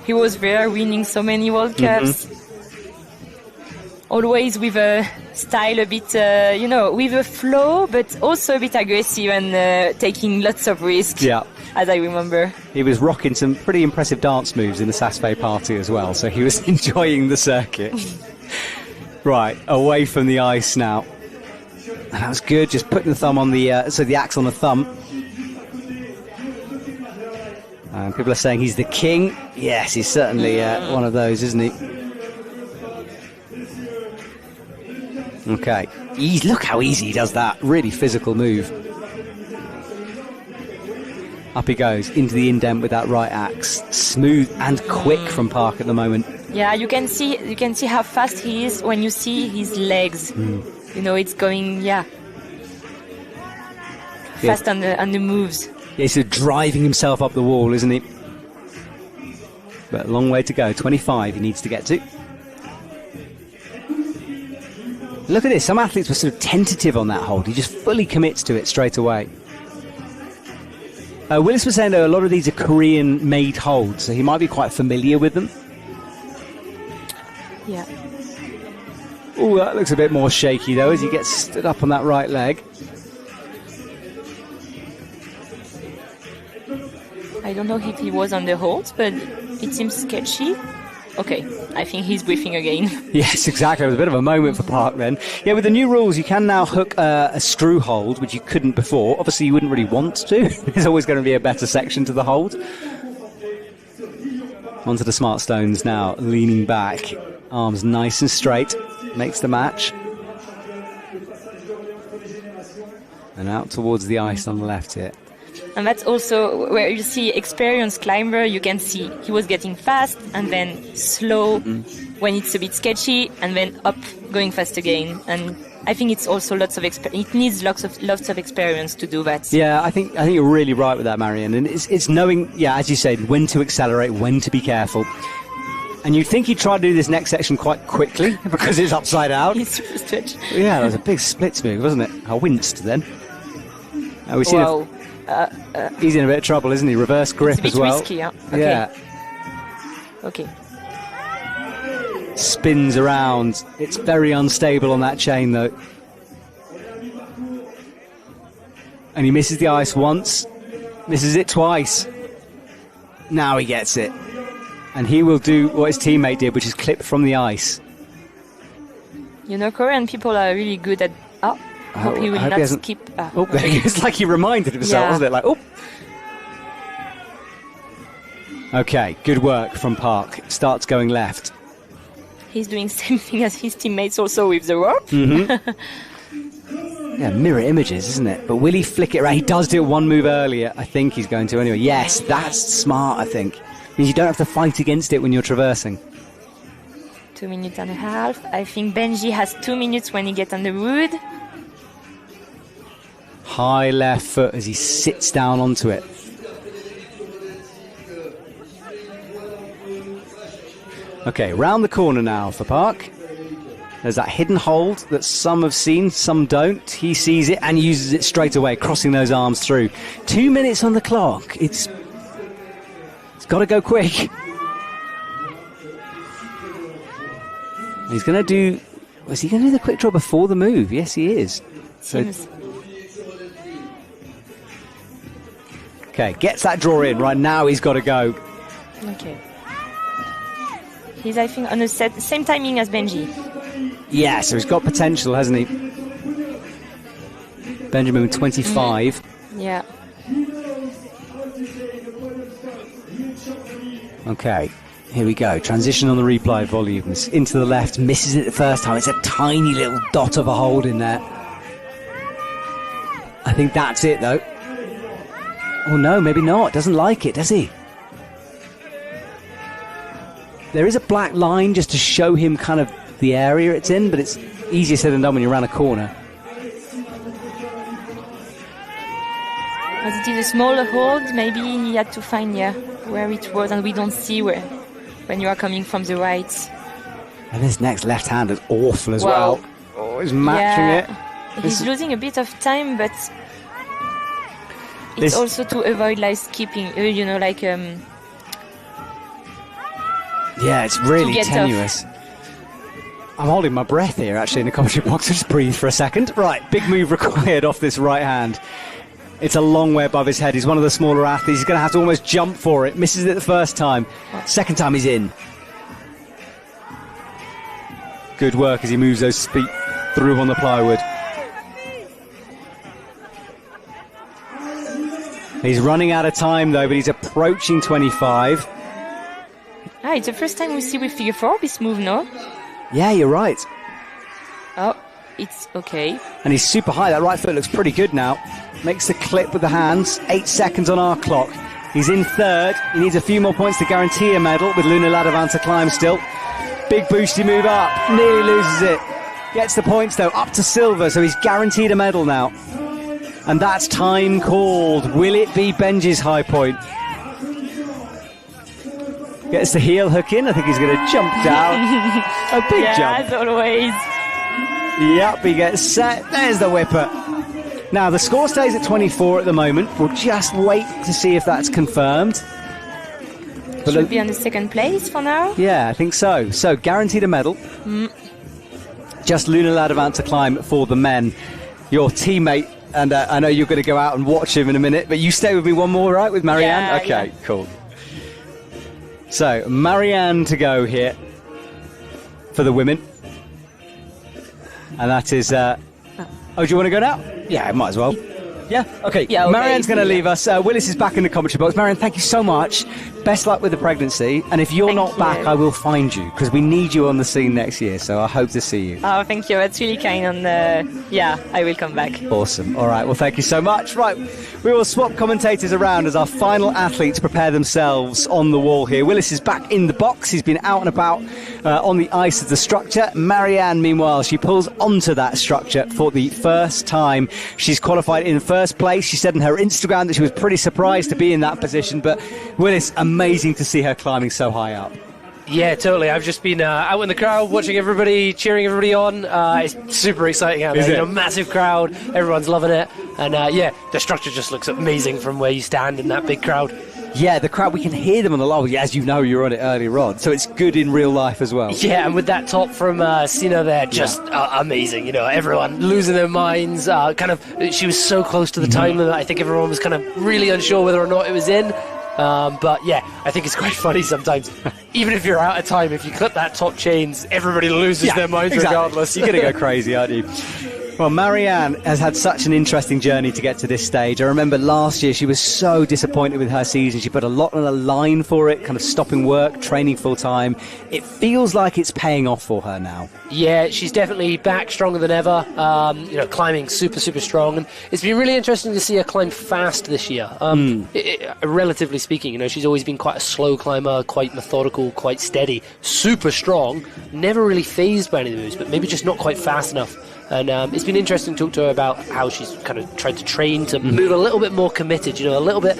he was there winning so many World Cups. Always with a style a bit, with a flow, but also a bit aggressive and taking lots of risks, as I remember. He was rocking some pretty impressive dance moves in the Sasfe party as well, so he was enjoying the circuit. Right, away from the ice now. And that was good, just putting the thumb on the axe on the thumb. People are saying he's the king. Yes, he's certainly one of those, isn't he? Okay. Look how easy he does that. Really physical move. Up he goes into the indent with that right axe. Smooth and quick from Park at the moment. Yeah, you can see how fast he is when you see his legs. You know, it's going fast on the moves. Yeah, he's sort of driving himself up the wall, isn't he? But a long way to go. 25 he needs to get to. Look at this. Some athletes were sort of tentative on that hold. He just fully commits to it straight away. Willis was saying, though, a lot of these are Korean-made holds, so he might be quite familiar with them. Yeah. Oh, that looks a bit more shaky, though, as he gets stood up on that right leg. I don't know if he was on the hold, but it seems sketchy. Okay, I think he's briefing again. Yes, exactly. It was a bit of a moment for Park then. Yeah, with the new rules, you can now hook a screw hold, which you couldn't before. Obviously, you wouldn't really want to. There's always going to be a better section to the hold. Onto the smart stones now, leaning back. Arms nice and straight. Makes the match. And out towards the ice on the left here. And that's also where you see experienced climber, you can see he was getting fast and then slow when it's a bit sketchy and then up, going fast again. And I think it's also it needs lots of experience to do that. Yeah, I think you're really right with that, Marianne. And it's knowing, as you said, when to accelerate, when to be careful. And you'd think he'd try to do this next section quite quickly because it's upside out. He's super stretched. Yeah, that was a big splits move, wasn't it? I winced then. We've seen he's in a bit of trouble, isn't he? Reverse grip as well. It's a bit risky, huh? Okay. Yeah. Okay. Spins around. It's very unstable on that chain, though. And he misses the ice once, misses it twice. Now he gets it. And he will do what his teammate did, which is clip from the ice. You know, Korean people are really good at... I hope he will not skip. It's like he reminded himself, wasn't it? Like, oh. Okay, good work from Park. Starts going left. He's doing the same thing as his teammates also with the rope. Yeah, mirror images, isn't it? But will he flick it around? He does do it one move earlier. I think he's going to anyway. Yes, that's smart, I think. Means you don't have to fight against it when you're traversing. 2 minutes and a half. I think Benji has 2 minutes when he gets on the wood. High left foot as he sits down onto it. Okay, round the corner now for Park. There's that hidden hold that some have seen, some don't. He sees it and uses it straight away, crossing those arms through. 2 minutes on the clock. It's got to go quick. He's going to do... Was he going to do the quick draw before the move? Yes, he is. Okay, gets that draw in. Right now he's got to go. Okay. He's, I think, on the same timing as Benji. Yeah, so he's got potential, hasn't he? Benjamin 25. Yeah. Okay, here we go. Transition on the replay volumes. Into the left, misses it the first time. It's a tiny little dot of a hold in there. I think that's it, though. Oh, no, maybe not. Doesn't like it, does he? There is a black line just to show him kind of the area it's in, but it's easier said than done when you're around a corner. As it is a smaller hold, maybe he had to find where it was, and we don't see where when you are coming from the right. And this next left hand is awful as well. Oh, he's matching it. He's losing a bit of time, but it's also to avoid like skipping, yeah, it's really tenuous. I'm holding my breath here, actually, in the commentary box. Just breathe for a second. Right, big move required off this right hand. It's a long way above his head. He's one of the smaller athletes. He's going to have to almost jump for it. Misses it the first time. Second time he's in. Good work as he moves those feet through on the plywood. He's running out of time, though, but he's approaching 25. It's the first time we see with figure 4 this move, no? Yeah, you're right. Oh, it's okay. And he's super high. That right foot looks pretty good now. Makes the clip with the hands. 8 seconds on our clock. He's in third. He needs a few more points to guarantee a medal with Luna Ladovant to climb still. Big boosty move up. Nearly loses it. Gets the points, though, up to silver, so he's guaranteed a medal now. And that's time called. Will it be Benji's high point? Gets the heel hook in. I think he's going to jump down. A big jump. As always. Yep, he gets set. There's the whipper. Now, the score stays at 24 at the moment. We'll just wait to see if that's confirmed. But Should be on the second place for now. Yeah, I think so. So, guaranteed a medal. Just Luna Ladovant to climb for the men. Your teammate, and I know you're going to go out and watch him in a minute, but you stay with me one more, right, with Marianne? Yeah, okay, cool. So, Marianne to go here for the women. And that is... oh, do you want to go now? Yeah, might as well. Yeah? Okay. Yeah, okay. Marianne's going to leave us. Willis is back in the commentary box. Marianne, thank you so much. Best luck with the pregnancy. And if you're not back, I will find you, because we need you on the scene next year. So I hope to see you. Oh, thank you. That's really kind. And yeah, I will come back. Awesome. All right. Well, thank you so much. Right. We will swap commentators around as our final athletes prepare themselves on the wall here. Willis is back in the box. He's been out and about on the ice of the structure. Marianne, meanwhile, she pulls onto that structure for the first time. She's qualified in first place. She said in her Instagram that she was pretty surprised to be in that position. But Willis, amazing to see her climbing so high up. Yeah, totally. I've just been out in the crowd, watching everybody, cheering everybody on. It's super exciting out there. Massive crowd. Everyone's loving it. And yeah, the structure just looks amazing from where you stand in that big crowd. Yeah, the crowd, we can hear them on the live. As you know, you're on it earlier on, so it's good in real life as well. Yeah, and with that top from Sina there, just amazing. You know, everyone losing their minds. She was so close to the time limit. I think everyone was kind of really unsure whether or not it was in. But yeah, I think it's quite funny sometimes. Even if you're out of time, if you cut that top chains, everybody loses their minds regardless. You're going to go crazy, aren't you? Well, Marianne has had such an interesting journey to get to this stage. I remember last year she was so disappointed with her season. She put a lot on the line for it, kind of stopping work, training full time. It feels like it's paying off for her now. Yeah, she's definitely back stronger than ever. Climbing super, super strong. And it's been really interesting to see her climb fast this year. Relatively speaking, she's always been quite a slow climber, quite methodical, quite steady, super strong, never really phased by any of the moves, but maybe just not quite fast enough. And it's been interesting to talk to her about how she's kind of tried to train to move a little bit more committed, a little bit,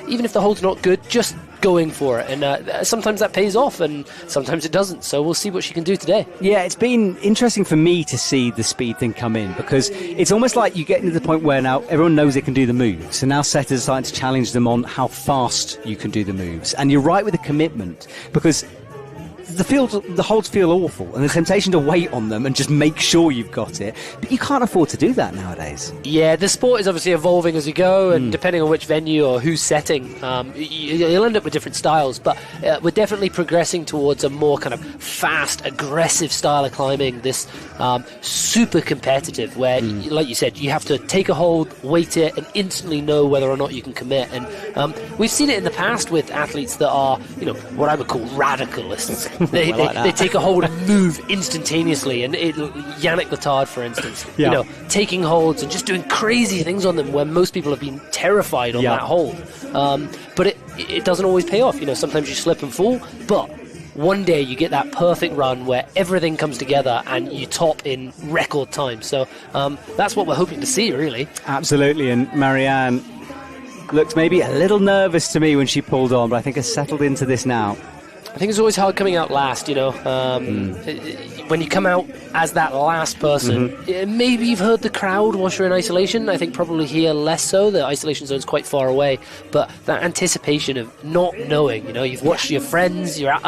even if the hold's not good, just going for it. And sometimes that pays off and sometimes it doesn't. So we'll see what she can do today. Yeah, it's been interesting for me to see the speed thing come in, because it's almost like you get to the point where now everyone knows they can do the moves. So now setters are starting to challenge them on how fast you can do the moves. And you're right with the commitment, because the holds feel awful, and the temptation to wait on them and just make sure you've got it, but you can't afford to do that nowadays. Yeah, the sport is obviously evolving as we go, and depending on which venue or who's setting, you'll end up with different styles, but we're definitely progressing towards a more kind of fast, aggressive style of climbing, this super competitive, where, like you said, you have to take a hold, wait it, and instantly know whether or not you can commit. And we've seen it in the past with athletes that are, what I would call radicalists. They take a hold and move instantaneously, and Yannick Letard, for instance, taking holds and just doing crazy things on them when most people have been terrified on that hold. But it doesn't always pay off. Sometimes you slip and fall, but one day you get that perfect run where everything comes together and you top in record time. So that's what we're hoping to see, really. Absolutely. And Marianne looked maybe a little nervous to me when she pulled on, but I think has settled into this now. I think it's always hard coming out last, when you come out as that last person. Maybe you've heard the crowd whilst you're in isolation. I think probably here less so. The isolation zone's quite far away, but that anticipation of not knowing, you've watched your friends, your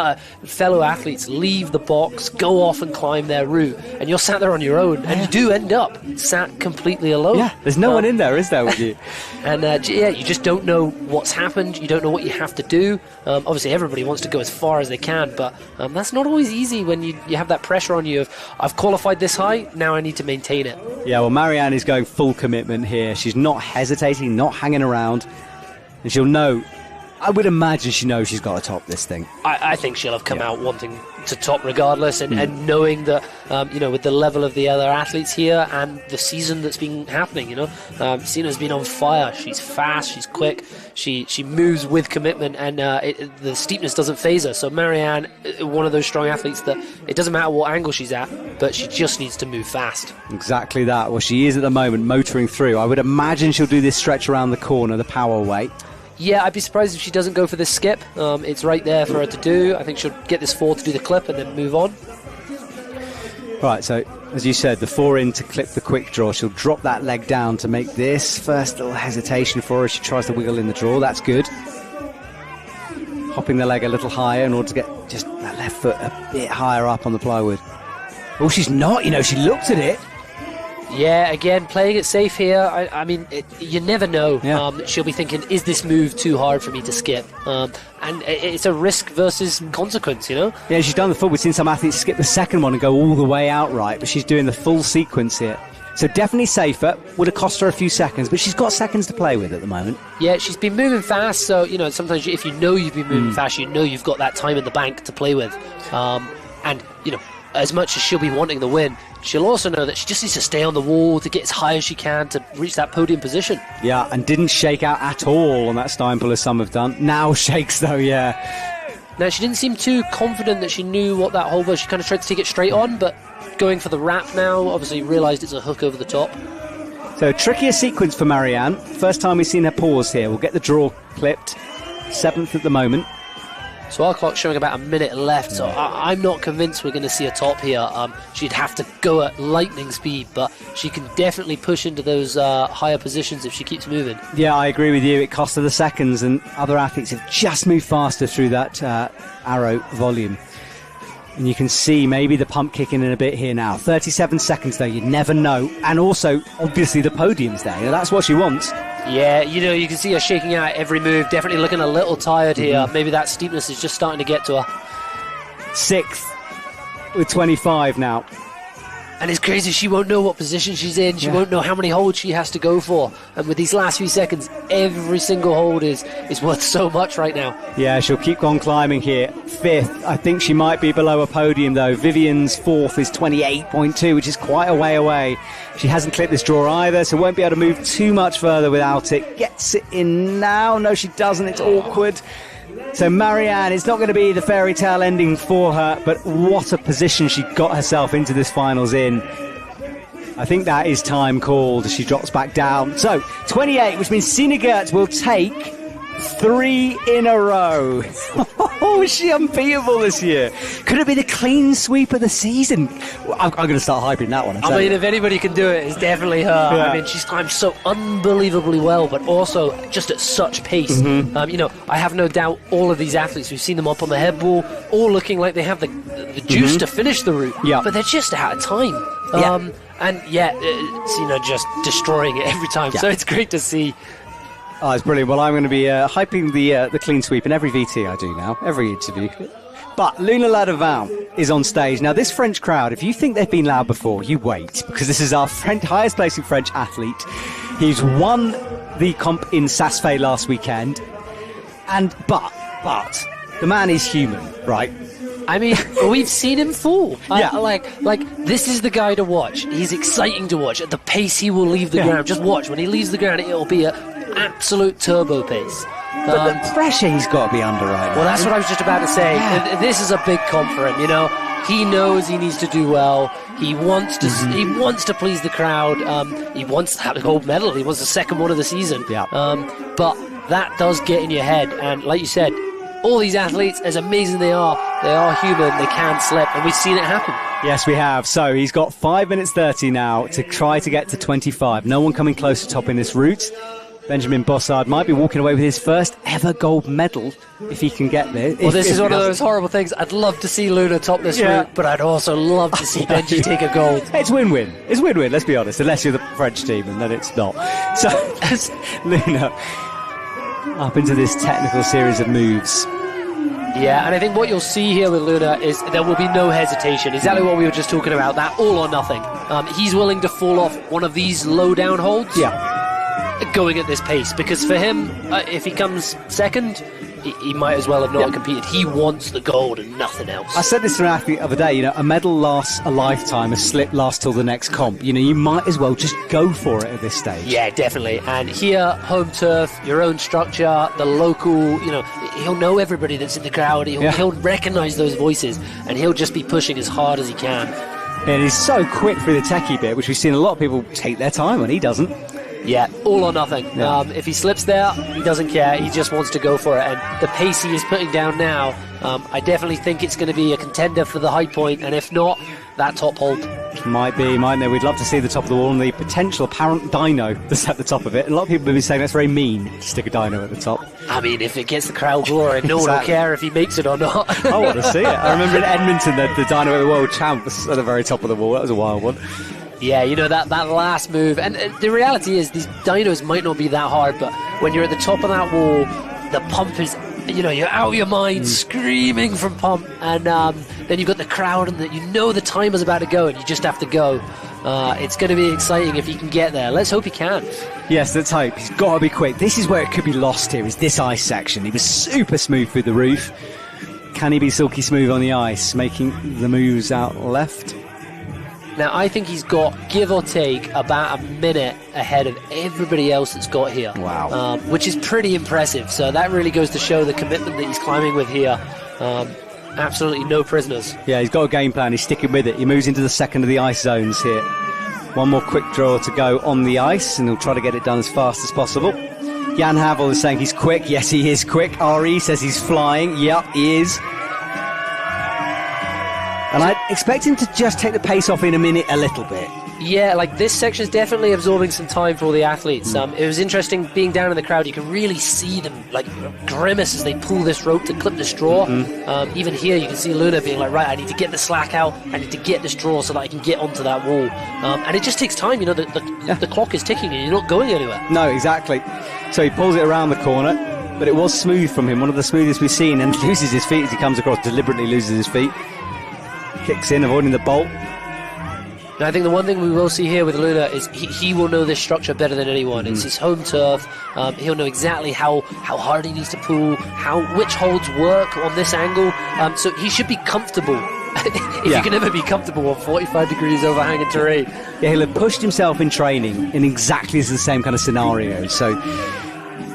fellow athletes leave the box, go off and climb their route, and you're sat there on your own, and you do end up sat completely alone. Yeah, there's no one in there, is there, with you? And you just don't know what's happened. You don't know what you have to do. Obviously, everybody wants to go as far far as they can, but that's not always easy when you have that pressure on you of, I've qualified this high, now I need to maintain it. Yeah, well, Marianne is going full commitment here. She's not hesitating, not hanging around, and she'll know. I would imagine she knows she's got to top this thing. I think she'll have come out wanting to top regardless, and knowing that, with the level of the other athletes here and the season that's been happening, Sina's been on fire. She's fast, she's quick, she moves with commitment, and the steepness doesn't faze her. So Marianne, one of those strong athletes that it doesn't matter what angle she's at, but she just needs to move fast. Exactly that. Well, she is at the moment motoring through. I would imagine she'll do this stretch around the corner, the power weight. Yeah, I'd be surprised if she doesn't go for this skip. It's right there for her to do. I think she'll get this 4 to do the clip and then move on. Right, so as you said, the 4 in to clip the quick draw. She'll drop that leg down to make this first little hesitation for her. She tries to wiggle in the draw. That's good. Hopping the leg a little higher in order to get just that left foot a bit higher up on the plywood. Oh, she's not. She looked at it. Yeah, again, playing it safe here. I mean, you never know. Yeah. She'll be thinking, is this move too hard for me to skip? And it's a risk versus consequence, Yeah, she's done the full. We've seen some athletes skip the second one and go all the way outright, but she's doing the full sequence here. So definitely safer. Would have cost her a few seconds, but she's got seconds to play with at the moment. Yeah, she's been moving fast, so, sometimes if you've been moving fast, you've got that time in the bank to play with. As much as she'll be wanting the win, she'll also know that she just needs to stay on the wall to get as high as she can to reach that podium position. Yeah, and didn't shake out at all on that Stein pull as some have done. Now shakes though, yeah. Now, she didn't seem too confident that she knew what that hold was. She kind of tried to take it straight on, but going for the wrap now, obviously realised it's a hook over the top. So trickier sequence for Marianne. First time we've seen her pause here. We'll get the draw clipped. 7th at the moment. So our clock's showing about a minute left, so I'm not convinced we're going to see a top here. She'd have to go at lightning speed, but she can definitely push into those higher positions if she keeps moving. Yeah, I agree with you. It cost her the seconds, and other athletes have just moved faster through that arrow volume. And you can see maybe the pump kicking in a bit here now. 37 seconds, though, you never know. And also, obviously, the podium's there. That's what she wants. Yeah, you can see her shaking out every move, definitely looking a little tired here. Maybe that steepness is just starting to get to her. 6th with 25 now. And it's crazy, she won't know what position she's in, she won't know how many holds she has to go for. And with these last few seconds, every single hold is worth so much right now. Yeah, she'll keep on climbing here. 5th, I think she might be below a podium though. Vivian's 4th is 28.2, which is quite a way away. She hasn't clipped this draw either, so won't be able to move too much further without it. Gets it in now. No, she doesn't. It's awkward. So Marianne, it's not going to be the fairy tale ending for her, but what a position she got herself into this finals in. I think that is time called as she drops back down. So 28, which means Sina Gertz will take 3 in a row. Oh, is she unbeatable this year? Could it be the clean sweep of the season? I'm going to start hyping that one. I mean, if anybody can do it, it's definitely her. Yeah. I mean, she's climbed so unbelievably well, but also just at such pace. I have no doubt all of these athletes, we've seen them up on the head wall, all looking like they have the juice to finish the route, but they're just out of time. Sina just destroying it every time. So it's great to see. Oh, it's brilliant. Well, I'm going to be hyping the clean sweep in every VT I do now, every interview. But Luna Ladevin is on stage. Now, this French crowd, if you think they've been loud before, you wait, because this is our highest placing French athlete. He's won the comp in Saas-Fee last weekend. But the man is human, right? I mean, we've seen him fall. Like this is the guy to watch. He's exciting to watch. At the pace he will leave the ground. Just watch. When he leaves the ground, it'll be an absolute turbo pace. But the pressure he's got to be under right now. Well, that's what I was just about to say. Yeah. This is a big comp for him, He knows he needs to do well. He wants to he wants to please the crowd. He wants to have a gold medal. He wants the second one of the season. Yeah. But that does get in your head. And like you said, all these athletes, as amazing they are human, they can slip, and we've seen it happen. Yes, we have. So he's got 5 minutes 30 now to try to get to 25. No one coming close to topping this route. Benjamin Bossard might be walking away with his first ever gold medal if he can get there. Well, this is one of those horrible things. I'd love to see Luna top this route, but I'd also love to see Benji take a gold. It's win-win. It's win-win, let's be honest, unless you're the French team, and then it's not. So, Luna up into this technical series of moves. Yeah, and I think what you'll see here with Luna is there will be no hesitation. Exactly what we were just talking about, that all or nothing. He's willing to fall off one of these low down holds. Yeah. Going at this pace, because for him, if he comes second, he might as well have not competed. He wants the gold and nothing else. I said this to an athlete the other day, a medal lasts a lifetime, a slip lasts till the next comp. You might as well just go for it at this stage. Yeah, definitely. And here, home turf, your own structure, the local, he'll know everybody that's in the crowd. He'll recognise those voices, and he'll just be pushing as hard as he can. And he's so quick through the techie bit, which we've seen a lot of people take their time, and he doesn't. Yeah, all or nothing. Yeah. If he slips there, he doesn't care. He just wants to go for it. And the pace he is putting down now, I definitely think it's going to be a contender for the high point. And if not, that top hold. Might be, mightn't they? We'd love to see the top of the wall and the potential apparent dyno that's at the top of it. And a lot of people have been saying that's very mean to stick a dyno at the top. I mean, if it gets the crowd roaring, no one will care if he makes it or not. I want to see it. I remember in Edmonton, the dyno at the World Champs at the very top of the wall. That was a wild one. Yeah, that last move. And the reality is, these dynos might not be that hard, but when you're at the top of that wall, the pump is, you're out of your mind, screaming from pump. And then you've got the crowd, and the time is about to go, and you just have to go. It's going to be exciting if he can get there. Let's hope he can. Yes, let's hope. He's got to be quick. This is where it could be lost here, is this ice section. He was super smooth through the roof. Can he be silky smooth on the ice, making the moves out left? Now, I think he's got, give or take, about a minute ahead of everybody else that's got here. Wow. Which is pretty impressive. So that really goes to show the commitment that he's climbing with here. Absolutely no prisoners. Yeah, he's got a game plan. He's sticking with it. He moves into the second of the ice zones here. One more quick draw to go on the ice, and he'll try to get it done as fast as possible. Jan Havel is saying he's quick. Yes, he is quick. RE says he's flying. Yep, he is. And I expect him to just take the pace off in a minute a little bit. Yeah, this section is definitely absorbing some time for all the athletes. It was interesting being down in the crowd. You can really see them grimace as they pull this rope to clip the straw. Even here, you can see Luna being like, right, I need to get the slack out. I need to get the straw so that I can get onto that wall. And it just takes time. The clock is ticking and you're not going anywhere. No, exactly. So he pulls it around the corner, but it was smooth from him, one of the smoothest we've seen, and loses his feet as he comes across, deliberately loses his feet. Kicks in, avoiding the bolt. Now, I think the one thing we will see here with Luna is he will know this structure better than anyone. It's his home turf. He'll know exactly how hard he needs to pull, which holds work on this angle. So he should be comfortable. If you can ever be comfortable on 45 degrees overhanging terrain. Yeah, he'll have pushed himself in training in exactly the same kind of scenario. So,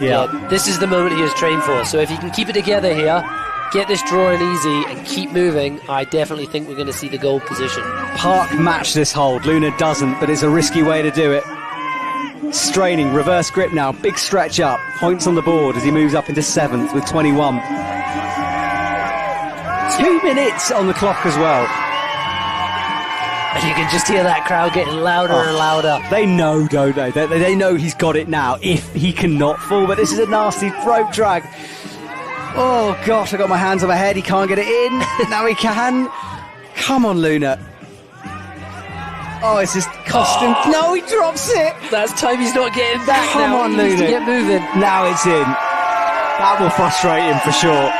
yeah. This is the moment he has trained for. So if he can keep it together here, get this drawing easy and keep moving, I definitely think we're going to see the gold position. Park matched this hold. Luna doesn't, but it's a risky way to do it. Straining, reverse grip now, big stretch up. Points on the board as he moves up into 7th with 21. 2 minutes on the clock as well. And you can just hear that crowd getting louder and louder. They know, don't they? They know he's got it now if he cannot fall, but this is a nasty rope drag. Oh, gosh, I got my hands on my head. He can't get it in. Now he can. Come on, Luna. Oh, it's just cost him. No, he drops it. That's time he's not getting back. Come on, Luna. Luna. To get moving. Now it's in. That will frustrate him for sure.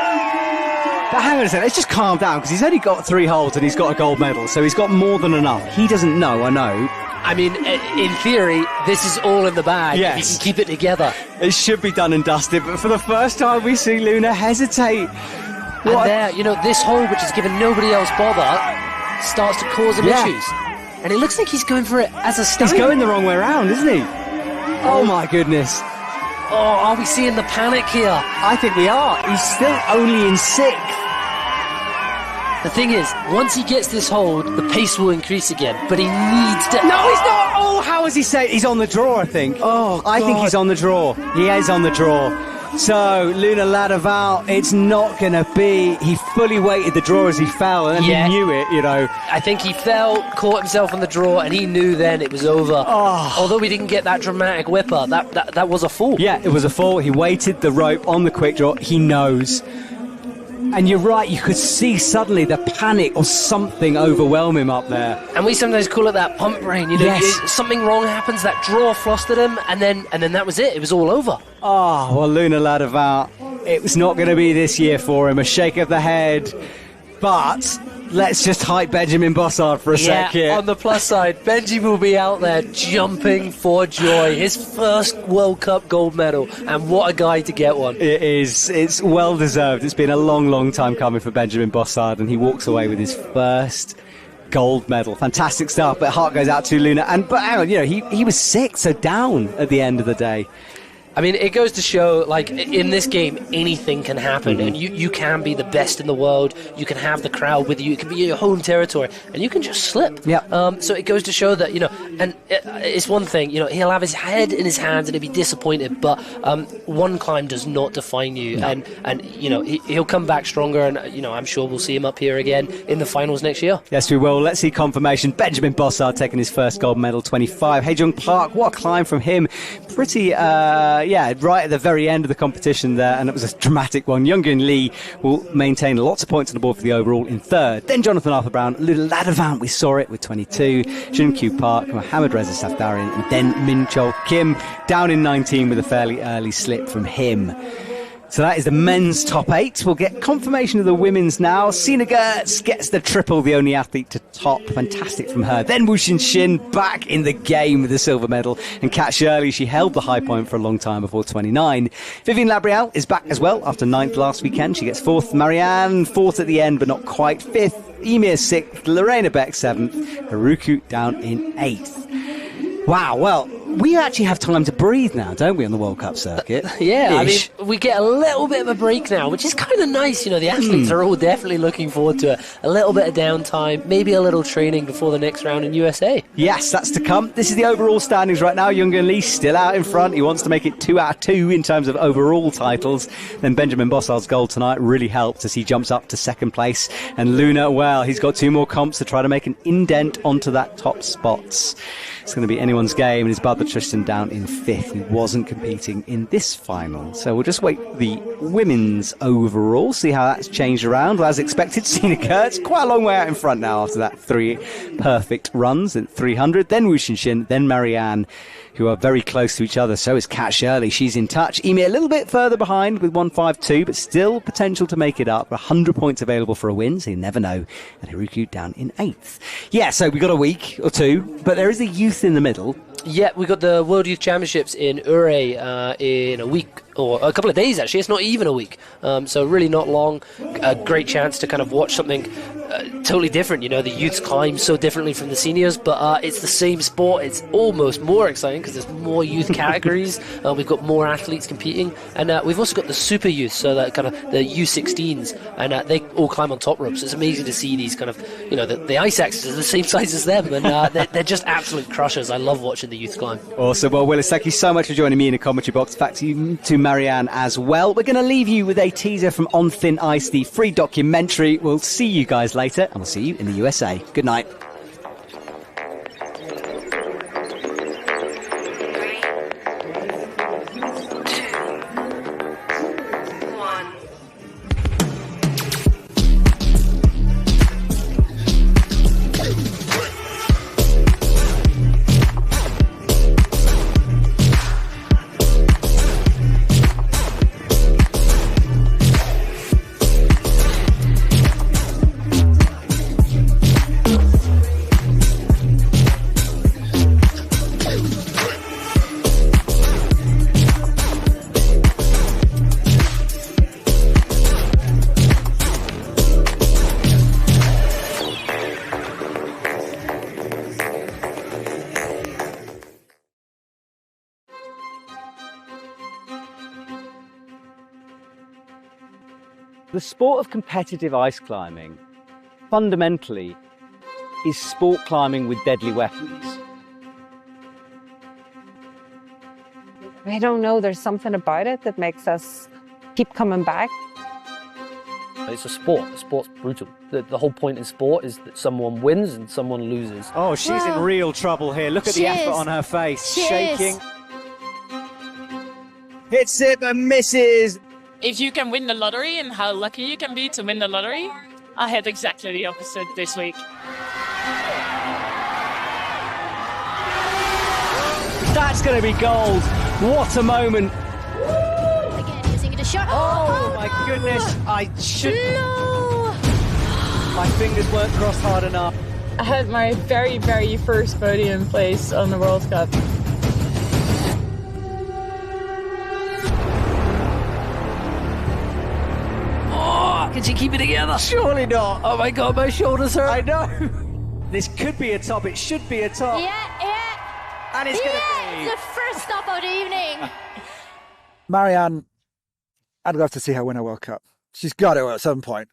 But hang on a second. Let's just calm down, because he's only got 3 holds and he's got a gold medal, so he's got more than enough. He doesn't know, I know. I mean, in theory, this is all in the bag. Yes. He can keep it together. It should be done and dusted, but for the first time we see Luna hesitate. And there, this hole, which has given nobody else bother, starts to cause him issues. And it looks like he's going for it as a stand. He's going the wrong way around, isn't he? Oh my goodness. Oh, are we seeing the panic here? I think we are. He's still only in 6th. The thing is, once he gets this hold, the pace will increase again, but he needs to... No, he's not! Oh, how has he said? He's on the draw, I think. Oh, I think he's on the draw. He is on the draw. So, Luna Ladaval, it's not going to be... He fully weighted the draw as he fell, and he knew it, I think he fell, caught himself on the draw, and he knew then it was over. Oh. Although we didn't get that dramatic whipper, that was a fall. Yeah, it was a fall. He weighted the rope on the quick draw. He knows. And you're right, you could see suddenly the panic or something overwhelm him up there. And we sometimes call it that pump brain. Something wrong happens, that draw flustered him, and then that was it. It was all over. Oh, well, Luna Ladaval, it was not going to be this year for him. A shake of the head. But let's just hype Benjamin Bossard for a sec here. On the plus side, Benji will be out there jumping for joy. His first World Cup gold medal, and what a guy to get one. It is. It's well deserved. It's been a long, long time coming for Benjamin Bossard, and he walks away with his first gold medal. Fantastic stuff. But heart goes out to Luna. But hang on, he was 6, so down at the end of the day. I mean, it goes to show, like, in this game, anything can happen, and you can be the best in the world, you can have the crowd with you, it can be your home territory, and you can just slip. Yeah. So it goes to show that, and it's one thing, he'll have his head in his hands and he'll be disappointed, but one climb does not define you, no. and he'll come back stronger, and, I'm sure we'll see him up here again in the finals next year. Yes, we will. Let's see confirmation. Benjamin Bossard taking his first gold medal, 25. Haejung Park, what a climb from him. Pretty, right at the very end of the competition there, and it was a dramatic one. Youngin Lee will maintain lots of points on the board for the overall in 3rd. Then Jonathan Arthur Brown, Little Ladavant, we saw it with 22. Jun Kyu Park, Mohammad Reza Safdarian, and then Min Chol Kim down in 19 with a fairly early slip from him. So that is the men's top 8. We'll get confirmation of the women's now. Sina Gertz gets the triple, the only athlete to top. Fantastic from her. Then Wu Xin back in the game with the silver medal. And Kat Shirley, she held the high point for a long time before 29. Vivian Labrielle is back as well after 9th last weekend. She gets 4th. Marianne, 4th at the end, but not quite. 5th. Emir 6th. Lorena Beck 7th. Haruku down in 8th. Wow, well, we actually have time to breathe now, don't we, on the World Cup circuit? Yeah, I mean, we get a little bit of a break now, which is kind of nice. The athletes are all definitely looking forward to it. A little bit of downtime, maybe a little training before the next round in USA. Yes, that's to come. This is the overall standings right now. Youngin Lee still out in front. He wants to make it 2 out of 2 in terms of overall titles. Then Benjamin Bossard's goal tonight really helped as he jumps up to 2nd place. And Luna, well, he's got 2 more comps to try to make an indent onto that top spots. It's going to be anyone's game, and his brother Tristan down in 5th, who wasn't competing in this final. So we'll just wait the women's overall, see how that's changed around. Well, as expected, Sina Gertz quite a long way out in front now after that 3 perfect runs at 300. Then Wu Xin, then Marianne, who are very close to each other. So is Kat Shirley. She's in touch. Emir a little bit further behind with 152, but still potential to make it up. 100 points available for a win, so you never know. And Haruku down in 8th. Yeah, so we got a week or 2, but there is a youth in the middle. Yeah, we got the World Youth Championships in Ure in a week, or a couple of days actually. It's not even a week, so really not long. A great chance to kind of watch something totally different. The youths climb so differently from the seniors, but it's the same sport. It's almost more exciting because there's more youth categories. We've got more athletes competing, and we've also got the super youth, so that kind of the U16s, and they all climb on top ropes. It's amazing to see these kind of, the ice axes are the same size as them, and they're just absolute crushers. I love watching the youth climb. Awesome. Well, Willis, thank you so much for joining me in the commentary box. Back to you, to Marianne as well. We're going to leave you with a teaser from On Thin Ice, the free documentary. We'll see you guys later, and we'll see you in the USA. Good night. The sport of competitive ice climbing, fundamentally, is sport climbing with deadly weapons. I don't know, there's something about it that makes us keep coming back. It's a sport. Sport's brutal. The whole point in sport is that someone wins and someone loses. Oh, she's in real trouble here. Look at the effort on her face. Shaking. Hits it and misses. If you can win the lottery and how lucky you can be to win the lottery, I had exactly the opposite this week. That's going to be gold. What a moment. Again, using it to shot. Oh, my goodness. I should. No! My fingers weren't crossed hard enough. I had my very, very first podium place on the World Cup. Oh, can she keep it together? Surely not. Oh my god, my shoulders hurt. I know. This could be a top. It should be a top. Yeah. And it's going to be. The first stop of the evening. Marianne, I'd love to see her win a World Cup. She's got to at some point.